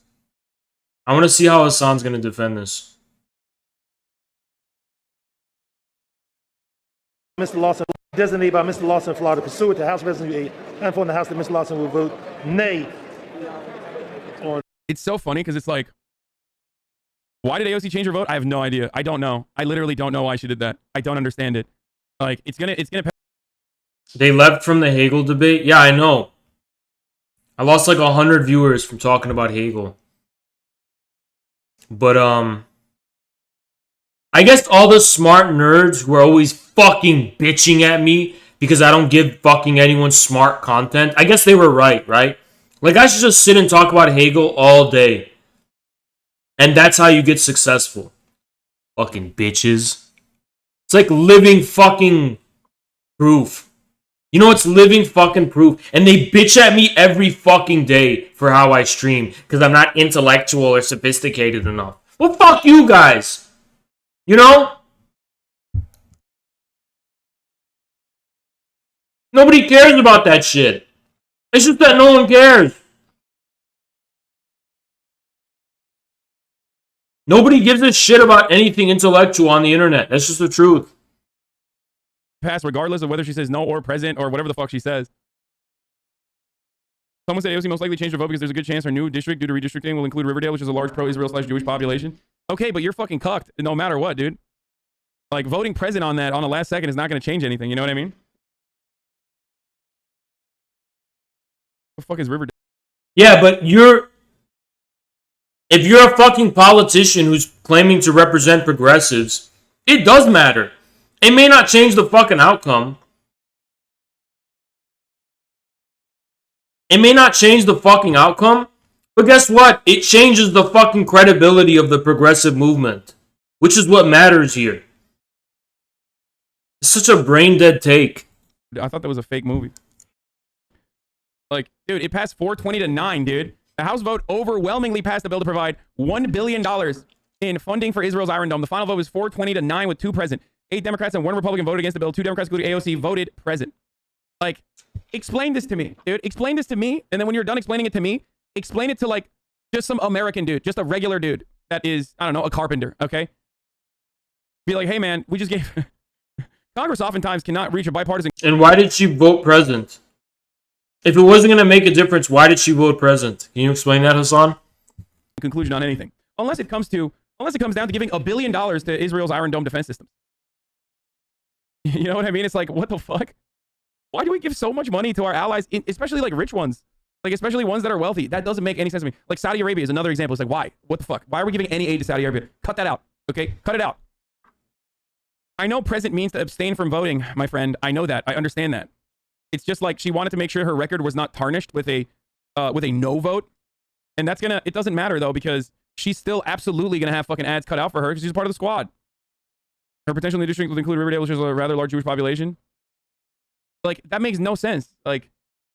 I want to see how Hassan's going to defend this. Mr. Lawson, designated by Mr. Lawson of Florida, pursuant to House Resolution 8, and inform the House that Mr. Lawson will vote nay. It's so funny because it's like, why did AOC change her vote? I have no idea. I don't know. I literally don't know why she did that. I don't understand it. Like, it's gonna. They left from the Hegel debate? Yeah, I know. I lost like 100 viewers from talking about Hegel. But, I guess all the smart nerds who are always fucking bitching at me because I don't give fucking anyone smart content, I guess they were right? Like, I should just sit and talk about Hegel all day. And that's how you get successful. Fucking bitches. It's like living fucking proof. You know, it's living fucking proof. And they bitch at me every fucking day for how I stream. Because I'm not intellectual or sophisticated enough. Well, fuck you guys. You know? Nobody cares about that shit. It's just that no one cares. Nobody gives a shit about anything intellectual on the internet. That's just the truth. Pass regardless of whether she says no or present or whatever the fuck she says. Someone said AOC most likely changed her vote because there's a good chance her new district due to redistricting will include Riverdale, which is a large pro-Israel/Jewish population. Okay, but you're fucking cucked no matter what, dude. Like, voting present on that on the last second is not going to change anything. You know what I mean? What the fuck is Riverdale? Yeah, but if you're a fucking politician who's claiming to represent progressives, it does matter. It may not change the fucking outcome. It may not change the fucking outcome, but guess what? It changes the fucking credibility of the progressive movement, which is what matters here. It's such a brain-dead take. I thought that was a fake movie. Like, dude, it passed 420 to 9, dude. The House vote overwhelmingly passed a bill to provide $1 billion in funding for Israel's Iron Dome. The final vote was 420 to 9 with 2 present. 8 Democrats and 1 Republican voted against the bill. 2 Democrats, including AOC, voted present. Like, explain this to me, dude. Explain this to me, and then when you're done explaining it to me, explain it to, like, just some American dude, just a regular dude that is, I don't know, a carpenter, okay? Be like, hey, man, we just gave... Congress oftentimes cannot reach a bipartisan... And why did she vote present? If it wasn't going to make a difference, why did she vote present? Can you explain that, Hassan? ...conclusion on anything. Unless it comes down to giving $1 billion to Israel's Iron Dome defense system. You know what I mean? It's like, what the fuck? Why do we give so much money to our allies, especially like rich ones? Like, especially ones that are wealthy. That doesn't make any sense to me. Like, Saudi Arabia is another example. It's like, why? What the fuck? Why are we giving any aid to Saudi Arabia? Cut that out, okay? Cut it out. I know present means to abstain from voting, my friend. I know that. I understand that. It's just like she wanted to make sure her record was not tarnished with a no vote. And that's gonna, it doesn't matter though, because she's still absolutely gonna have fucking ads cut out for her because she's part of the squad. Her potential new district will include Riverdale, which is a rather large Jewish population. Like, that makes no sense. Like,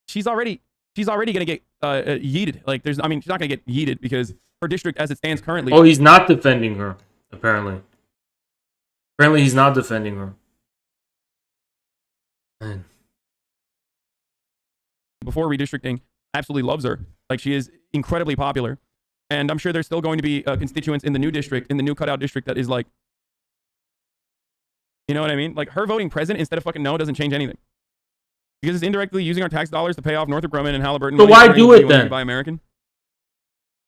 she's already gonna get yeeted. Like, she's not gonna get yeeted because her district as it stands currently. Oh, he's not defending her, apparently. Apparently, he's not defending her. Man. Before redistricting, absolutely loves her. Like, she is incredibly popular. And I'm sure there's still going to be constituents in the new district, in the new cutout district that is like, you know what I mean? Like, her voting present instead of fucking no doesn't change anything. Because it's indirectly using our tax dollars to pay off Northrop Grumman and Halliburton. So why do it then? Buy American.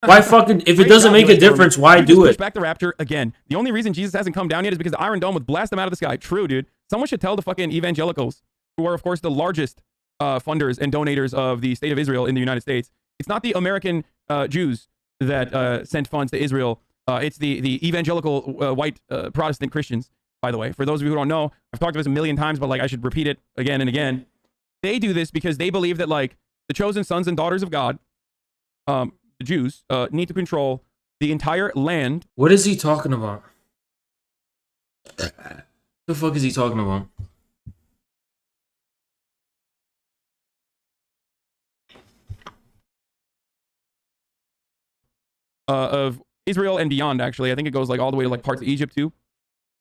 Why fucking, if it doesn't make a difference, why do it? Push back the rapture again. The only reason Jesus hasn't come down yet is because the Iron Dome would blast them out of the sky. True, dude. Someone should tell the fucking evangelicals, who are, of course, the largest funders and donators of the state of Israel in the United States. It's not the American Jews that sent funds to Israel. It's the evangelical white Protestant Christians, by the way. For those of you who don't know, I've talked about this a million times, but like I should repeat it again and again. They do this because they believe that like the chosen sons and daughters of God, the Jews, need to control the entire land. What is he talking about? What the fuck is he talking about? Of Israel and beyond, actually. I think it goes like all the way to like parts of Egypt too.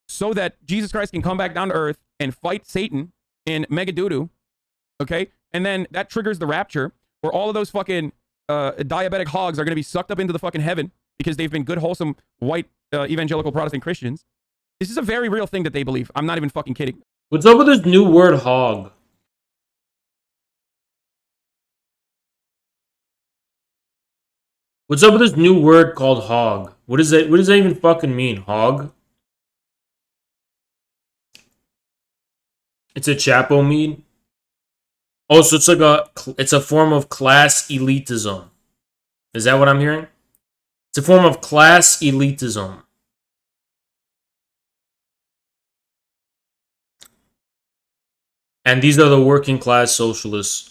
So that Jesus Christ can come back down to earth and fight Satan in Megadoodoo. Okay? And then that triggers the rapture where all of those fucking diabetic hogs are going to be sucked up into the fucking heaven because they've been good, wholesome, white, evangelical Protestant Christians. This is a very real thing that they believe. I'm not even fucking kidding. What's up with this new word hog? What's up with this new word called hog? What is that? What does that even fucking mean? Hog? It's a Chapo mean? Oh, so it's like it's a form of class elitism. Is that what I'm hearing? It's a form of class elitism. And these are the working class socialists.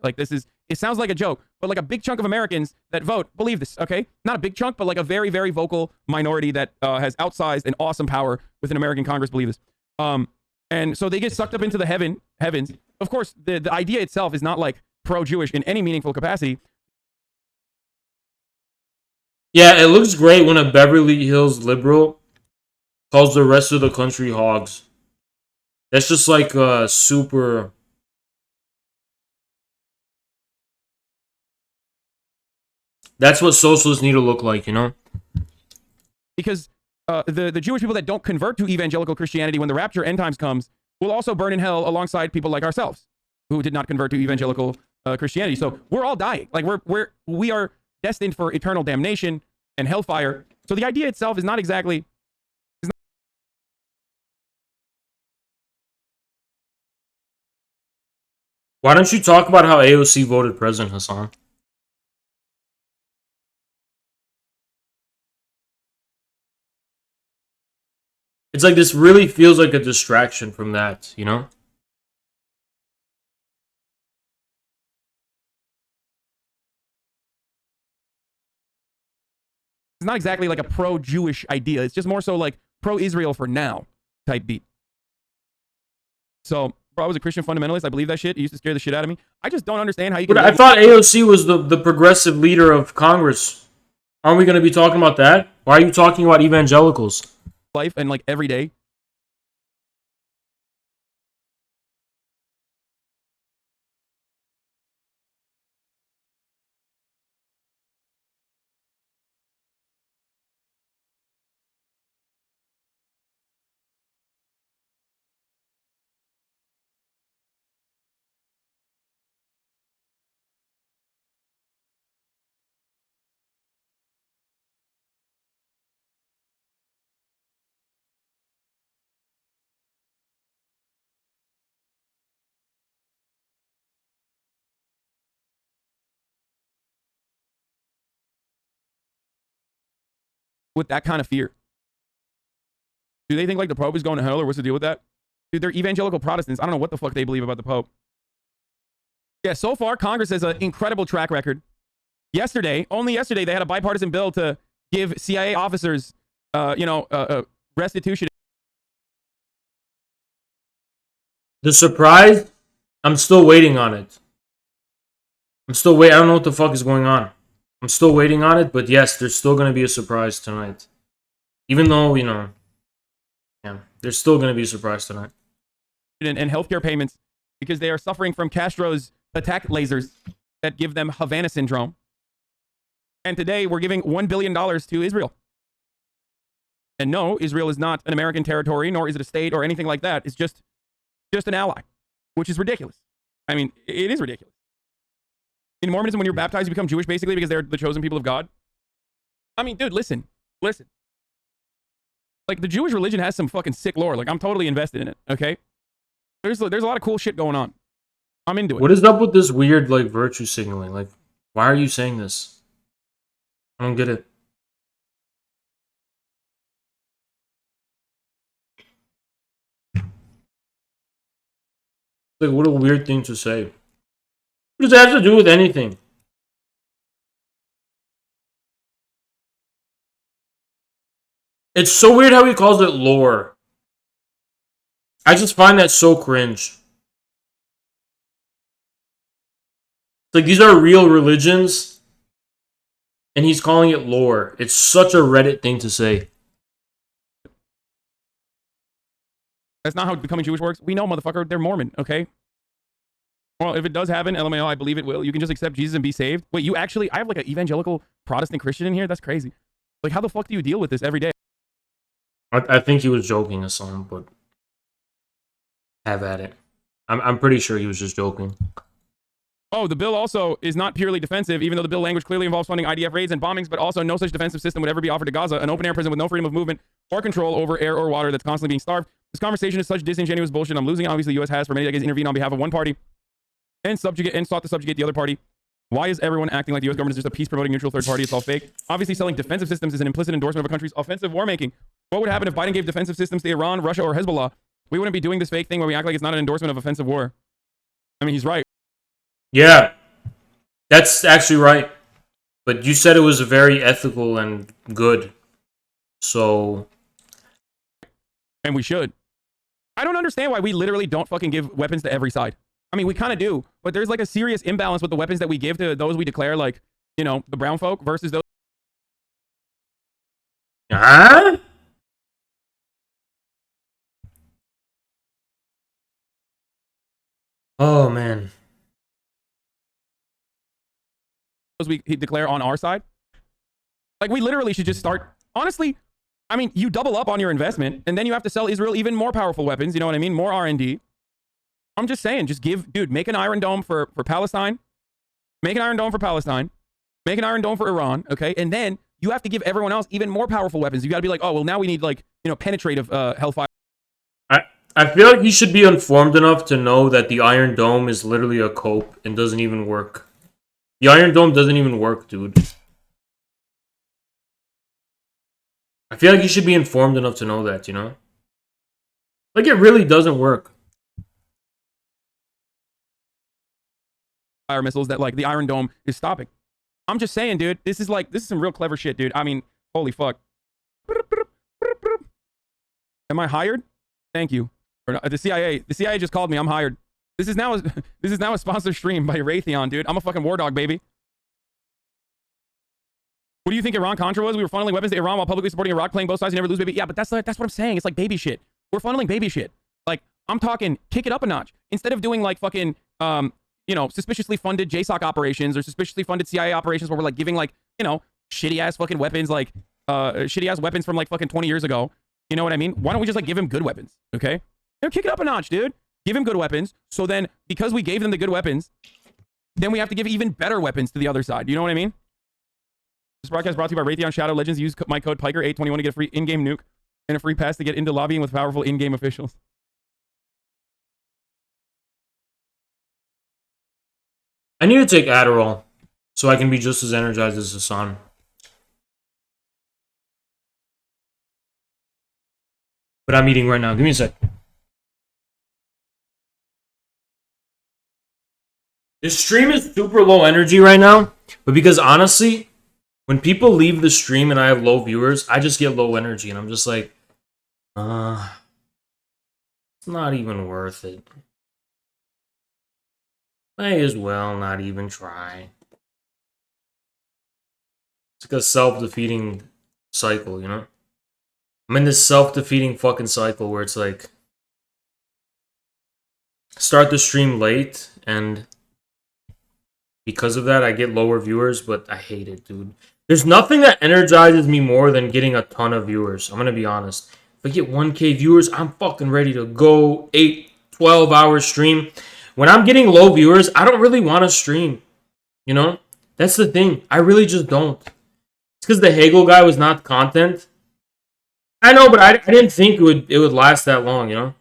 Like, this is, it sounds like a joke, but like a big chunk of Americans that vote believe this, okay? Not a big chunk, but like a very, very vocal minority that has outsized and awesome power within American Congress believe this. And so they get sucked up into the heavens. Of course, the idea itself is not like pro-Jewish in any meaningful capacity. Yeah, it looks great when a Beverly Hills liberal calls the rest of the country hogs. That's just like super... That's what socialists need to look like, you know? Because the Jewish people that don't convert to evangelical Christianity when the rapture end times comes will also burn in hell alongside people like ourselves who did not convert to evangelical Christianity. So we're all dying. Like we are destined for eternal damnation and hellfire. So the idea itself is not exactly... Why don't you talk about how AOC voted President Hassan? It's like this really feels like a distraction from that, you know? It's not exactly like a pro-Jewish idea. It's just more so like pro-Israel for now type beat. So, bro, I was a Christian fundamentalist. I believe that shit. It used to scare the shit out of me. I just don't understand how you can... But I thought AOC was the progressive leader of Congress. Aren't we going to be talking about that? Why are you talking about evangelicals? Life and like every day. With that kind of fear. Do they think like the Pope is going to hell or what's the deal with that? Dude, they're evangelical Protestants. I don't know what the fuck they believe about the Pope. Yeah, so far, Congress has an incredible track record. Yesterday, only yesterday, they had a bipartisan bill to give CIA officers, restitution. The surprise? I'm still waiting on it. I don't know what the fuck is going on. I'm still waiting on it, but yes, there's still going to be a surprise tonight. Even though, there's still going to be a surprise tonight. And healthcare payments because they are suffering from Castro's attack lasers that give them Havana syndrome. And today we're giving $1 billion to Israel. And no, Israel is not an American territory, nor is it a state or anything like that. It's just an ally, which is ridiculous. I mean, it is ridiculous. In Mormonism, when you're baptized, you become Jewish basically because they're the chosen people of God. I mean, dude, listen. Like, the Jewish religion has some fucking sick lore. Like, I'm totally invested in it, okay? There's a lot of cool shit going on. I'm into it. What is up with this weird, like, virtue signaling? Like, why are you saying this? I don't get it. Like, what a weird thing to say. What does that have to do with anything? It's so weird how he calls it lore. I just find that so cringe. It's like, these are real religions, and he's calling it lore. It's such a Reddit thing to say. That's not how becoming Jewish works. We know, motherfucker, they're Mormon, okay? Well, if it does happen, LMAO, I believe it will. You can just accept Jesus and be saved. Wait, I have like an evangelical Protestant Christian in here? That's crazy. Like, how the fuck do you deal with this every day? I think he was joking or something, but have at it. I'm pretty sure he was just joking. Oh, the bill also is not purely defensive, even though the bill language clearly involves funding IDF raids and bombings, but also no such defensive system would ever be offered to Gaza, an open-air prison with no freedom of movement or control over air or water that's constantly being starved. This conversation is such disingenuous bullshit. I'm losing. Obviously, the U.S. has for many decades intervened on behalf of one party and sought to subjugate the other party. Why is everyone acting like the U.S. government is just a peace-promoting neutral third party? It's all fake. Obviously, selling defensive systems is an implicit endorsement of a country's offensive war-making. What would happen if Biden gave defensive systems to Iran, Russia, or Hezbollah? We wouldn't be doing this fake thing where we act like it's not an endorsement of offensive war. I mean, he's right. Yeah, that's actually right. But you said it was very ethical and good. So... And we should. I don't understand why we literally don't fucking give weapons to every side. I mean, we kind of do, but there's like a serious imbalance with the weapons that we give to those we declare like, the brown folk versus those. Huh? Oh, man. Those we declare on our side. Like, we literally should just start. Honestly, I mean, you double up on your investment, and then you have to sell Israel even more powerful weapons. You know what I mean? More R&D. I'm just saying, make an Iron Dome for Palestine. Make an Iron Dome for Palestine. Make an Iron Dome for Iran, okay? And then you have to give everyone else even more powerful weapons. You got to be like, oh, well, now we need, like, penetrative Hellfire. I feel like he should be informed enough to know that the Iron Dome is literally a cope and doesn't even work. The Iron Dome doesn't even work, dude. I feel like he should be informed enough to know that, Like, it really doesn't work. Fire missiles that, like, the Iron Dome is stopping. I'm just saying, dude, this is some real clever shit, dude. I mean, holy fuck. Am I hired? Thank you. Or the CIA just called me. I'm hired. This is now a sponsored stream by Raytheon, dude. I'm a fucking war dog, baby. What do you think Iran-Contra was? We were funneling weapons to Iran while publicly supporting Iraq, playing both sides, and never lose, baby. Yeah, but that's what I'm saying. It's like baby shit. We're funneling baby shit. Like, I'm talking, kick it up a notch. Instead of doing like fucking, you know, suspiciously funded JSOC operations or suspiciously funded CIA operations where we're like giving like, you know, shitty ass fucking weapons, like, shitty ass weapons from like fucking 20 years ago. You know what I mean? Why don't we just like give him good weapons? Okay? Now kick it up a notch, dude. Give him good weapons. So then, because we gave them the good weapons, then we have to give even better weapons to the other side. You know what I mean? This broadcast brought to you by Raytheon Shadow Legends. Use my code Piker821 to get a free in-game nuke and a free pass to get into lobbying with powerful in-game officials. I need to take Adderall so I can be just as energized as Hassan. But I'm eating right now. Give me a sec. This stream is super low energy right now, but because honestly, when people leave the stream and I have low viewers, I just get low energy and I'm just like, it's not even worth it. May as well not even try. It's like a self-defeating cycle, you know? I'm in this self-defeating fucking cycle where it's like, start the stream late and because of that I get lower viewers, but I hate it, dude. There's nothing that energizes me more than getting a ton of viewers. I'm gonna be honest. If I get 1K viewers, I'm fucking ready to go 8-12 hour stream. When I'm getting low viewers, I don't really want to stream. You know? That's the thing. I really just don't. It's because the Hegel guy was not content. I know, but I didn't think it would last that long, you know?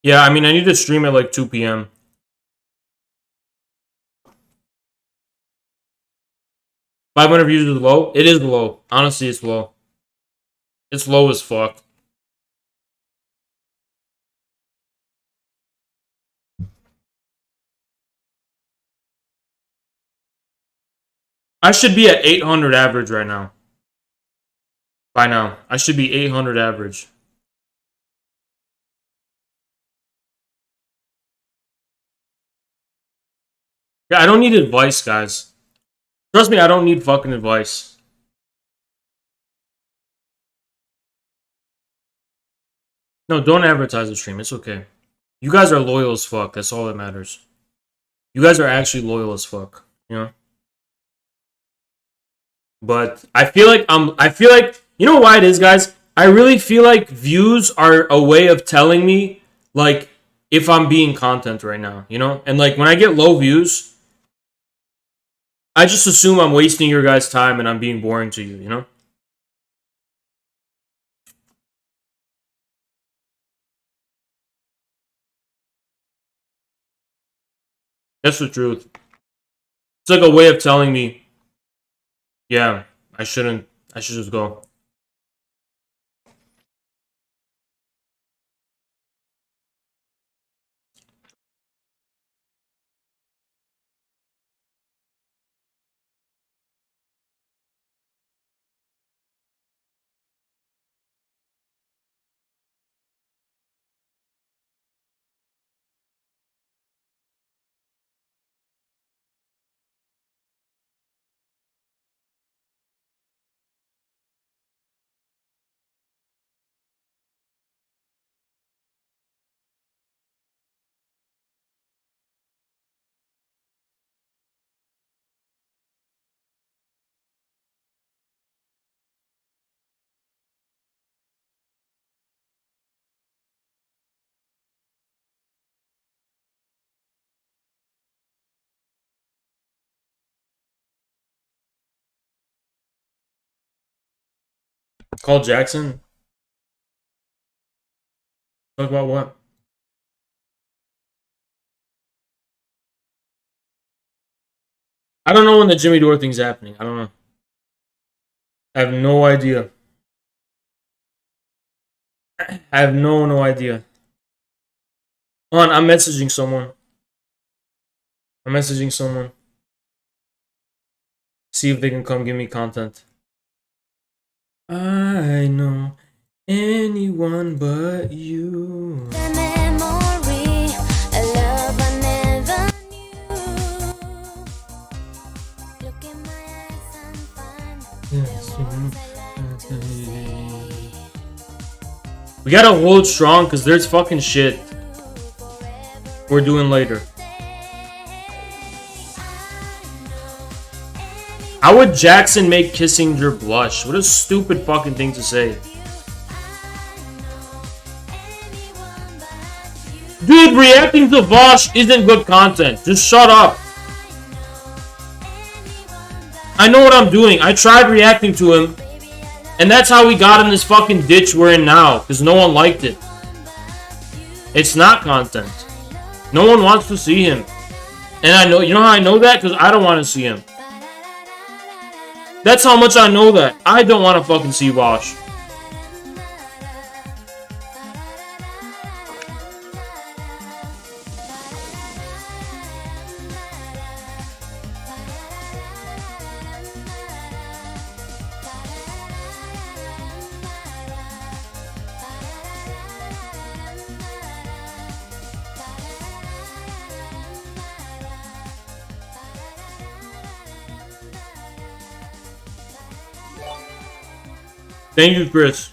Yeah, I mean, I need to stream at like 2 p.m. 500 views is low? It is low. Honestly, it's low. It's low as fuck. I should be at 800 average right now. By now. I should be 800 average. Yeah, I don't need advice, guys. Trust me, I don't need fucking advice. No, don't advertise the stream. It's okay. You guys are loyal as fuck. That's all that matters. You guys are actually loyal as fuck. You know? But I feel like you know why it is, guys? I really feel like views are a way of telling me like if I'm being content right now, you know? And like when I get low views, I just assume I'm wasting your guys' time and I'm being boring to you, you know? That's the truth. It's like a way of telling me, yeah, I should just go. Call Jackson? Talk about what? I don't know when the Jimmy Dore thing's happening. I don't know. I have no idea. I have no idea. Hold on, I'm messaging someone. See if they can come give me content. I know anyone but you. We gotta hold strong because there's fucking shit we're doing later. How would Jackson make Kissinger blush? What a stupid fucking thing to say. Dude, reacting to Vosh isn't good content. Just shut up. I know what I'm doing. I tried reacting to him. And that's how we got in this fucking ditch we're in now. Because no one liked it. It's not content. No one wants to see him. And I know, you know how I know that? Because I don't want to see him. That's how much I know that. I don't want to fucking see Vosh. Thank you, Chris.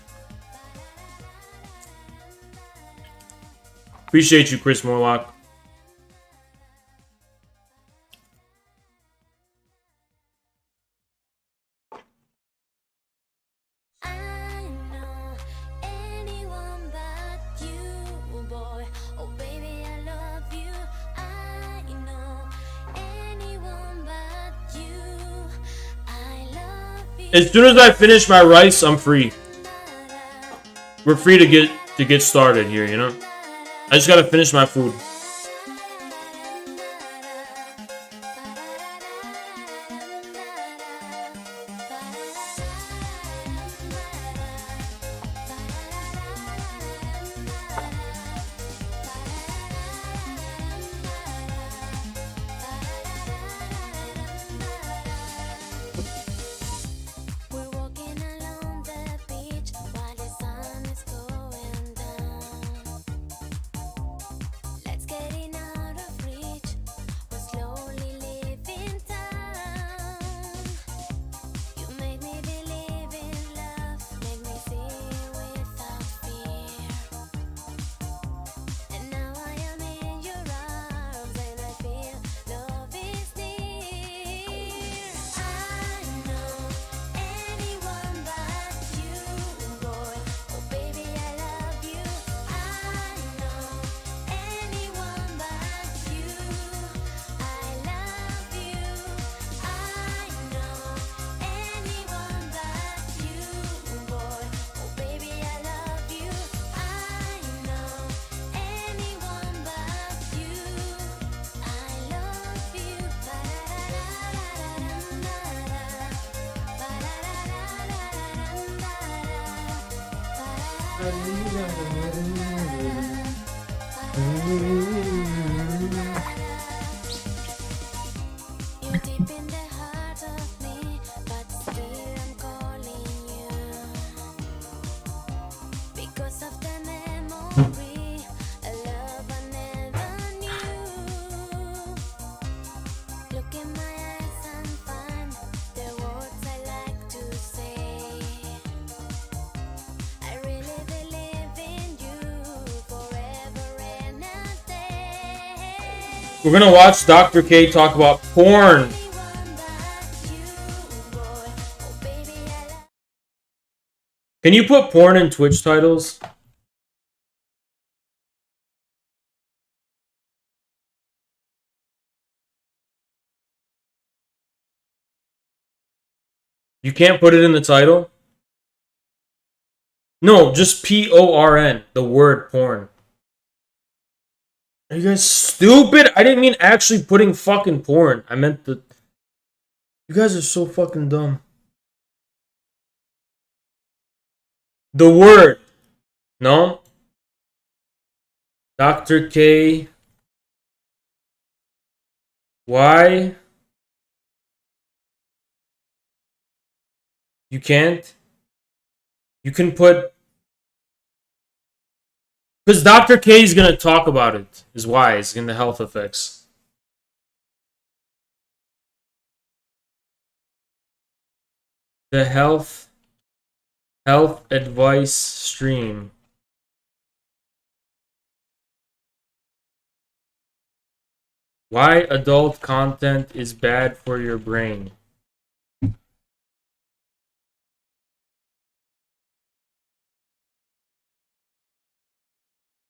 Appreciate you, Chris Morlock. As soon as I finish my rice, I'm free. We're free to get started here, you know? I just gotta finish my food. We're gonna watch Dr. K talk about porn. Can you put porn in Twitch titles? You can't put it in the title? No, just P-O-R-N, the word porn. Are you guys stupid? I didn't mean actually putting fucking porn. I meant the... You guys are so fucking dumb. The word. No? Dr. K. Why? You can't. You can put... Because Dr. K is going to talk about it, is why. It's in the health effects. The health advice stream. Why adult content is bad for your brain.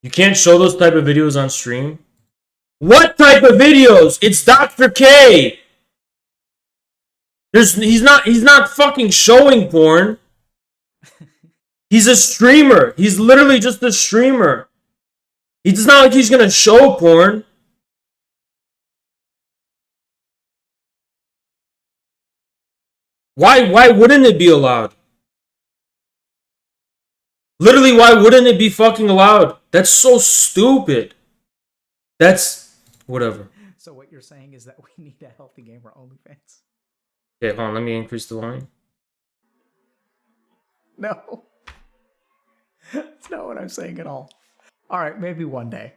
You can't show those type of videos on stream? What type of videos? It's Dr. K. He's not fucking showing porn. He's a streamer. He's literally just a streamer. It's not like he's gonna show porn. Why wouldn't it be allowed? Literally, why wouldn't it be fucking allowed? That's so stupid. That's... whatever. So what you're saying is that we need a healthy gamer OnlyFans? Okay, hold on. Let me increase the volume. No. That's not what I'm saying at all. All right, maybe one day.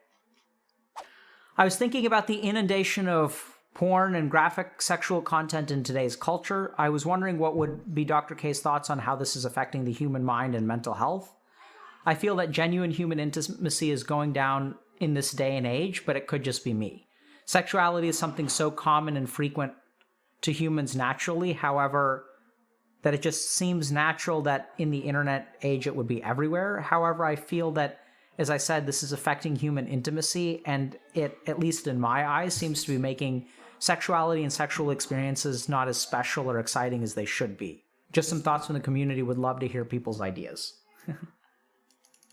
I was thinking about the inundation of porn and graphic sexual content in today's culture. I was wondering what would be Dr. K's thoughts on how this is affecting the human mind and mental health. I feel that genuine human intimacy is going down in this day and age, but it could just be me. Sexuality is something so common and frequent to humans naturally, however, that it just seems natural that in the internet age it would be everywhere. However, I feel that, as I said, this is affecting human intimacy, and it, at least in my eyes, seems to be making sexuality and sexual experiences not as special or exciting as they should be. Just some thoughts from the community. Would love to hear people's ideas.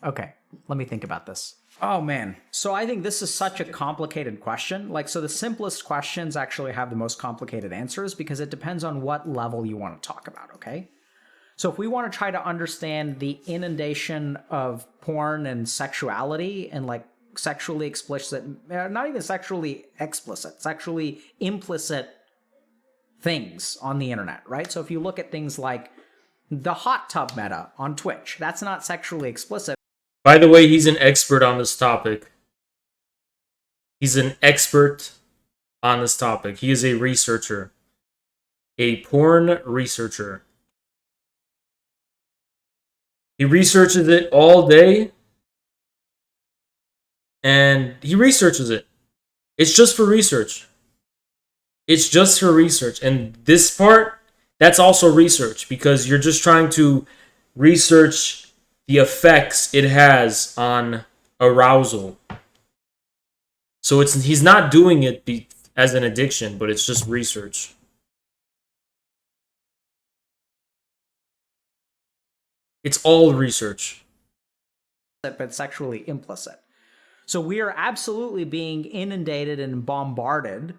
Okay, let me think about this. Oh man. So I think this is such a complicated question. So the simplest questions actually have the most complicated answers because it depends on what level you want to talk about, okay? So if we want to try to understand the inundation of porn and sexuality and sexually explicit, not even sexually explicit, sexually implicit things on the internet, right? So if you look at things like the hot tub meta on Twitch, that's not sexually explicit. By the way, he's an expert on this topic. He's an expert on this topic. He is a researcher. A porn researcher. He researches it all day. And he researches it. It's just for research. It's just for research. And this part, that's also research. Because you're just trying to research the effects it has on arousal. So he's not doing it as an addiction, but it's just research. It's all research. But sexually implicit. So we are absolutely being inundated and bombarded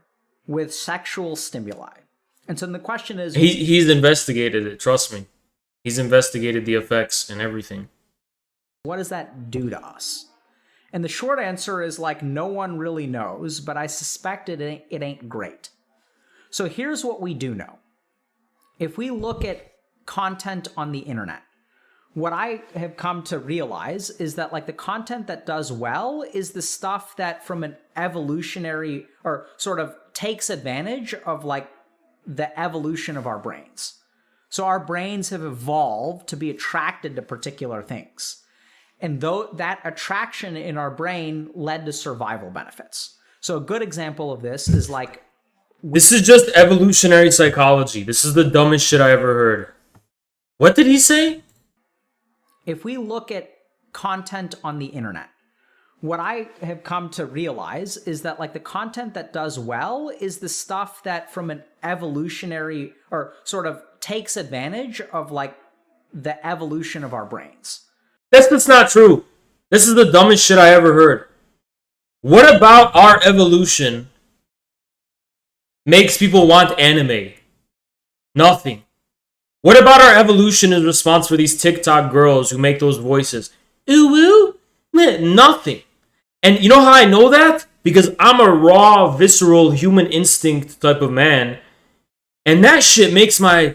with sexual stimuli. And so the question is... He's investigated it, trust me. He's investigated the effects and everything. What does that do to us? And the short answer is no one really knows, but I suspect it ain't great. So here's what we do know. If we look at content on the internet, what I have come to realize is that the content that does well is the stuff that from an evolutionary or sort of takes advantage of the evolution of our brains. So our brains have evolved to be attracted to particular things. And though that attraction in our brain led to survival benefits. So a good example of this is this is just evolutionary psychology. This is the dumbest shit I ever heard. What did he say? If we look at content on the internet, what I have come to realize is that the content that does well is the stuff that from an evolutionary or sort of takes advantage of the evolution of our brains. That's not true. This is the dumbest shit I ever heard. What about our evolution makes people want anime? Nothing. What about our evolution in response for these TikTok girls who make those voices? Ooh, woo? Nothing. And you know how I know that? Because I'm a raw, visceral, human instinct type of man. And that shit makes my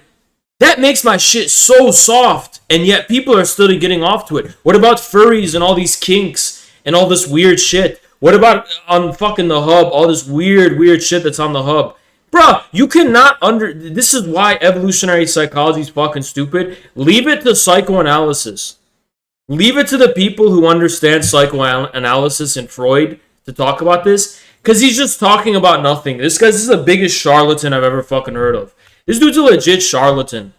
That makes my shit so soft, and yet people are still getting off to it. What about furries and all these kinks and all this weird shit? What about on fucking the hub, all this weird shit that's on the hub? Bruh, you cannot this is why evolutionary psychology is fucking stupid. Leave it to psychoanalysis. Leave it to the people who understand psychoanalysis and Freud to talk about this, because he's just talking about nothing. This is the biggest charlatan I've ever fucking heard of. This dude's a legit charlatan.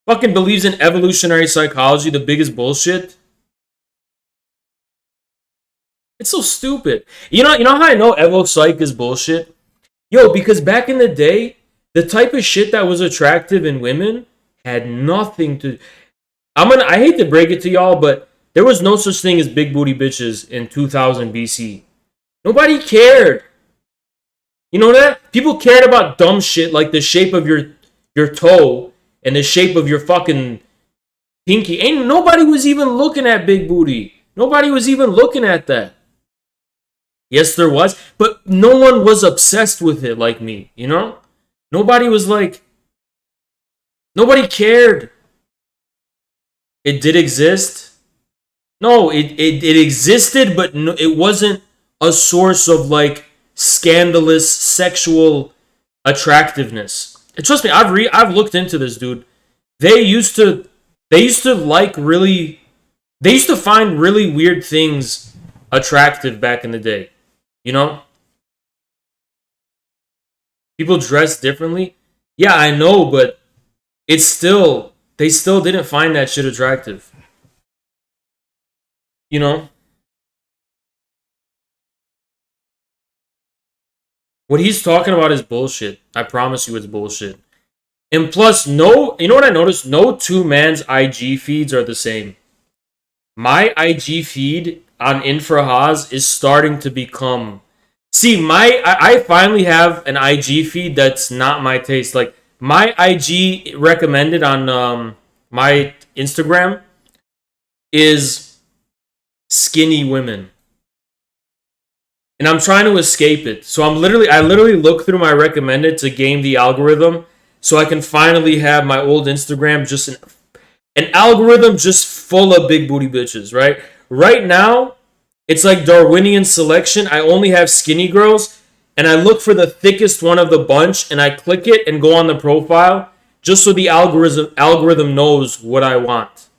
Fucking believes in evolutionary psychology, the biggest bullshit. It's so stupid. You know how I know Evo Psych is bullshit? Yo, because back in the day, the type of shit that was attractive in women had nothing to... I hate to break it to y'all, but there was no such thing as big booty bitches in 2000 BC. Nobody cared. You know that? People cared about dumb shit like the shape of your toe and the shape of your fucking pinky. Ain't nobody was even looking at big booty. Nobody was even looking at that. Yes, there was, but no one was obsessed with it like me, you know? Nobody was like... Nobody cared. It did exist. No, it existed, but no, it wasn't a source of like scandalous sexual attractiveness. And trust me, I've looked into this, dude. They used to find really weird things attractive back in the day. You know? People dress differently. Yeah, I know, but they still didn't find that shit attractive. You know? What he's talking about is bullshit. I promise you it's bullshit. And plus, you know what I noticed? No two man's IG feeds are the same. My IG feed on Infrahaz is starting to become... See, I finally have an IG feed that's not my taste. Like, my IG recommended on my Instagram is skinny women. And I'm trying to escape it. So I literally look through my recommended to game the algorithm so I can finally have my old Instagram just an algorithm just full of big booty bitches, right? Right now, it's like Darwinian selection. I only have skinny girls, and I look for the thickest one of the bunch, and I click it and go on the profile just so the algorithm knows what I want.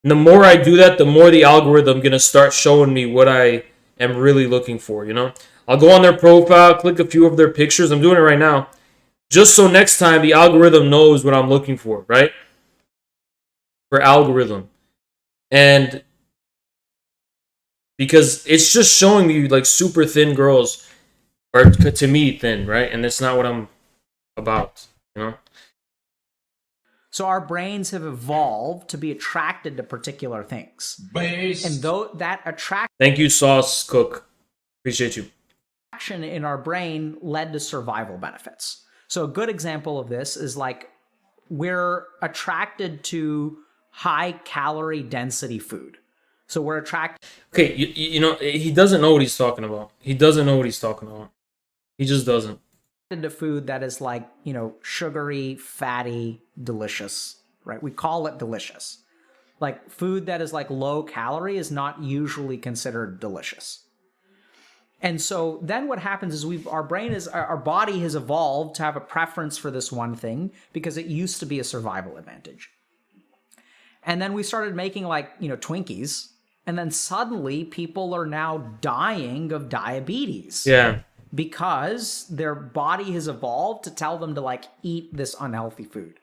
And the more I do that, the more the algorithm gonna start showing me what I am really looking for, you know? I'll go on their profile, click a few of their pictures. I'm doing it right now. Just so next time the algorithm knows what I'm looking for, right? For algorithm. And because it's just showing me like super thin girls, or to me thin, right? And that's not what I'm about, you know? So our brains have evolved to be attracted to particular things. And though that Thank you, Sauce Cook. Appreciate you. attraction in our brain led to survival benefits. So a good example of this is like we're attracted to high calorie density food. So we're attracted. Okay, you know, he doesn't know what he's talking about. He doesn't know what he's talking about. He just doesn't. To food that is like, you know, sugary, fatty, delicious, right? We call it delicious. Like food that is like low calorie is not usually considered delicious. And so then what happens is our body has evolved to have a preference for this one thing because it used to be a survival advantage. And then we started making like, you know, Twinkies, and then suddenly people are now dying of diabetes. Yeah. Because their body has evolved to tell them to like eat this unhealthy food.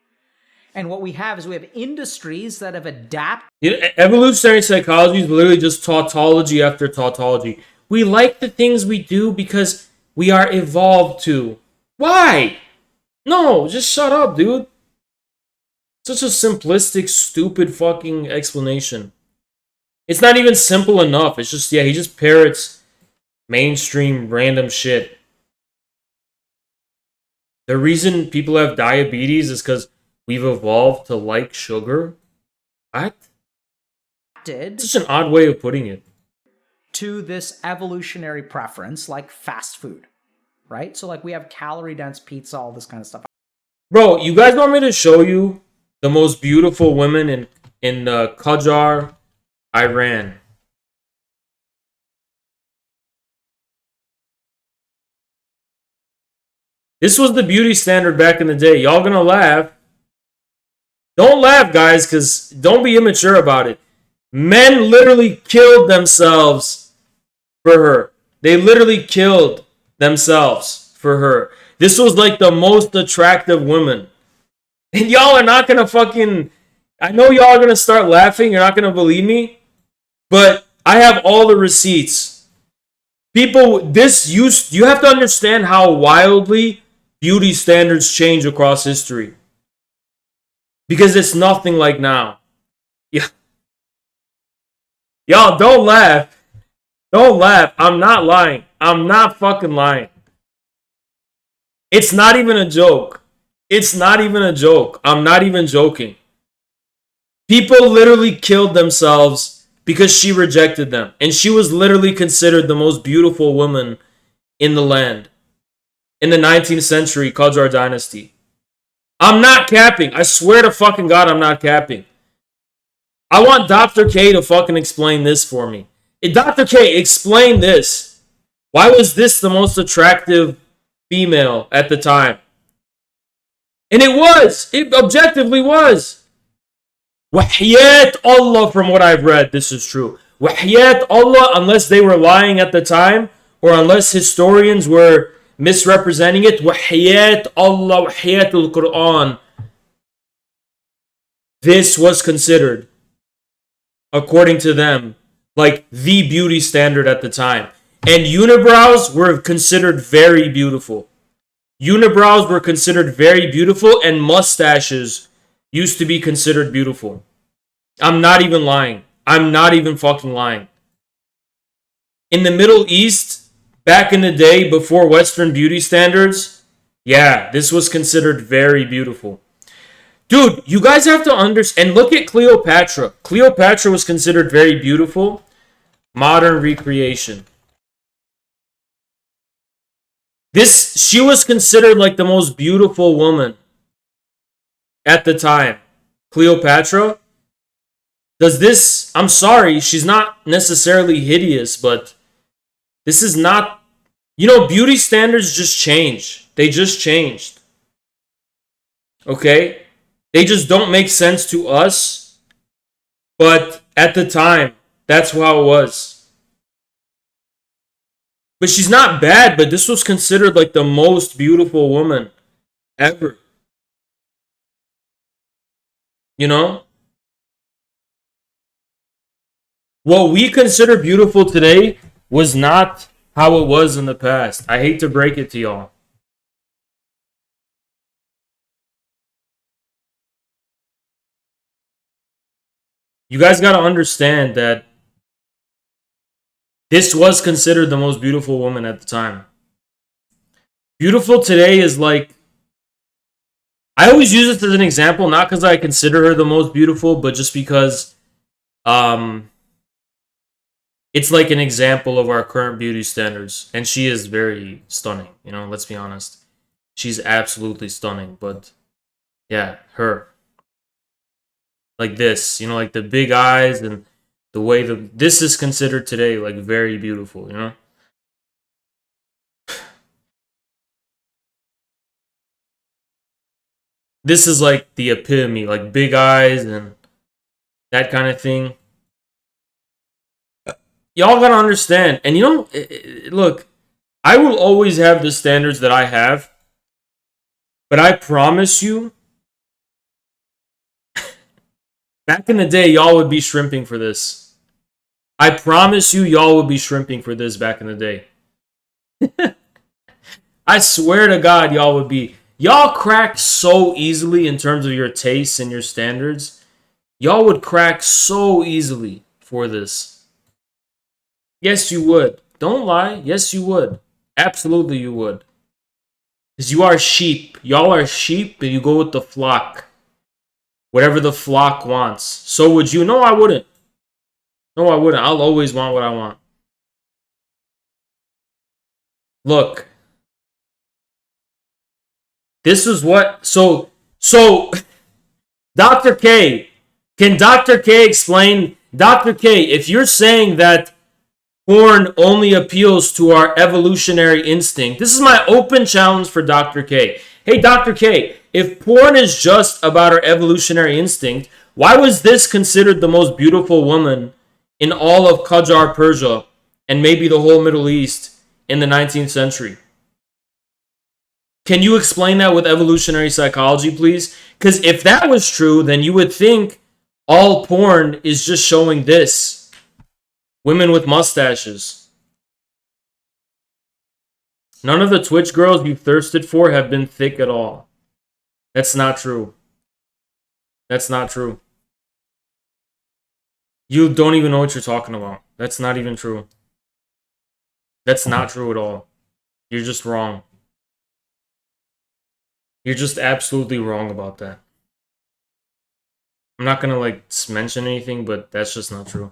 And what we have is we have industries that have adapted. You know, evolutionary psychology is literally just tautology after tautology. We like the things we do because we are evolved to. Why? No, just shut up, dude. Such a simplistic, stupid fucking explanation. It's not even simple enough. It's just, yeah, he just parrots mainstream random shit. The reason people have diabetes is because we've evolved to like sugar. What? Such an odd way of putting it. To this evolutionary preference like fast food, right? So like we have calorie dense pizza, all this kind of stuff. Bro, you guys want me to show you the most beautiful women in Qajar, Iran? This was the beauty standard back in the day. Y'all gonna laugh. Don't laugh, guys, because don't be immature about it. Men literally killed themselves for her. They literally killed themselves for her. This was like the most attractive woman. And y'all are not gonna fucking... I know y'all are gonna start laughing. You're not gonna believe me. But I have all the receipts. People, you have to understand how wildly beauty standards change across history. Because it's nothing like now. Yeah. Y'all, don't laugh. Don't laugh. I'm not lying. I'm not fucking lying. It's not even a joke. It's not even a joke. I'm not even joking. People literally killed themselves because she rejected them. And she was literally considered the most beautiful woman in the land. In the 19th century Qajar dynasty. I'm not capping. I swear to fucking God, I'm not capping. I want Dr. K to fucking explain this for me. Dr. K, explain this. Why was this the most attractive female at the time? And it was. It objectively was. Wahyat Allah, from what I've read, this is true. Wahyat Allah, unless they were lying at the time, or unless historians were misrepresenting it. Wahyat Allah, wahyat al-Quran. This was considered, according to them, like the beauty standard at the time. And unibrows were considered very beautiful. Unibrows were considered very beautiful, and mustaches used to be considered beautiful. I'm not even lying. I'm not even fucking lying. In the Middle East, back in the day, before Western beauty standards, yeah, this was considered very beautiful. Dude, you guys have to understand. And look at Cleopatra. Cleopatra was considered very beautiful. Modern recreation. She was considered like the most beautiful woman at the time. Cleopatra. I'm sorry, she's not necessarily hideous, but this is not... beauty standards just change. They just changed. Okay? They just don't make sense to us. But at the time, that's how it was. But she's not bad, but this was considered like the most beautiful woman ever. What we consider beautiful today was not how it was in the past. I hate to break it to y'all. You guys got to understand that this was considered the most beautiful woman at the time. Beautiful today is like... I always use this as an example, not because I consider her the most beautiful, but just because it's like an example of our current beauty standards. And she is very stunning, let's be honest. She's absolutely stunning, but yeah, her. Like this, like the big eyes and the way this is considered today like very beautiful, This is like the epitome, like big eyes and that kind of thing. Y'all gotta understand. And look, I will always have the standards that I have. But I promise you, back in the day, y'all would be shrimping for this. I promise you, y'all would be shrimping for this back in the day. I swear to God, y'all would be. Y'all crack so easily in terms of your tastes and your standards. Y'all would crack so easily for this. Yes, you would. Don't lie. Yes, you would. Absolutely, you would. Because you are sheep. Y'all are sheep and you go with the flock. Whatever the flock wants. So would you. No, I wouldn't. No, I wouldn't. I'll always want what I want. Look. This is what. So, Dr. K, can Dr. K explain? Dr. K, if you're saying that porn only appeals to our evolutionary instinct, this is my open challenge for Dr. K. Hey, Dr. K, if porn is just about our evolutionary instinct, why was this considered the most beautiful woman in all of Qajar, Persia, and maybe the whole Middle East in the 19th century? Can you explain that with evolutionary psychology, please? Because if that was true, then you would think all porn is just showing this. Women with mustaches. None of the Twitch girls you thirsted for have been thick at all. That's not true. That's not true. You don't even know what you're talking about. That's not even true. That's not true at all. You're just wrong. You're just absolutely wrong about that. I'm not gonna like mention anything, but that's just not true.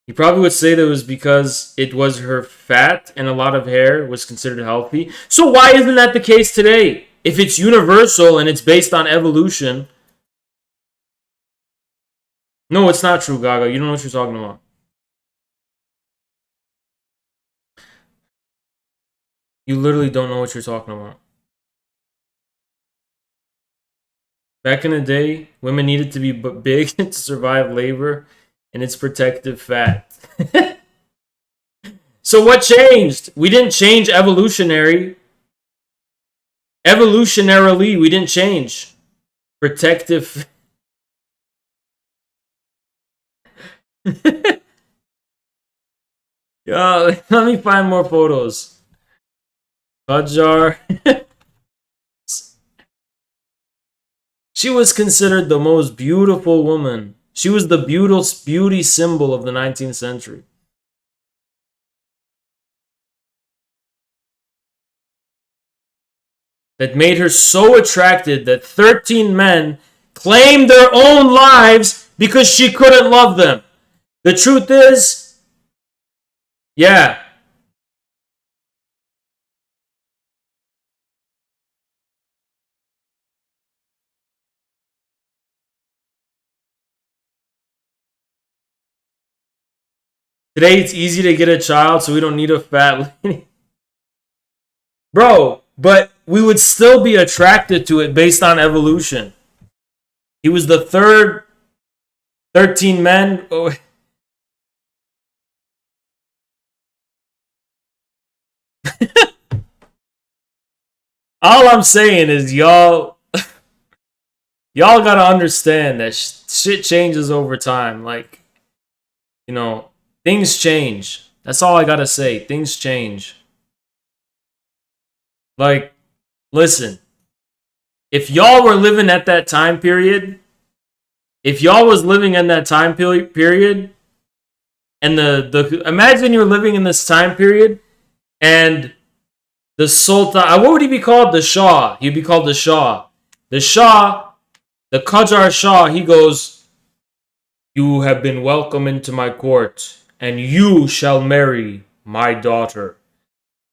You probably would say that it was because it was her fat and a lot of hair was considered healthy. So why isn't that the case today? If it's universal and it's based on evolution. No, it's not true, Gaga. You don't know what you're talking about. You literally don't know what you're talking about. Back in the day, women needed to be big to survive labor and its protective fat. So what changed? We didn't change evolutionarily, we didn't change. Protective. Yo, let me find more photos. Qajar. She was considered the most beautiful woman. She was the beauty symbol of the 19th century. That made her so attracted that 13 men claimed their own lives because she couldn't love them. The truth is, yeah. Today it's easy to get a child, so we don't need a fat lady. Bro, but we would still be attracted to it based on evolution. He was the third 13 men. Oh. All I'm saying is y'all gotta understand that shit changes over time. Like, you know, things change. That's all I gotta say. Things change. Like, listen. If y'all were living at that time period, if y'all was living in that time period, and the imagine you're living in this time period, and the Sultan, what would he be called? The Shah. He'd be called the Shah. The Shah, the Qajar Shah, he goes, "You have been welcome into my court, and you shall marry my daughter."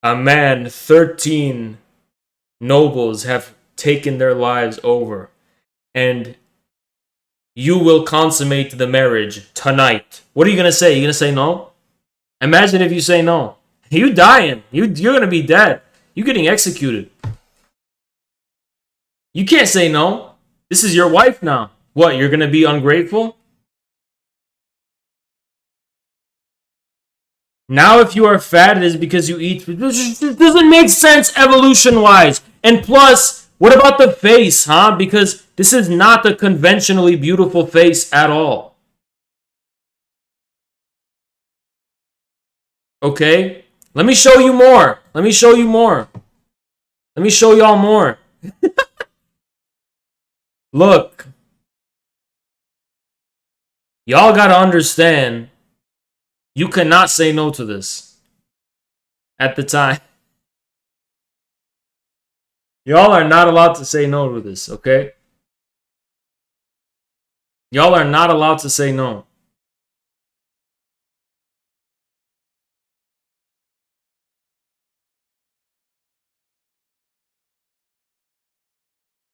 A man 13 nobles have taken their lives over, and you will consummate the marriage tonight. What are you going to say? You going to say no? Imagine if you say no. You dying. You're going to be dead. You're getting executed. You can't say no. This is your wife now. What, you're going to be ungrateful? Now if you are fat, it is because you eat. It doesn't make sense evolution-wise. And plus, what about the face, huh? Because this is not the conventionally beautiful face at all. Okay? Let me show you more. Let me show you more. Let me show y'all more. Look. Y'all gotta understand, you cannot say no to this. At the time. Y'all are not allowed to say no to this, okay? Y'all are not allowed to say no.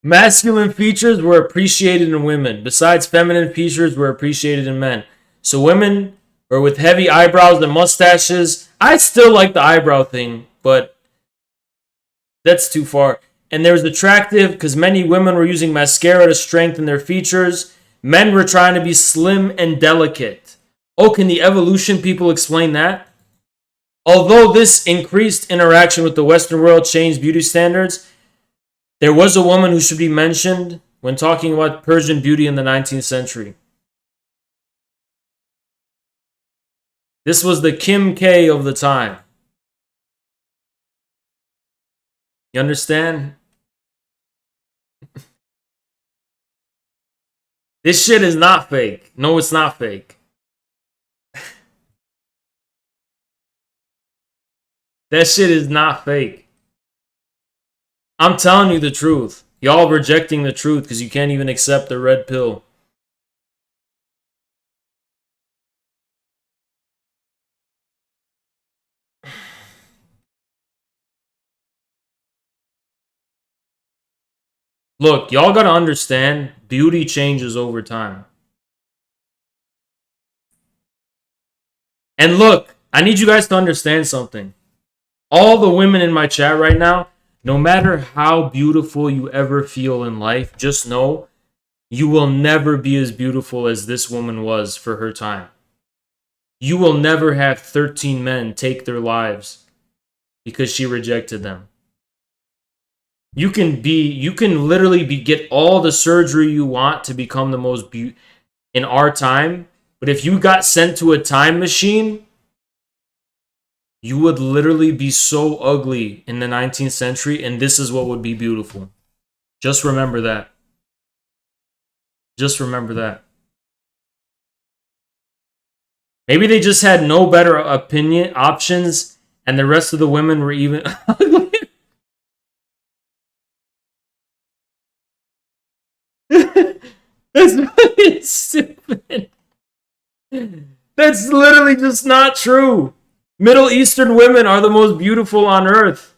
Masculine features were appreciated in women. Besides, feminine features were appreciated in men. So women were with heavy eyebrows and mustaches. I still like the eyebrow thing, but that's too far. And there was attractive because many women were using mascara to strengthen their features. Men were trying to be slim and delicate. Oh, can the evolution people explain that? Although this increased interaction with the Western world changed beauty standards, there was a woman who should be mentioned when talking about Persian beauty in the 19th century. This was the Kim K of the time. You understand? This shit is not fake. No, it's not fake. That shit is not fake. I'm telling you the truth. Y'all rejecting the truth because you can't even accept the red pill. Look, y'all gotta understand, beauty changes over time. And look, I need you guys to understand something. All the women in my chat right now, no matter how beautiful you ever feel in life, just know you will never be as beautiful as this woman was for her time. You will never have 13 men take their lives because she rejected them. You can literally get all the surgery you want to become the most in our time, but if you got sent to a time machine, you would literally be so ugly in the 19th century, and this is what would be beautiful. Just remember that. Just remember that. Maybe they just had no better options, and the rest of the women were even ugly. That's fucking stupid. That's literally just not true. Middle Eastern women are the most beautiful on earth.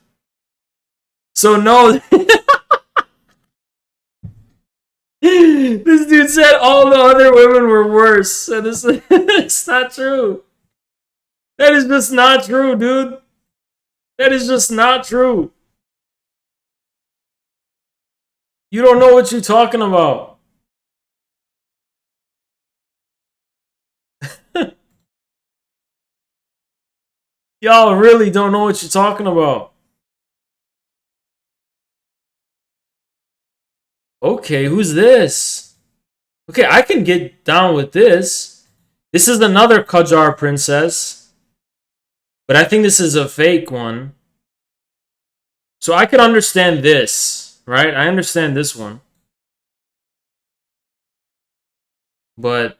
So no. This dude said all the other women were worse. So it's not true. That is just not true, dude. That is just not true. You don't know what you're talking about. Y'all really don't know what you're talking about. Okay, who's this? Okay, I can get down with this. This is another Qajar princess. But I think this is a fake one. So I could understand this, right? I understand this one. But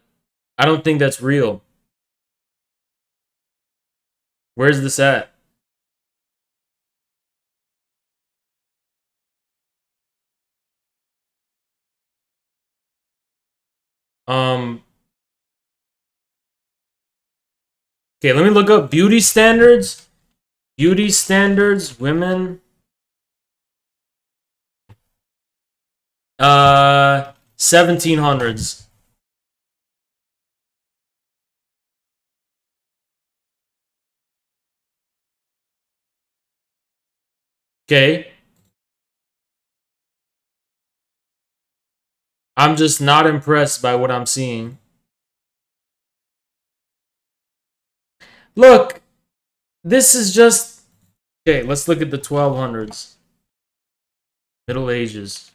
I don't think that's real. Where's this at? Okay, let me look up beauty standards. Beauty standards, women. 1700s. Okay. I'm just not impressed by what I'm seeing. Look, this is just... Okay, let's look at the 1200s. Middle Ages.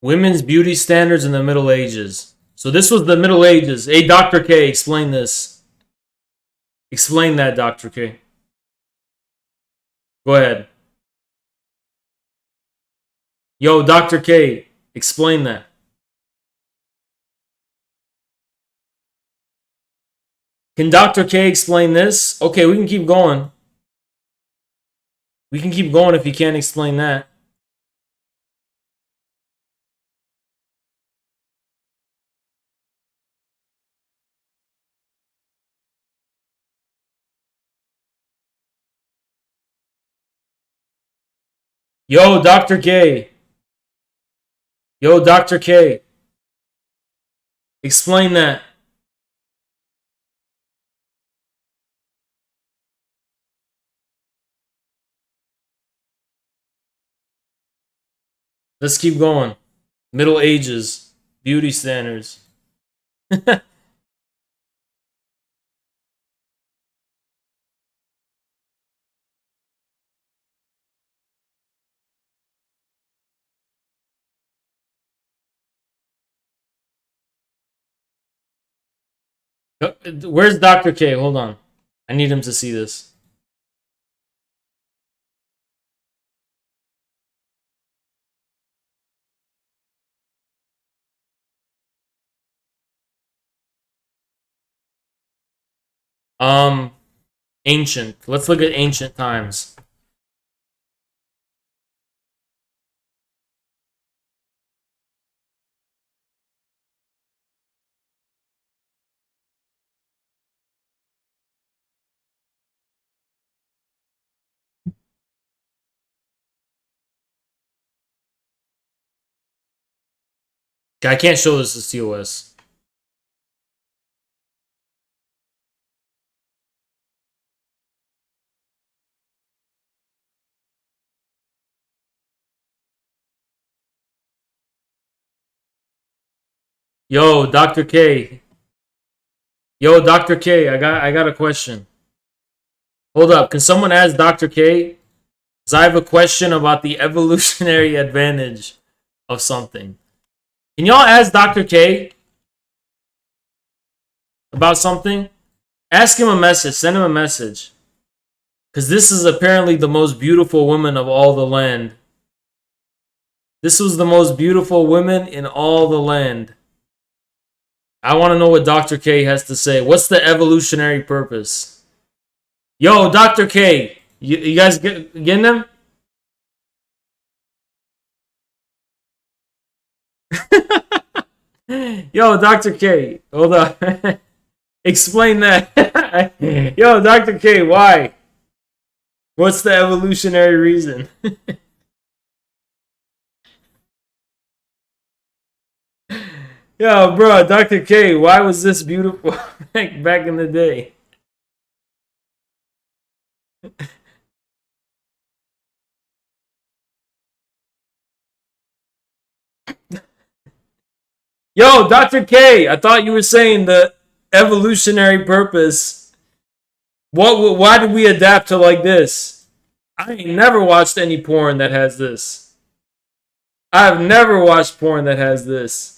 Women's beauty standards in the Middle Ages. So this was the Middle Ages. Hey, Dr. K, explain this. Explain that, Dr. K. Go ahead. Yo, Dr. K, explain that. Can Dr. K explain this? Okay, we can keep going. We can keep going if you can't explain that. Yo, Dr. K. Yo, Dr. K. Explain that. Let's keep going. Middle Ages. Beauty standards. Where's Dr. K? Hold on. I need him to see this. Ancient. Let's look at ancient times. I can't show this to TOS. Yo, Dr. K. Yo, Dr. K, I got a question. Hold up. Can someone ask Dr. K? Because I have a question about the evolutionary advantage of something. Can y'all ask Dr. K about something? Ask him a message. Send him a message. Because this is apparently the most beautiful woman of all the land. This was the most beautiful woman in all the land. I want to know what Dr. K has to say. What's the evolutionary purpose? Yo, Dr. K. You guys getting him? Yo, Dr. K. Hold on. Explain that. Yo, Dr. K, why? What's the evolutionary reason? Yo, bro, Dr. K, why was this beautiful back in the day? Yo, Dr. K, I thought you were saying the evolutionary purpose. Why did we adapt to like this? I ain't never watched any porn that has this. I've never watched porn that has this.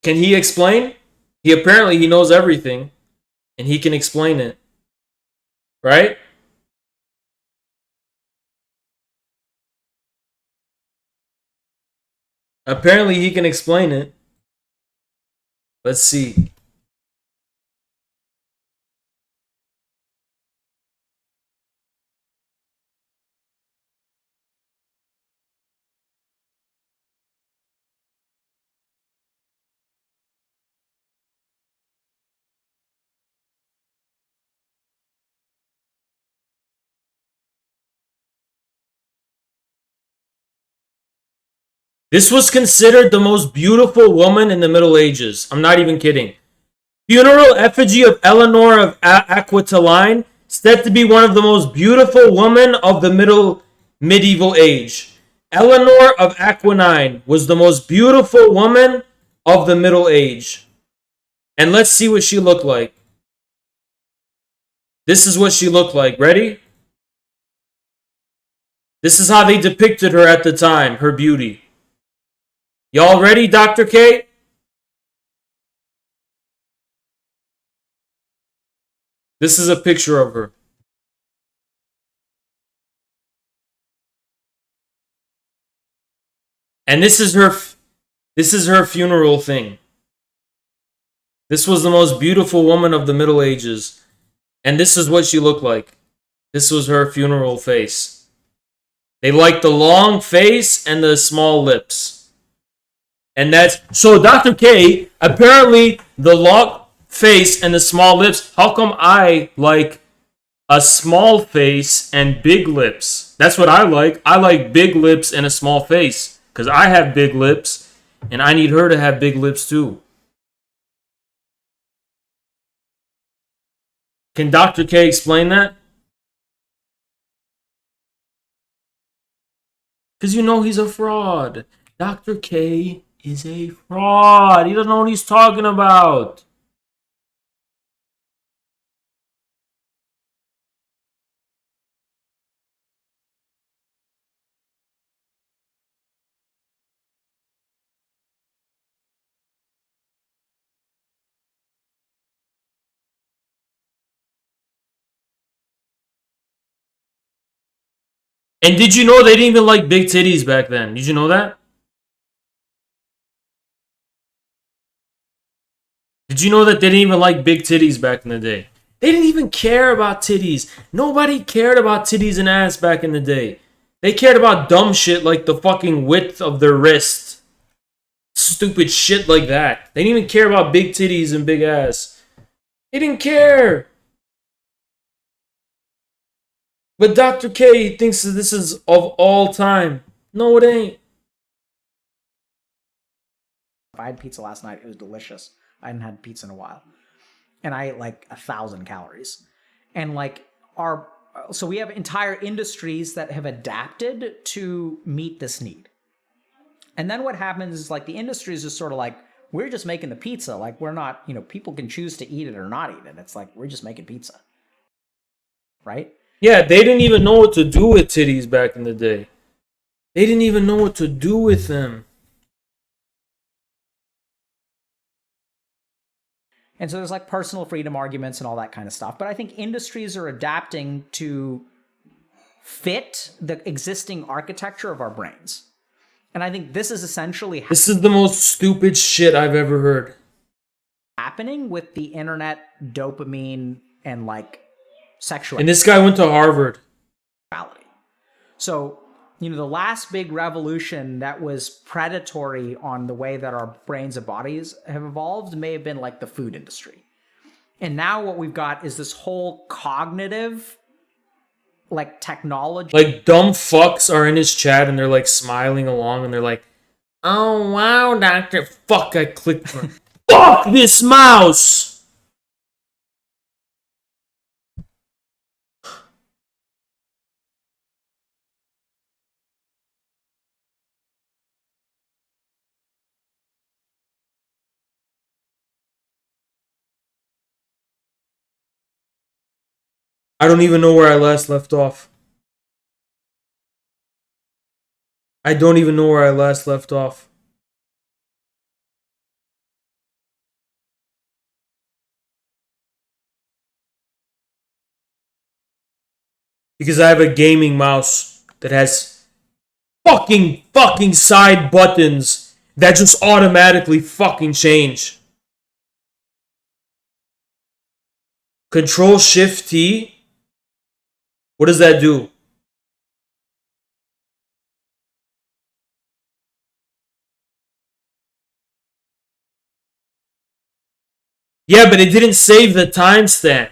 Can he explain? He knows everything, and he can explain it. Right? Apparently he can explain it. Let's see. This was considered the most beautiful woman in the Middle Ages. I'm not even kidding. Funeral effigy of Eleanor of Aquitaine, said to be one of the most beautiful women of the medieval age. Eleanor of Aquitaine was the most beautiful woman of the Middle Age. And let's see what she looked like. This is what she looked like. Ready? This is how they depicted her at the time, her beauty. Y'all ready, Dr. K? This is a picture of her. And this is her funeral thing. This was the most beautiful woman of the Middle Ages. And this is what she looked like. This was her funeral face. They liked the long face and the small lips. And that's so Dr. K, apparently the long face and the small lips. How come I like a small face and big lips? That's what I like. I like big lips and a small face because I have big lips and I need her to have big lips too. Can Dr. K explain that? Because you know he's a fraud. Dr. K is a fraud. He doesn't know what he's talking about. And did you know they didn't even like big titties back then? Did you know that? Did you know that they didn't even like big titties back in the day? They didn't even care about titties. Nobody cared about titties and ass back in the day. They cared about dumb shit like the fucking width of their wrist. Stupid shit like that. They didn't even care about big titties and big ass. They didn't care. But Dr. K thinks that this is of all time. No, it ain't. I had pizza last night. It was delicious. I hadn't had pizza in a while. And I ate like 1,000 calories. And like so we have entire industries that have adapted to meet this need. And then what happens is like the industry is just sort of like, we're just making the pizza. Like we're not, you know, people can choose to eat it or not eat it. It's like, we're just making pizza. Right? Yeah, they didn't even know what to do with titties back in the day. They didn't even know what to do with them. And so there's like personal freedom arguments and all that kind of stuff. But I think industries are adapting to fit the existing architecture of our brains. And I think this is essentially this is the most stupid shit I've ever heard. Happening with the internet, dopamine, and like sexuality. And this guy went to Harvard. So, you know, the last big revolution that was predatory on the way that our brains and bodies have evolved may have been like the food industry. And now what we've got is this whole cognitive, like technology. Like dumb fucks are in his chat and they're like smiling along and they're like, oh wow, doctor. Fuck, I clicked. Fuck this mouse. I don't even know where I last left off. I don't even know where I last left off. Because I have a gaming mouse that has fucking side buttons that just automatically fucking change. Control Shift T? What does that do? Yeah, but it didn't save the timestamp.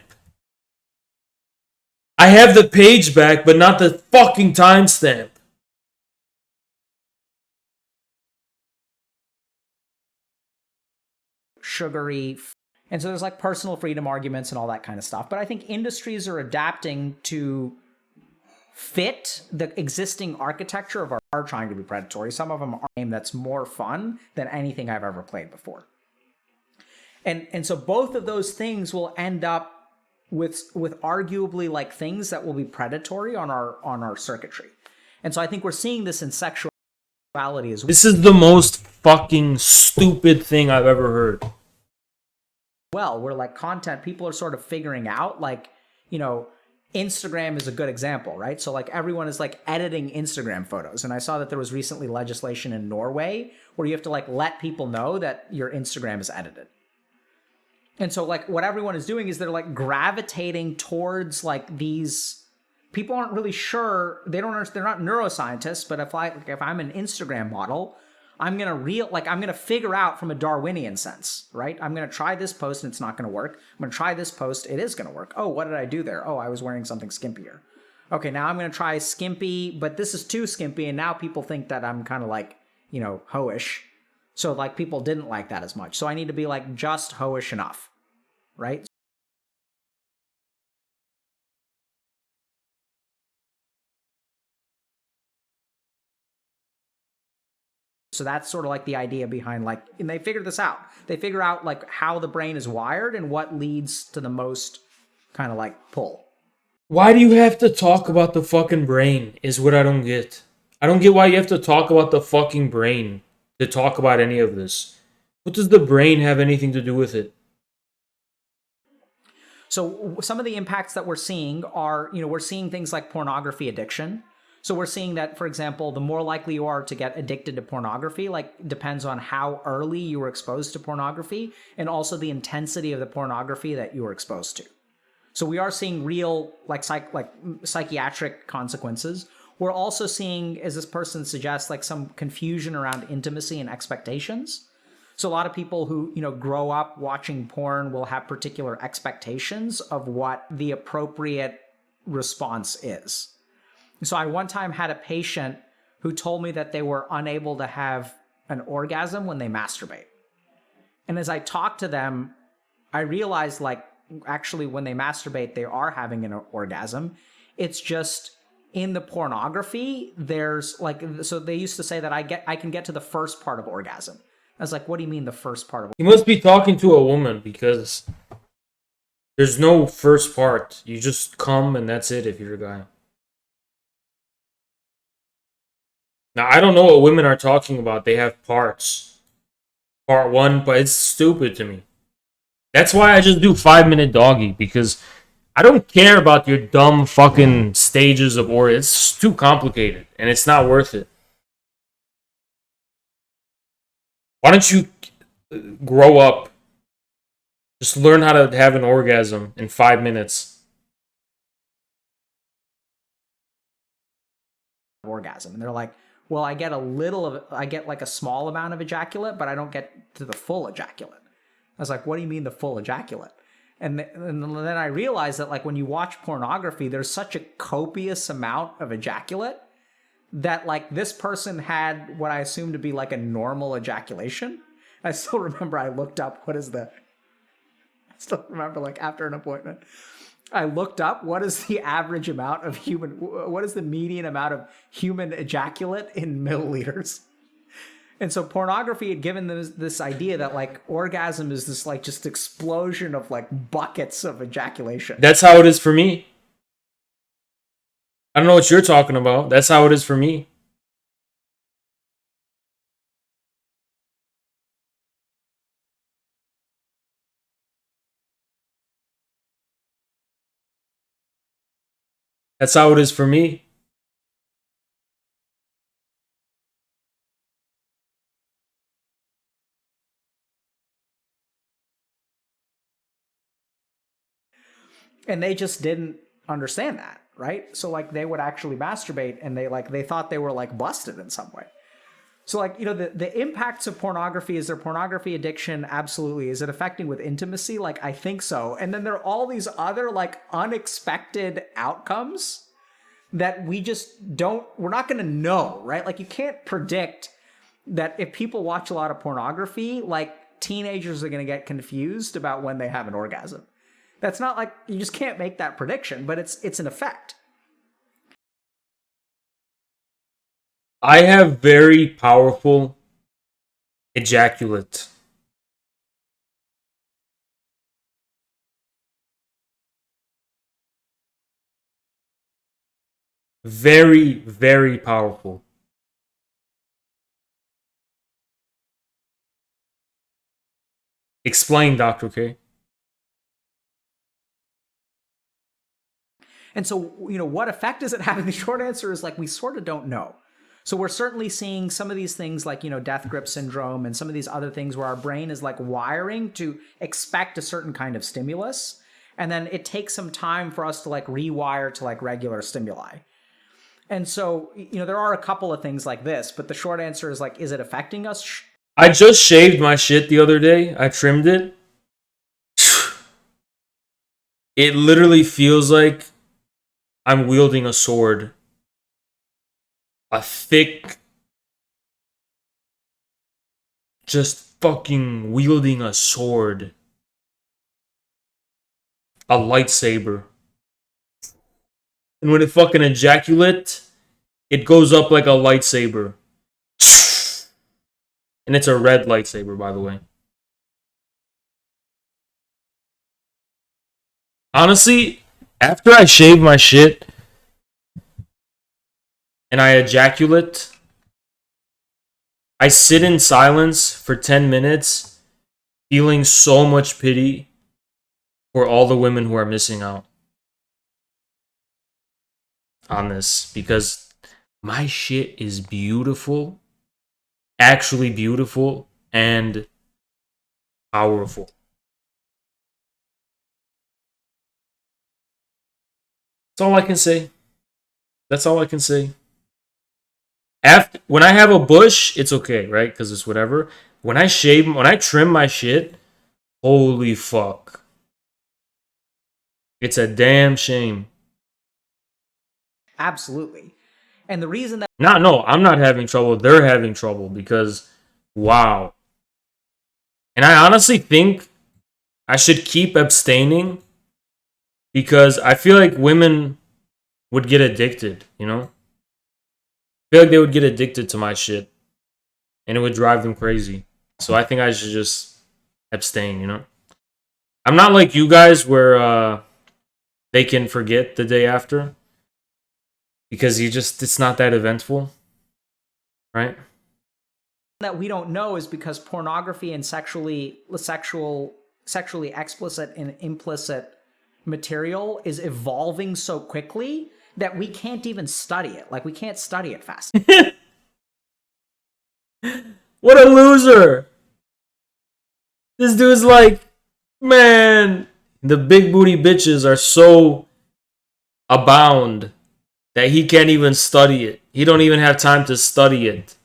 I have the page back, but not the fucking timestamp. Sugary. And so there's like personal freedom arguments and all that kind of stuff. But I think industries are adapting to fit the existing architecture of are trying to be predatory. Some of them are a game that's more fun than anything I've ever played before. And so both of those things will end up with arguably like things that will be predatory on our circuitry. And so I think we're seeing this in sexuality as well. This is the most fucking stupid thing I've ever heard. Well, where like content, people are sort of figuring out, like, you know, Instagram is a good example, right? So like everyone is like editing Instagram photos. And I saw that there was recently legislation in Norway where you have to like let people know that your Instagram is edited. And so like what everyone is doing is they're like gravitating towards like these people aren't really sure, they're not neuroscientists, but if I'm an Instagram model, I'm gonna figure out from a Darwinian sense, right? I'm gonna try this post and it's not gonna work. I'm gonna try this post, it is gonna work. Oh, what did I do there? Oh, I was wearing something skimpier. Okay, now I'm gonna try skimpy, but this is too skimpy, and now people think that I'm kind of like, hoish. So like people didn't like that as much. So I need to be like just hoish enough, right? So that's sort of like the idea behind and they figured this out. They figure out like how the brain is wired and what leads to the most kind of like pull. Why do you have to talk about the fucking brain is what I don't get. I don't get why you have to talk about the fucking brain to talk about any of this. What does the brain have anything to do with it? So some of the impacts that we're seeing are, we're seeing things like pornography addiction. So we're seeing that, for example, the more likely you are to get addicted to pornography, depends on how early you were exposed to pornography and also the intensity of the pornography that you were exposed to. So we are seeing real psychiatric consequences. We're also seeing, as this person suggests, some confusion around intimacy and expectations. So a lot of people who, grow up watching porn will have particular expectations of what the appropriate response is. So I one time had a patient who told me that they were unable to have an orgasm when they masturbate. And as I talked to them, I realized actually when they masturbate, they are having an orgasm. It's just in the pornography, there's so they used to say that I can get to the first part of orgasm. I was like, what do you mean the first part of You must be talking to a woman because there's no first part. You just come and that's it if you're a guy. Now, I don't know what women are talking about. They have parts. Part 1, but it's stupid to me. That's why I just do 5-minute doggy, because I don't care about your dumb fucking stages of orgasm. It's too complicated, and it's not worth it. Why don't you grow up? Just learn how to have an orgasm in 5 minutes. Orgasm. And they're like, well, I get a small amount of ejaculate, but I don't get to the full ejaculate. I was like, what do you mean the full ejaculate? And then I realized that when you watch pornography, there's such a copious amount of ejaculate that this person had what I assumed to be a normal ejaculation. I still remember I looked up I still remember after an appointment, I looked up what is the average amount of what is the median amount of human ejaculate in milliliters. And so pornography had given them this idea that orgasm is this just explosion of buckets of ejaculation. That's how it is for me. I don't know what you're talking about. That's how it is for me. That's how it is for me. And they just didn't understand that, right? So they would actually masturbate and they thought they were busted in some way. So the impacts of pornography, is there pornography addiction? Absolutely. Is it affecting with intimacy? I think so. And then there are all these other unexpected outcomes that we're not going to know, right? You can't predict that if people watch a lot of pornography, teenagers are going to get confused about when they have an orgasm. That's not you just can't make that prediction, but it's an effect. I have very powerful ejaculate. Very, very powerful. Explain, Dr. K. And so, what effect is it having? The short answer is we sort of don't know. So we're certainly seeing some of these things death grip syndrome and some of these other things where our brain is wiring to expect a certain kind of stimulus. And then it takes some time for us to rewire to regular stimuli. And so, there are a couple of things like this, but the short answer is like, is it affecting us? I just shaved my shit the other day. I trimmed it. It literally feels like I'm wielding a sword. A thick, just fucking wielding a sword. A lightsaber. And when it fucking ejaculates, it goes up like a lightsaber. And it's a red lightsaber, by the way. Honestly, after I shave my shit and I ejaculate, I sit in silence for 10 minutes, feeling so much pity for all the women who are missing out on this, because my shit is beautiful, actually beautiful, and powerful. That's all I can say. That's all I can say. When I have a bush, it's okay, right? Because it's whatever. When I trim my shit, holy fuck. It's a damn shame. Absolutely. And the reason that No, I'm not having trouble. They're having trouble because, wow. And I honestly think I should keep abstaining because I feel like women would get addicted, I feel like they would get addicted to my shit and it would drive them crazy. So I think I should just abstain, I'm not like you guys where they can forget the day after because it's not that eventful, right? that we don't know is because pornography and sexually explicit and implicit material is evolving so quickly that we can't even study it. Like, we can't study it fast. What a loser! This dude's like, man, the big booty bitches are so abound that he can't even study it. He don't even have time to study it.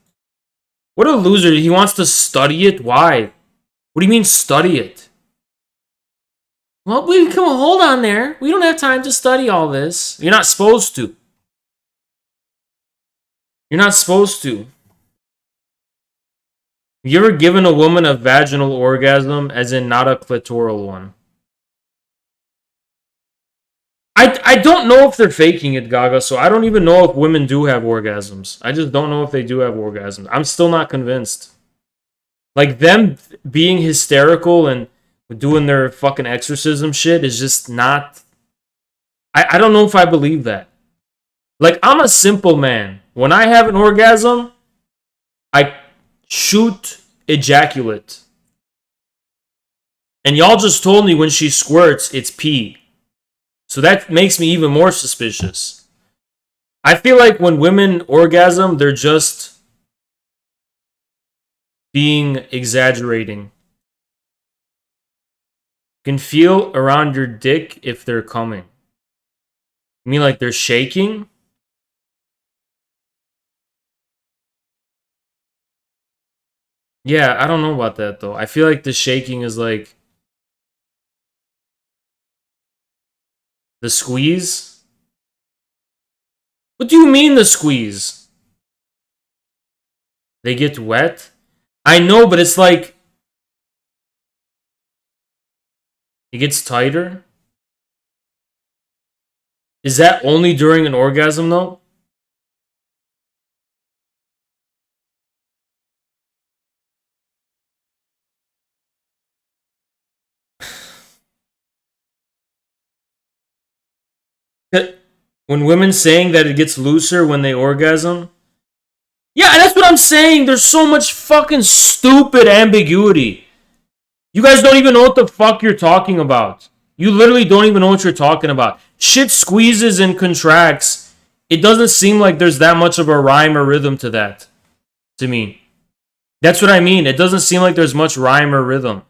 What a loser. He wants to study it? Why? What do you mean study it? Well, come on, hold on there. We don't have time to study all this. You're not supposed to. You're not supposed to. You ever given a woman a vaginal orgasm, as in not a clitoral one? I don't know if they're faking it, Gaga, so I don't even know if women do have orgasms. I just don't know if they do have orgasms. I'm still not convinced. Like, them being hysterical and doing their fucking exorcism shit is just not... I don't know if I believe that. Like, I'm a simple man. When I have an orgasm, I shoot ejaculate. And y'all just told me when she squirts, it's pee. So that makes me even more suspicious. I feel like when women orgasm, they're just being exaggerating. You can feel around your dick if they're coming. You mean like they're shaking? Yeah, I don't know about that though. I feel like the shaking is like the squeeze. What do you mean the squeeze? They get wet? I know, but it's like it gets tighter. Is that only during an orgasm though? When women saying that it gets looser when they orgasm? Yeah, that's what I'm saying. There's so much fucking stupid ambiguity. You guys don't even know what the fuck you're talking about. You literally don't even know what you're talking about. Shit squeezes and contracts. It doesn't seem like there's that much of a rhyme or rhythm to that. To me. That's what I mean. It doesn't seem like there's much rhyme or rhythm.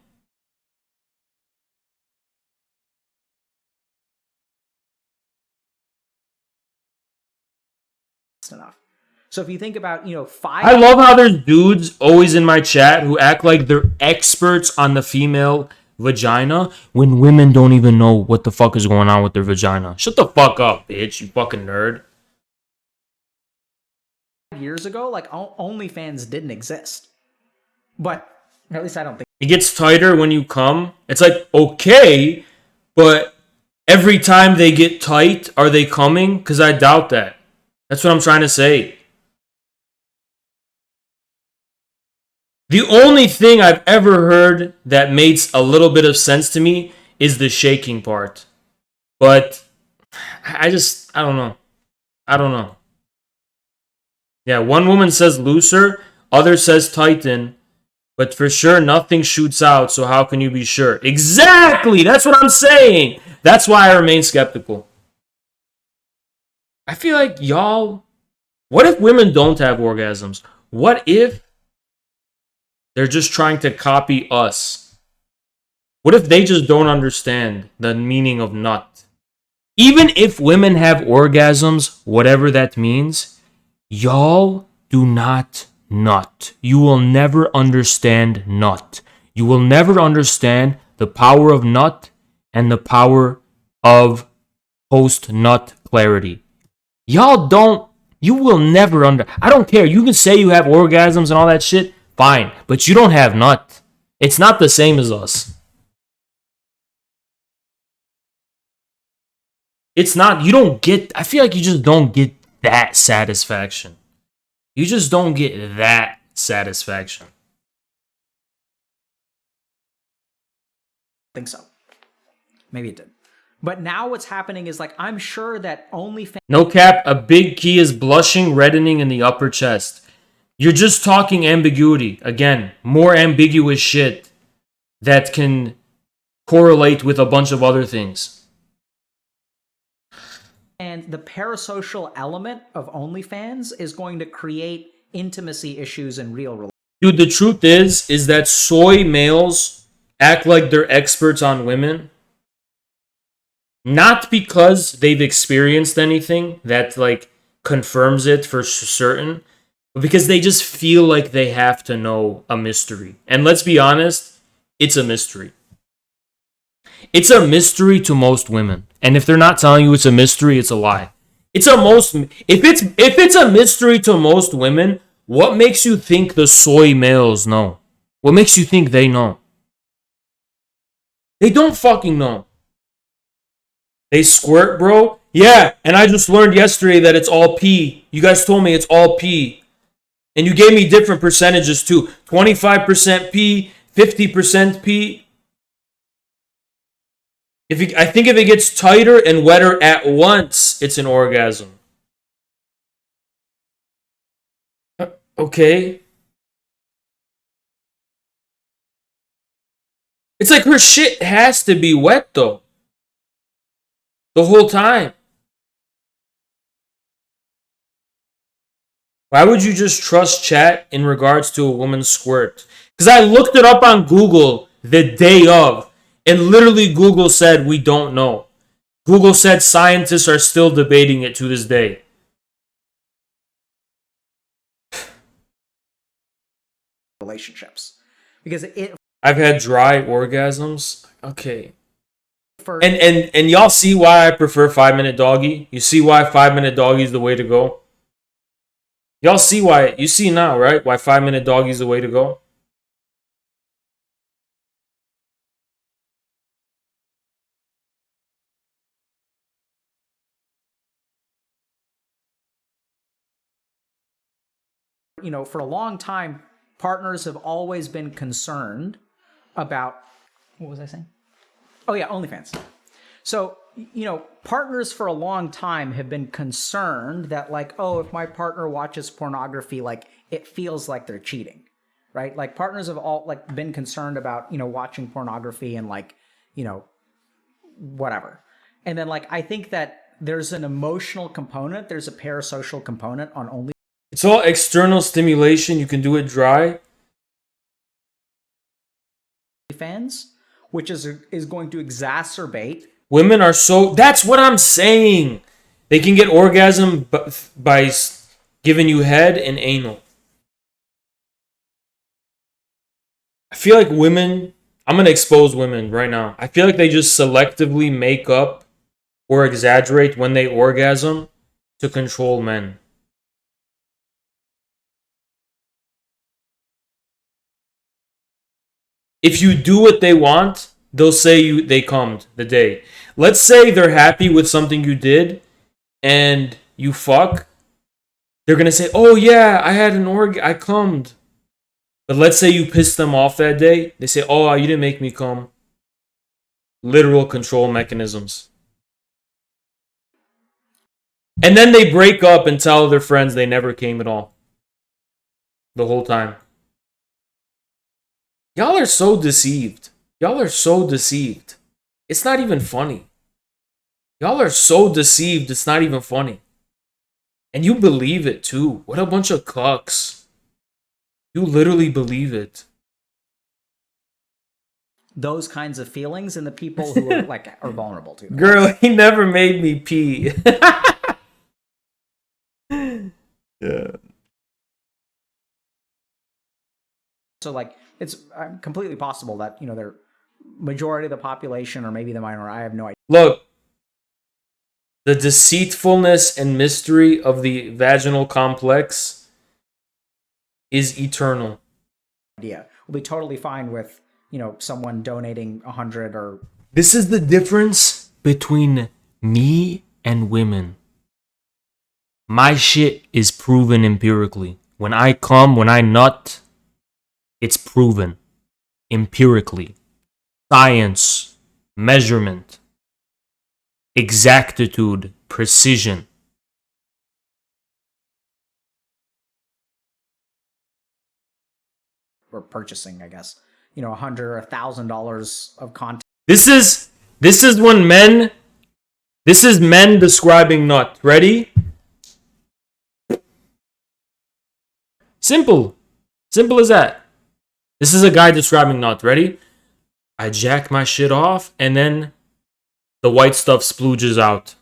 So if you think about, you know, 5 I love how there's dudes always in my chat who act like they're experts on the female vagina when women don't even know what the fuck is going on with their vagina. Shut the fuck up, bitch, you fucking nerd. years ago, like OnlyFans didn't exist. But at least I don't think It gets tighter when you come. It's like, okay, but every time they get tight, are they coming? Because I doubt that. That's what I'm trying to say. The only thing I've ever heard that makes a little bit of sense to me is the shaking part. But I don't know. I don't know. Yeah, one woman says looser, other says tighten, but for sure nothing shoots out, so how can you be sure? Exactly! That's what I'm saying! That's why I remain skeptical. I feel like y'all... What if women don't have orgasms? What if they're just trying to copy us? What if they just don't understand the meaning of nut? Even if women have orgasms, whatever that means, y'all do not nut. You will never understand nut. You will never understand the power of nut and the power of post-nut clarity. Y'all don't, you will never I don't care. You can say you have orgasms and all that shit, fine, but you don't have nut. It's not the same as us. It's not, you don't get, I feel like you just don't get that satisfaction. You just don't get that satisfaction. think so. Maybe it did. But now what's happening is, like, I'm sure that OnlyFans... No cap, a big key is blushing, reddening in the upper chest. You're just talking ambiguity. Again, more ambiguous shit that can correlate with a bunch of other things. And the parasocial element of OnlyFans is going to create intimacy issues in real relationships. Dude, the truth is that soy males act like they're experts on women. Not because they've experienced anything that, like, confirms it for certain, but because they just feel like they have to know a mystery. And let's be honest, it's a mystery. It's a mystery to most women. And if they're not telling you it's a mystery, it's a lie. If it's a mystery to most women, what makes you think the soy males know? What makes you think they know? They don't fucking know. They squirt, bro? Yeah, and I just learned yesterday that it's all pee. You guys told me it's all pee. And you gave me different percentages too. 25% pee, 50% pee. I think if it gets tighter and wetter at once, it's an orgasm. Okay. It's like her shit has to be wet though. The whole time. Why would you just trust chat in regards to a woman's squirt? Because I looked it up on Google the day of, and literally Google said we don't know. Google said scientists are still debating it to this day. Relationships. Because I've had dry orgasms. Okay. And y'all see why I prefer 5-minute doggy? You see why 5-minute doggy is the way to go? Y'all see why? You see now, right? Why 5-minute doggy is the way to go? You know, for a long time, partners have always been concerned about... What was I saying? Oh yeah, OnlyFans. So, you know, partners for a long time have been concerned that, like, oh, if my partner watches pornography, like, it feels like they're cheating, right? Like, partners have all, like, been concerned about, you know, watching pornography and, like, you know, whatever. And then, like, I think that there's an emotional component, there's a parasocial component on OnlyFans. It's all external stimulation. You can do it dry. Which is going to exacerbate. Women are so... That's what I'm saying. They can get orgasm by giving you head and anal. I feel like women, I'm going to expose women right now. I feel like they just selectively make up or exaggerate when they orgasm to control men. If you do what they want, they'll say they cummed the day. Let's say they're happy with something you did and you fuck. They're going to say, "Oh yeah, I had an I cummed." But let's say you pissed them off that day. They say, "Oh, you didn't make me cum." Literal control mechanisms. And then they break up and tell their friends they never came at all. The whole time. Y'all are so deceived. Y'all are so deceived. It's not even funny. Y'all are so deceived, it's not even funny. And you believe it too. What a bunch of cucks. You literally believe it. Those kinds of feelings in the people who are like are vulnerable to them. Girl, he never made me pee. Yeah. So like it's completely possible that, you know, they're majority of the population or maybe the minority. I have no idea. Look, the deceitfulness and mystery of the vaginal complex is eternal. We'll be totally fine with, you know, someone donating 100 or... This is the difference between me and women. My shit is proven empirically. When I come, when I nut, it's proven empirically. Science, measurement, exactitude, precision. Or purchasing, I guess, you know, $100 or $1,000 of content. This is when men. This is men describing nut. Ready? Simple as that. This is a guy describing nut. Ready? I jack my shit off, and then the white stuff splooges out.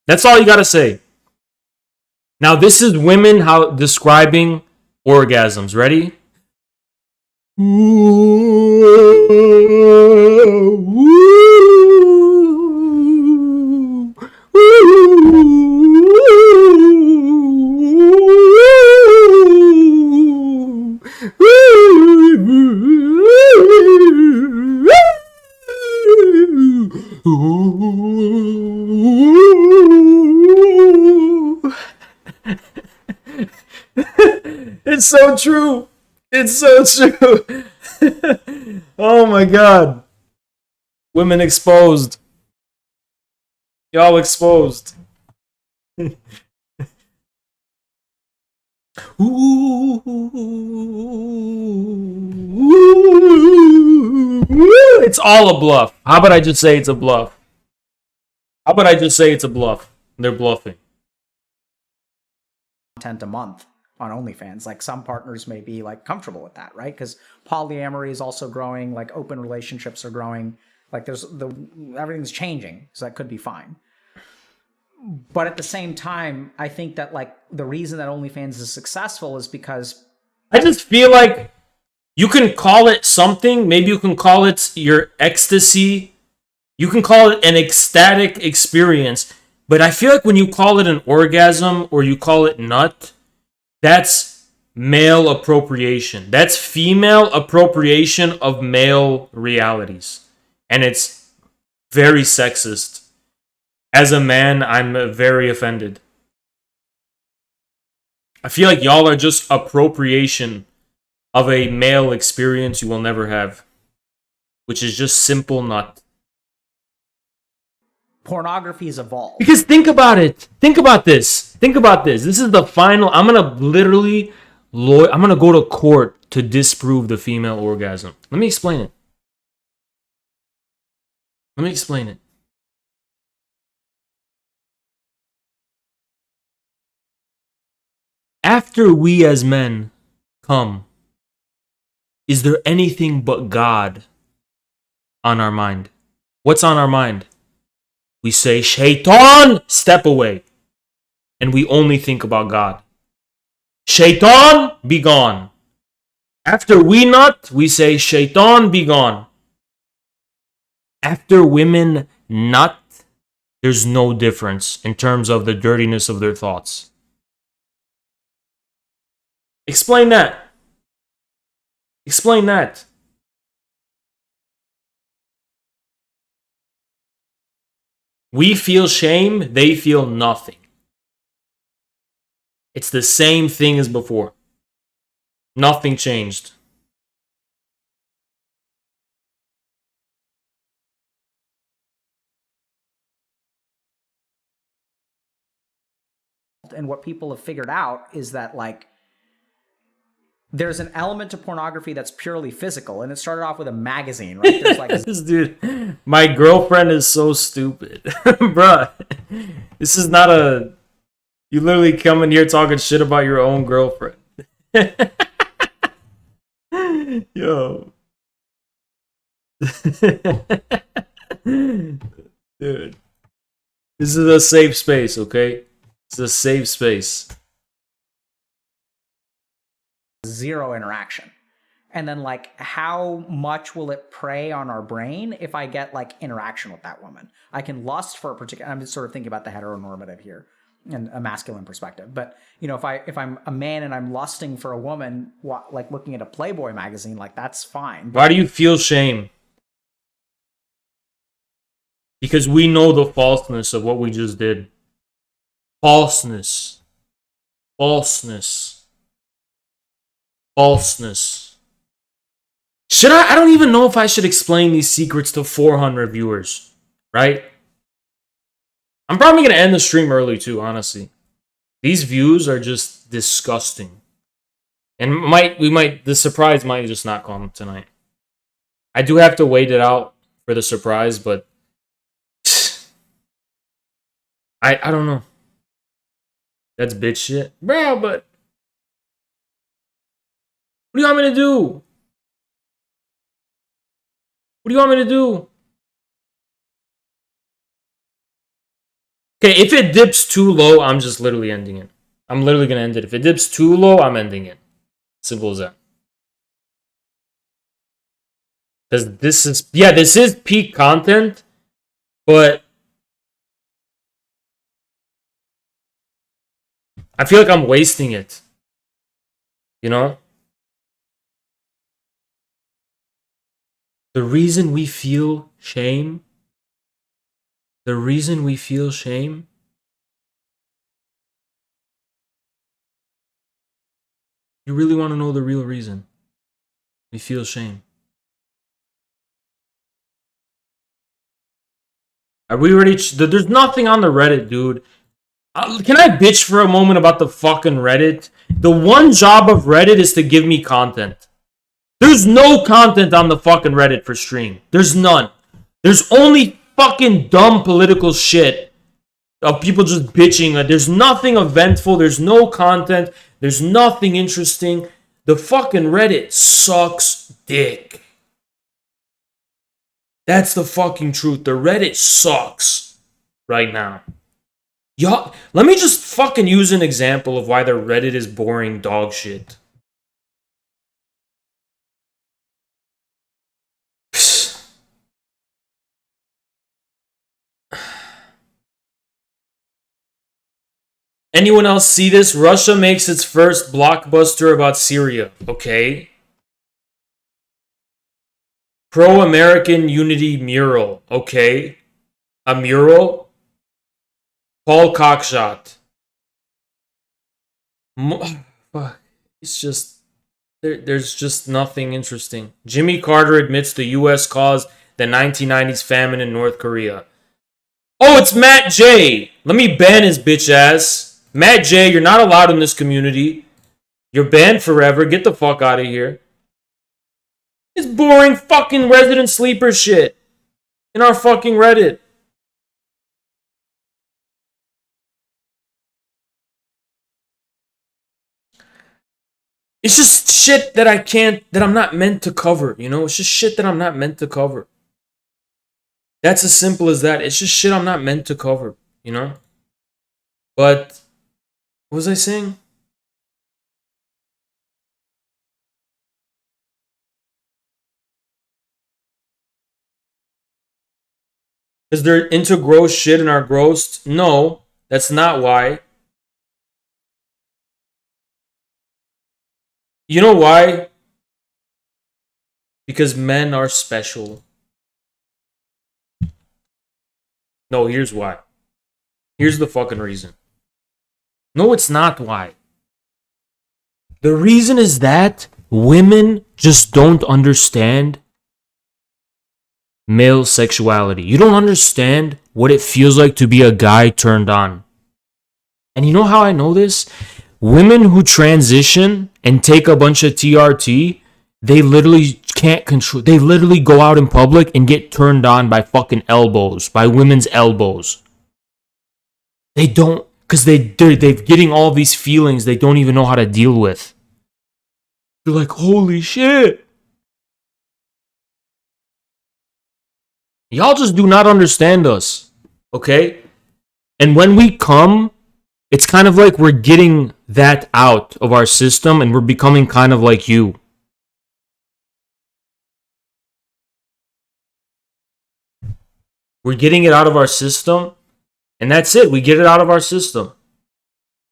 That's all you gotta say. Now this is women how describing orgasms. Ready? It's so true. It's so true. Oh my god. Women exposed. Y'all exposed. It's all a bluff. How about I just say it's a bluff? How about I just say it's a bluff? They're bluffing. Content a month on OnlyFans. Like some partners may be like comfortable with that, right? Because polyamory is also growing, like open relationships are growing. Like everything's changing, so that could be fine. But at the same time, I think that like the reason that OnlyFans is successful is because I just feel like you can call it something. Maybe you can call it your ecstasy. You can call it an ecstatic experience. But I feel like when you call it an orgasm or you call it nut, that's male appropriation. That's female appropriation of male realities. And it's very sexist. As a man, I'm very offended. I feel like y'all are just appropriation of a male experience you will never have, which is just simple nut. pornography has evolved. Because think about it. Think about this. Think about this. This is the final. I'm going to go to court to disprove the female orgasm. Let me explain it. After we as men come, is there anything but God on our mind? What's on our mind? We say, Shaitan, step away. And we only think about God. Shaitan, be gone. After we nut, we say Shaitan, be gone. After women nut, there's no difference in terms of the dirtiness of their thoughts. Explain that. Explain that. We feel shame, they feel nothing. It's the same thing as before. Nothing changed. And what people have figured out is that, like, there's an element to pornography that's purely physical, and it started off with a magazine, right? There's like This dude, my girlfriend is so stupid. Bruh, this is not a... You literally come in here talking shit about your own girlfriend. Yo. Dude. This is a safe space, okay? It's a safe space. zero interaction. And then, like, how much will it prey on our brain if I get, like, interaction with that woman? I can lust for a particular... I'm just sort of thinking about the heteronormative here and a masculine perspective. But, you know, if I'm a man and I'm lusting for a woman, like looking at a Playboy magazine, like, that's fine. Why do you feel shame? Because we know the falseness of what we just did. Falseness. Falseness. Falseness. Should I don't even know if I should explain these secrets to 400 viewers, right? I'm probably going to end the stream early too, honestly. These views are just disgusting. And the surprise might just not come tonight. I do have to wait it out for the surprise, but I don't know. That's bitch shit. Bro, but what do you want me to do? What do you want me to do? Okay, if it dips too low, I'm just literally ending it. I'm literally going to end it. If it dips too low, I'm ending it. Simple as that. Because this is peak content, but I feel like I'm wasting it. You know? The reason we feel shame, you really want to know the real reason we feel shame. Are we ready? There's nothing on the Reddit, dude. Can I bitch for a moment about the fucking Reddit? The one job of Reddit is to give me content. There's no content on the fucking Reddit for stream. There's none. There's only fucking dumb political shit of people just bitching. There's nothing eventful. There's no content. There's nothing interesting. The fucking Reddit sucks dick. That's the fucking truth. The Reddit sucks right now. Y'all, let me just fucking use an example of why the Reddit is boring dog shit. Anyone else see this? Russia makes its first blockbuster about Syria. Okay. Pro-American Unity mural. Okay. A mural? Paul Cockshot. It's just... There's just nothing interesting. Jimmy Carter admits the U.S. caused the 1990s famine in North Korea. Oh, it's Matt J. Let me ban his bitch ass. Matt J, you're not allowed in this community. You're banned forever. Get the fuck out of here. It's boring fucking resident sleeper shit in our fucking Reddit. It's just shit that I'm not meant to cover, you know? It's just shit that I'm not meant to cover. That's as simple as that. It's just shit I'm not meant to cover, you know? But, what was I saying? Because they're into gross shit and are grossed? No, that's not why. You know why? Because men are special. No, here's why. Here's the fucking reason. No, it's not why. The reason is that women just don't understand male sexuality. You don't understand what it feels like to be a guy turned on. And you know how I know this? Women who transition and take a bunch of TRT, they literally can't control. They literally go out in public and get turned on by fucking elbows, by women's elbows. They don't, because they're getting all these feelings they don't even know how to deal with. They're like, holy shit. Y'all just do not understand us, okay? And when we come, it's kind of like we're getting that out of our system and we're becoming kind of like you. We're getting it out of our system, and that's it. We get it out of our system.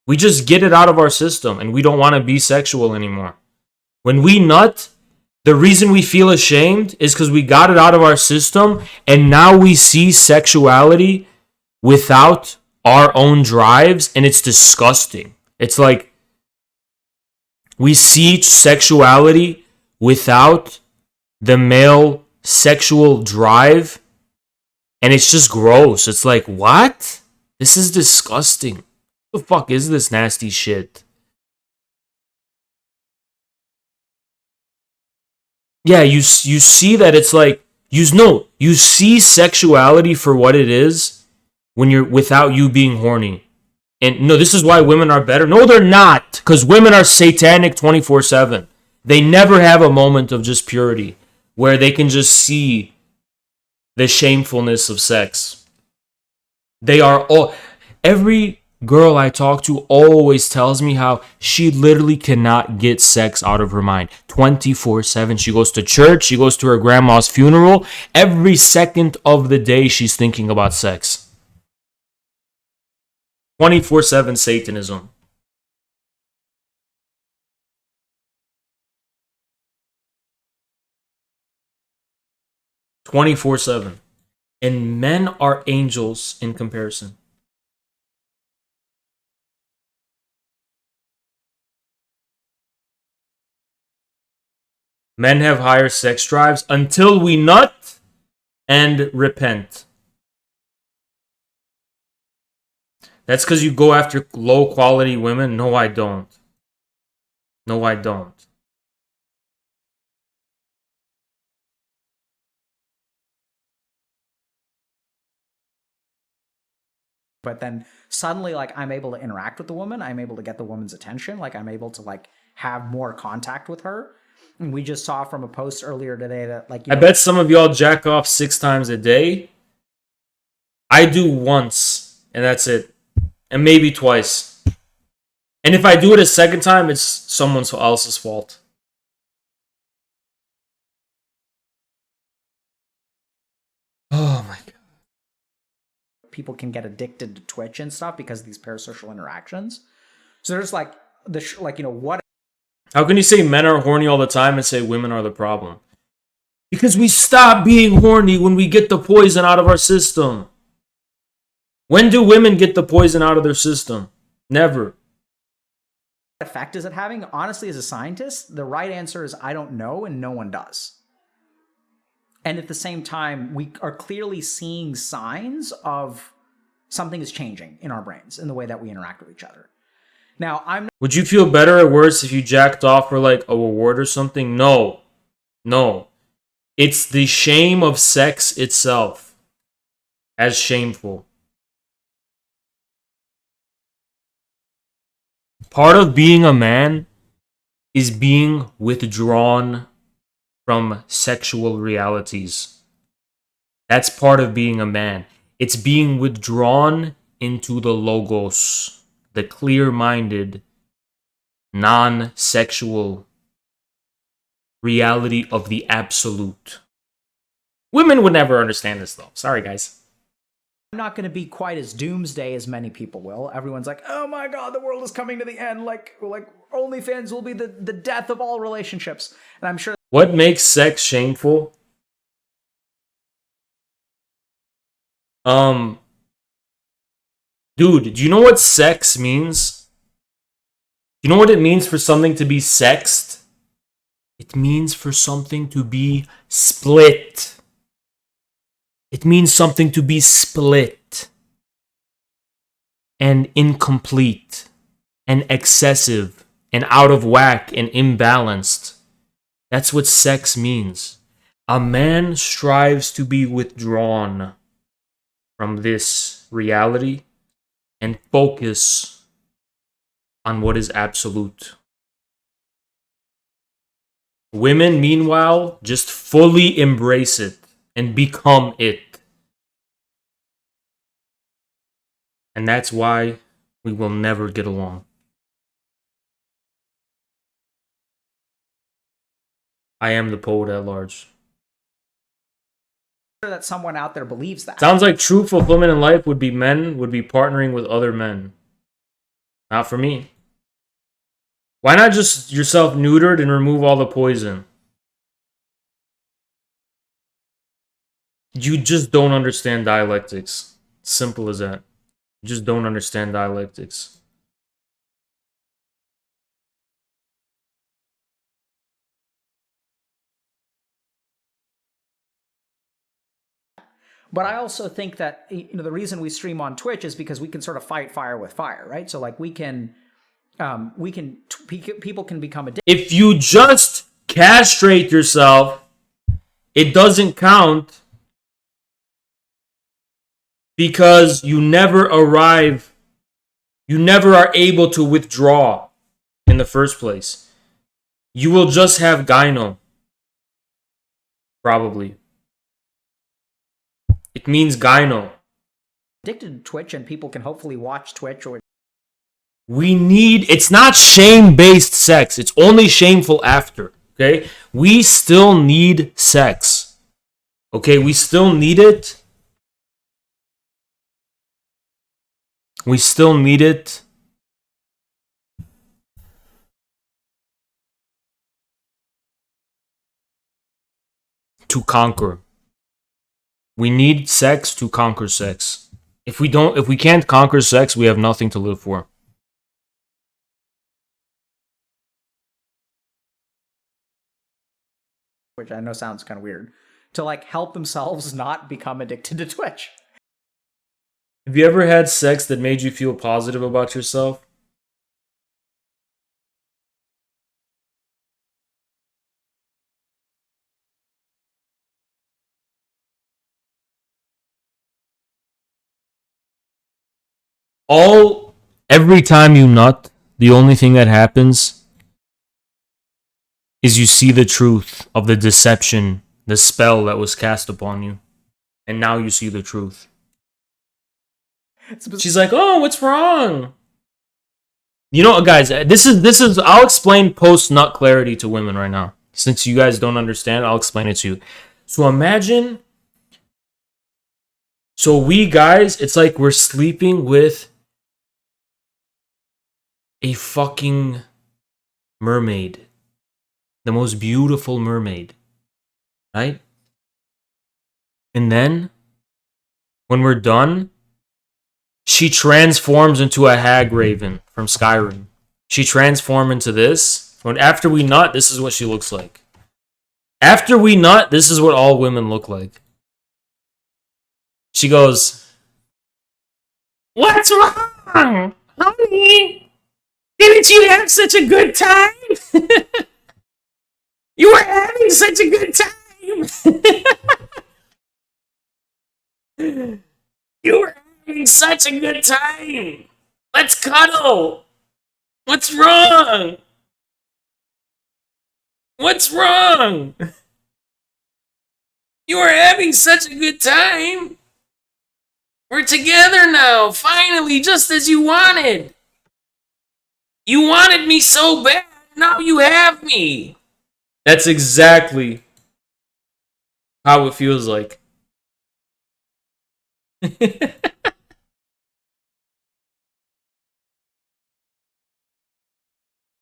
We just get it out of our system, and we don't want to be sexual anymore. When we nut, the reason we feel ashamed is because we got it out of our system, and now we see sexuality without our own drives, and it's disgusting. It's like we see sexuality without the male sexual drive, and it's just gross. It's like, what? This is disgusting. What the fuck is this nasty shit? Yeah, you see that it's like, you see sexuality for what it is when you're without you being horny. And no, this is why women are better. No, they're not, because women are satanic 24/7. They never have a moment of just purity where they can just see the shamefulness of sex. They are all, every girl I talk to always tells me how she literally cannot get sex out of her mind 24/7. She goes to church, she goes to her grandma's funeral. Every second of the day, she's thinking about sex. 24/7 Satanism. "24/7. And men are angels in comparison. Men have higher sex drives until we nut and repent. That's because you go after low quality women? No, I don't. No, I don't. But then suddenly, like, I'm able to interact with the woman. I'm able to get the woman's attention. Like, I'm able to, like, have more contact with her. And we just saw from a post earlier today that, like, I bet some of y'all jack off 6 times a day. I do once, and that's it. And maybe twice. And if I do it a second time, it's someone else's fault. Oh my god. people can get addicted to Twitch and stuff because of these parasocial interactions. So there's like what. How can you say men are horny all the time and say women are the problem? Because we stop being horny when we get the poison out of our system. When do women get the poison out of their system? Never. What effect is it having? Honestly, as a scientist, the right answer is I don't know, and no one does. And at the same time, we are clearly seeing signs of something is changing in our brains in the way that we interact with each other. Now, Would you feel better or worse if you jacked off for like a reward or something? No. No. It's the shame of sex itself as shameful. Part of being a man is being withdrawn from sexual realities. That's part of being a man. It's being withdrawn into the logos, the clear-minded, non-sexual reality of the absolute. Women would never understand this though. Sorry, guys. I'm not going to be quite as doomsday as many people will. Everyone's like, oh my god, the world is coming to the end. Like OnlyFans will be the death of all relationships. And I'm sure. What makes sex shameful? Dude, do you know what sex means? You know what it means for something to be sexed? It means for something to be split. It means something to be split and incomplete and excessive and out of whack and imbalanced. That's what sex means. A man strives to be withdrawn from this reality and focus on what is absolute. Women, meanwhile, just fully embrace it and become it. And that's why we will never get along. I am the poet at large. That someone out there believes that. Sounds like true fulfillment in life would be partnering with other men. Not for me. Why not just yourself neutered and remove all the poison? You just don't understand dialectics. Simple as that. You just don't understand dialectics. But I also think that the reason we stream on Twitch is because we can sort of fight fire with fire, right? So like people can become addicted. If you just castrate yourself, it doesn't count because you never are able to withdraw in the first place. You will just have gyno. Probably. It means gyno. Addicted to Twitch, and people can hopefully watch Twitch or. It's not shame-based sex. It's only shameful after. Okay? We still need sex. Okay? We still need it. We still need it. To conquer. We need sex to conquer sex. If we can't conquer sex, we have nothing to live for. Which I know sounds kind of weird. To like help themselves not become addicted to Twitch. Have you ever had sex that made you feel positive about yourself? Every time you nut, the only thing that happens is you see the truth of the deception, the spell that was cast upon you. And now you see the truth. She's like, oh, what's wrong? You know, guys, this is I'll explain post-nut clarity to women right now. Since you guys don't understand, I'll explain it to you. So imagine, we guys, it's like we're sleeping with a fucking mermaid. The most beautiful mermaid. Right? And then, when we're done, she transforms into a hag raven from Skyrim. She transforms into this. After we nut, this is what she looks like. After we nut, this is what all women look like. She goes, what's wrong? Honey? Didn't you have such a good time? You were having such a good time. You were having such a good time. Let's cuddle. What's wrong? What's wrong? You were having such a good time. We're together now, finally, just as you wanted. You wanted me so bad, now you have me. That's exactly how it feels like.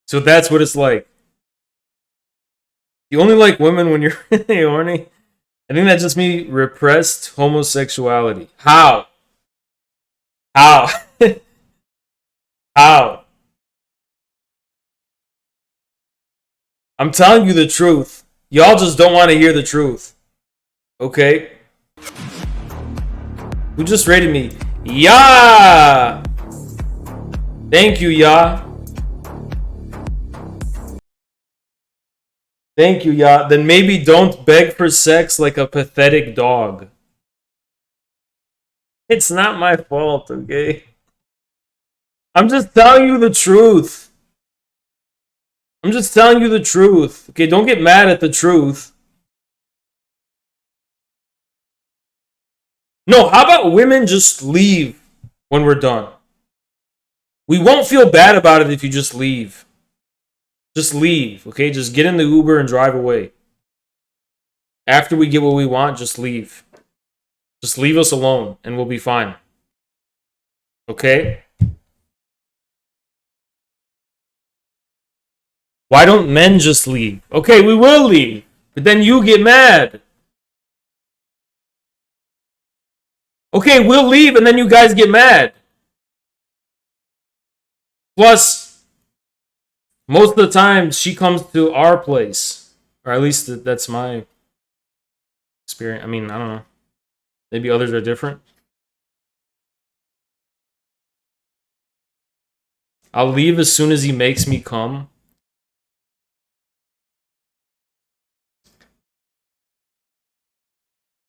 So that's what it's like. You only like women when you're really horny? I think that's just me repressed homosexuality. How? How? How? I'm telling you the truth. Y'all just don't want to hear the truth. Okay? Who just rated me? Yeah! Thank you, Ya. Thank you, Ya. Then maybe don't beg for sex like a pathetic dog. It's not my fault, okay? I'm just telling you the truth. I'm just telling you the truth. Okay, don't get mad at the truth. No, how about women just leave when we're done? We won't feel bad about it if you just leave. Just leave, okay? Just get in the Uber and drive away. After we get what we want, just leave. Just leave us alone and we'll be fine. Okay? Why don't men just leave? Okay, we will leave. But then you get mad. Okay, we'll leave and then you guys get mad. Plus, most of the time she comes to our place. Or at least that's my experience. I mean, I don't know. Maybe others are different. I'll leave as soon as he makes me come.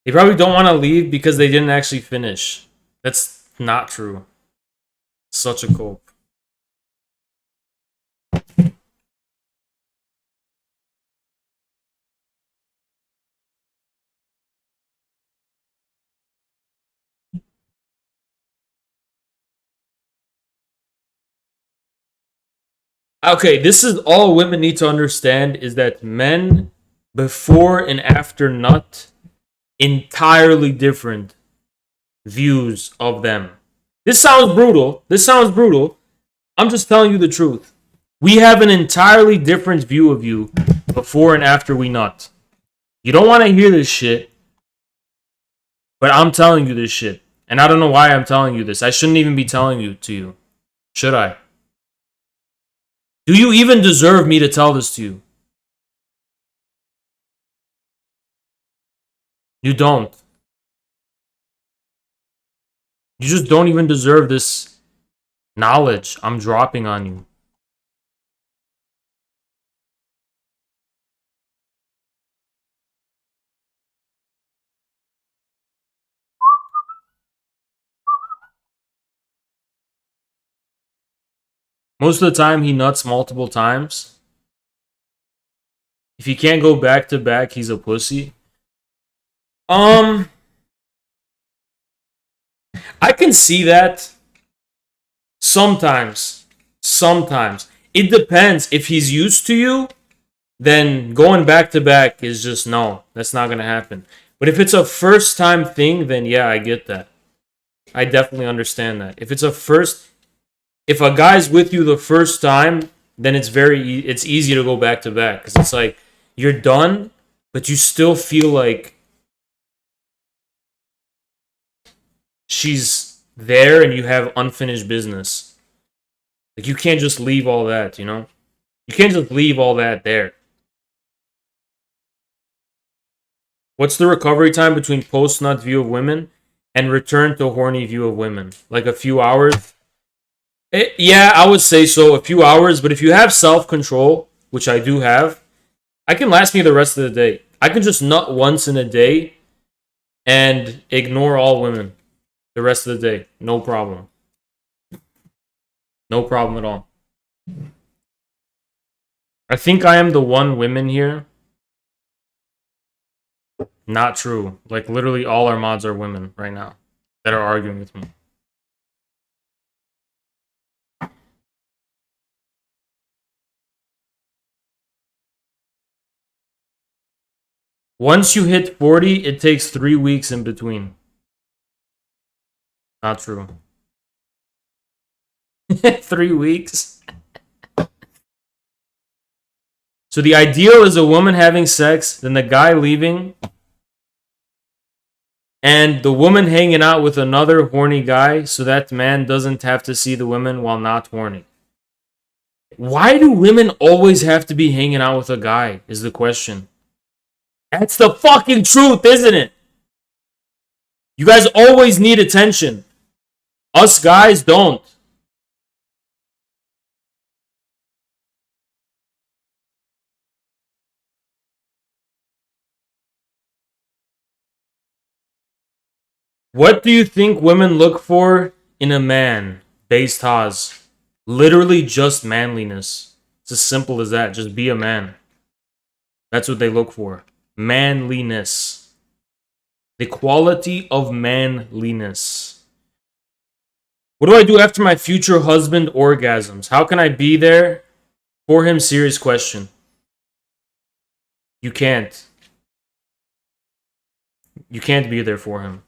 They probably don't want to leave because they didn't actually finish. That's not true. Such a cope. Okay, this is all women need to understand is that men before and after nut entirely different views of them. This sounds brutal. This sounds brutal. I'm just telling you the truth. We have an entirely different view of you before and after we nut. You don't want to hear this shit, but I'm telling you this shit. And I don't know why I'm telling you this. I shouldn't even be telling you to you. Should I? Do you even deserve me to tell this to you? You don't. You just don't even deserve this knowledge I'm dropping on you. Most of the time, he nuts multiple times. If he can't go back to back, he's a pussy. I can see that. Sometimes. Sometimes. It depends. If he's used to you, then going back to back is just no. That's not going to happen. But if it's a first time thing, then yeah, I get that. I definitely understand that. If a guy's with you the first time, then it's easy to go back to back because it's like you're done, but you still feel like she's there and you have unfinished business. Like you can't just leave all that, you know? You can't just leave all that there. What's the recovery time between post-nut view of women and return to horny view of women? Like a few hours? Yeah, I would say so, a few hours. But if you have self-control, which I do have, I can last me the rest of the day. I can just nut once in a day and ignore all women the rest of the day. No problem. No problem at all. I think I am the one women here. Not true. Like, literally all our mods are women right now that are arguing with me. Once you hit 40, it takes 3 weeks in between. Not true. 3 weeks. So the ideal is a woman having sex, then the guy leaving, and the woman hanging out with another horny guy so that man doesn't have to see the women while not horny. Why do women always have to be hanging out with a guy, is the question. That's the fucking truth, isn't it? You guys always need attention. Us guys don't. What do you think women look for in a man? Based Haas. Literally just manliness. It's as simple as that. Just be a man. That's what they look for. Manliness. The quality of manliness. What do I do after my future husband orgasms? How can I be there for him? Serious question. You can't. You can't be there for him.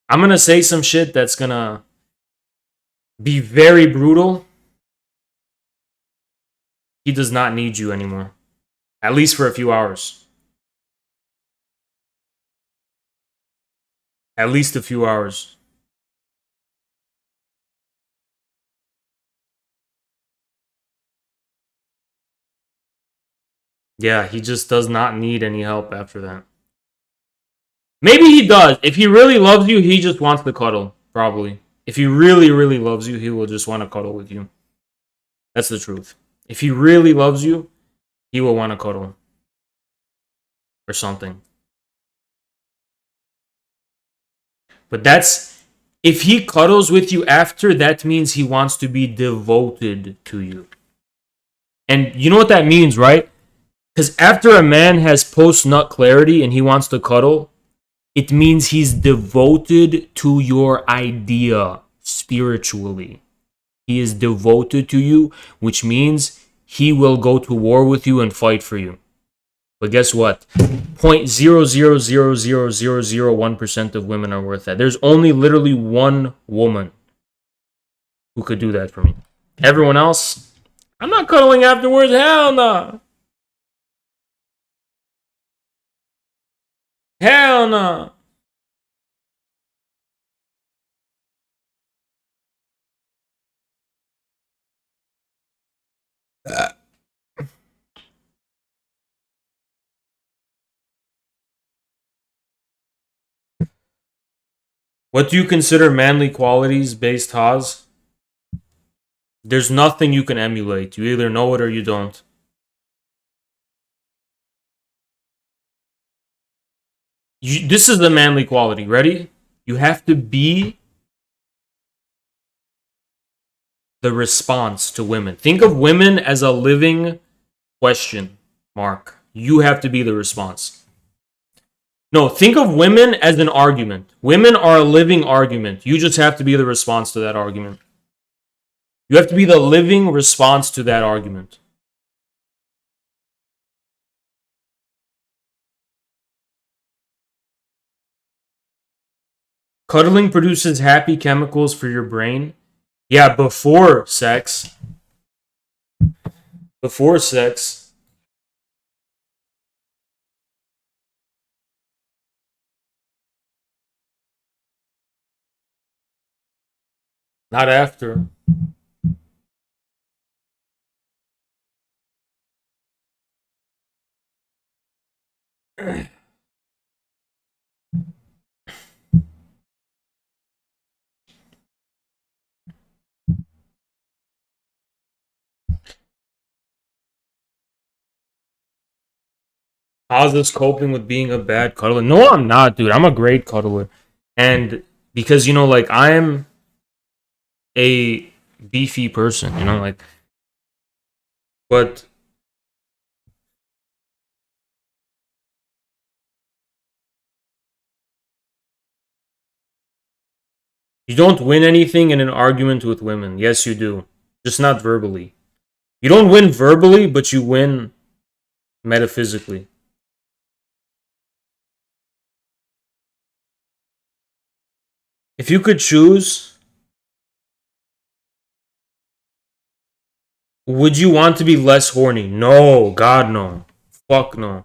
I'm gonna say some shit that's gonna be very brutal. He does not need you anymore. At least for a few hours. At least a few hours. Yeah, he just does not need any help after that. Maybe he does. If he really loves you, he just wants to cuddle. Probably. If he really, really loves you, he will just want to cuddle with you. That's the truth. If he really loves you, he will want to cuddle. Or something. But that's... If he cuddles with you after, that means he wants to be devoted to you. And you know what that means, right? Because after a man has post-nut clarity and he wants to cuddle, it means he's devoted to your idea spiritually. He is devoted to you, which means he will go to war with you and fight for you. But guess what? 0.0000001% of women are worth that. There's only literally one woman who could do that for me. Everyone else, I'm not cuddling afterwards. Hell no. Hell no. What do you consider manly qualities based Haas? There's nothing you can emulate. You either know it or you don't. This is the manly quality. Ready? You have to be the response to women. Think of women as a living question mark. You have to be the response. No, think of women as an argument. Women are a living argument. You just have to be the response to that argument. You have to be the living response to that argument. Cuddling produces happy chemicals for your brain. Yeah, before sex. Before sex. Not after. How's this coping with being a bad cuddler? No, I'm not, dude. I'm a great cuddler. And because, you know, like, I'm a beefy person, you know, like, but you don't win anything in an argument with women. Yes, you do. Just not verbally. You don't win verbally, but you win metaphysically. If you could choose, would you want to be less horny? No, God no. Fuck no.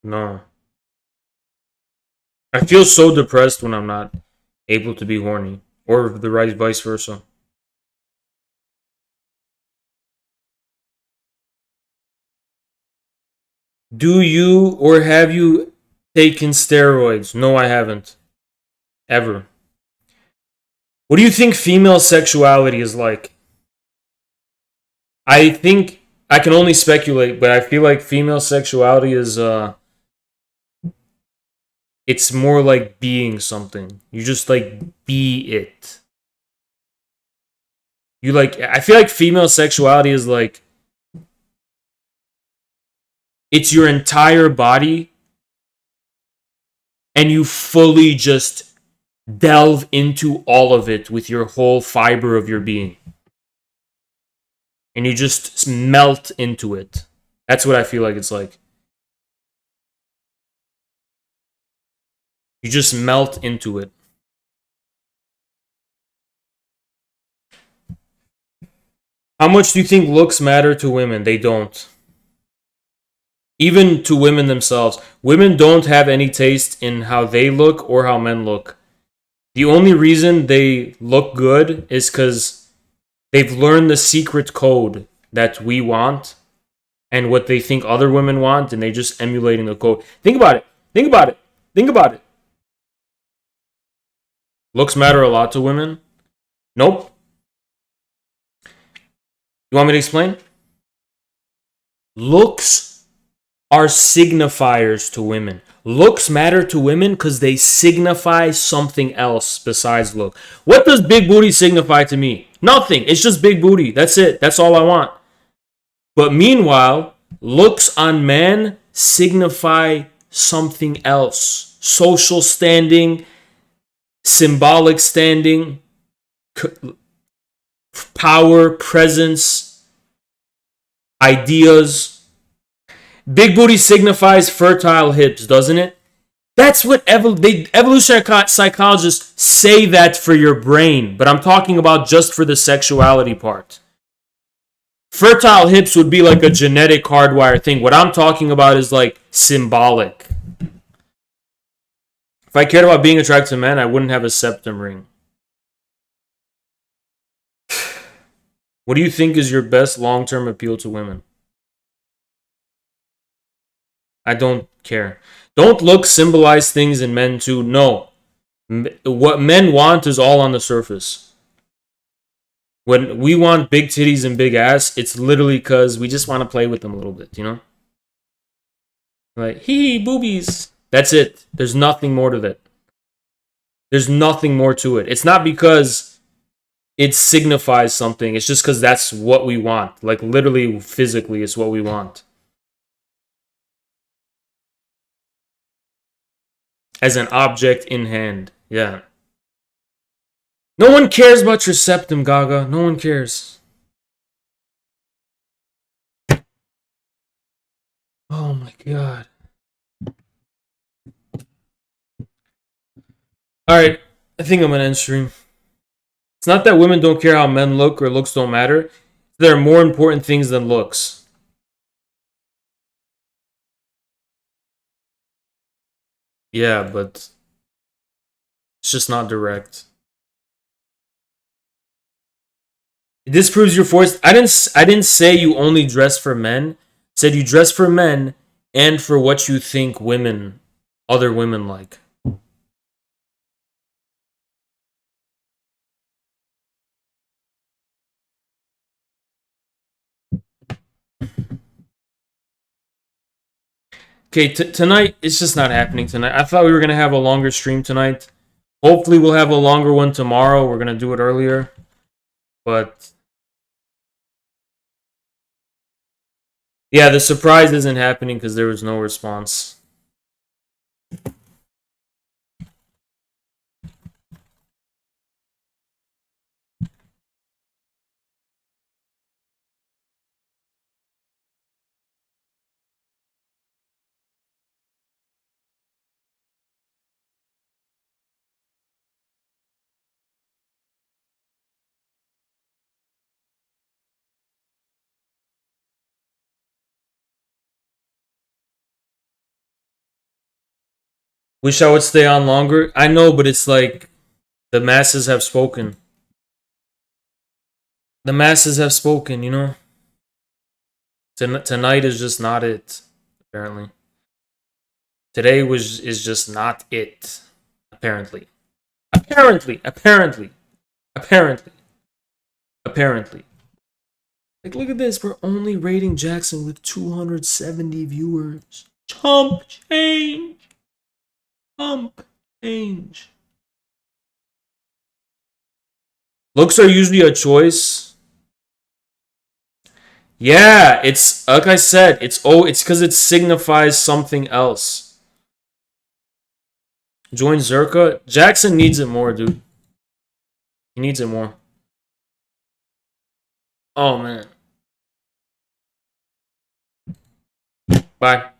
No. I feel so depressed when I'm not able to be horny. Or the right vice versa. Do you or have you taken steroids? No, I haven't. Ever. What do you think female sexuality is like? I think I can only speculate, but I feel like female sexuality is it's more like being something. You just like be it. You like I feel like female sexuality is like it's your entire body and you fully just delve into all of it with your whole fiber of your being. And you just melt into it. That's what I feel like it's like. You just melt into it. How much do you think looks matter to women? They don't. Even to women themselves. Women don't have any taste in how they look or how men look. The only reason they look good is because they've learned the secret code that we want and what they think other women want, and they just emulating the code. Think about it. Think about it. Think about it. Looks matter a lot to women? Nope. You want me to explain? Looks are signifiers to women. Looks matter to women because they signify something else besides look. What does big booty signify to me? Nothing. It's just big booty. That's it. That's all I want. But meanwhile, looks on men signify something else. Social standing, symbolic standing, power, presence, ideas. Big booty signifies fertile hips, doesn't it? That's what evolutionary psychologists say that for your brain, but I'm talking about just for the sexuality part. Fertile hips would be like a genetic hardwire thing. What I'm talking about is like symbolic. If I cared about being attracted to men, I wouldn't have a septum ring. What do you think is your best long-term appeal to women? I don't care. Don't look symbolize things in men too. No. What men want is all on the surface. When we want big titties and big ass, it's literally because we just want to play with them a little bit, you know? Like, hee, boobies. That's it. There's nothing more to that. There's nothing more to it. It's not because it signifies something. It's just because that's what we want. Like, literally, physically, it's what we want. As an object in hand. Yeah. No one cares about your septum, Gaga. No one cares. Oh my god. Alright, I think I'm gonna end stream. It's not that women don't care how men look or looks don't matter. There are more important things than looks. Yeah, but it's just not direct. This proves you're forced. I didn't say you only dress for men. I said you dress for men and for what you think other women like. Okay, tonight, it's just not happening tonight. I thought we were going to have a longer stream tonight. Hopefully we'll have a longer one tomorrow. We're going to do it earlier. But yeah, the surprise isn't happening because there was no response. Wish I would stay on longer. I know, but it's like the masses have spoken. The masses have spoken, you know? Tonight is just not it, apparently. Today is just not it, apparently. Apparently. Like, look at this. We're only rating Jackson with 270 viewers. Chump change. Chump change. Looks are usually a choice. Yeah, it's like I said, it's because it signifies something else. Join Zerka. Jackson needs it more, dude. He needs it more. Oh man. Bye.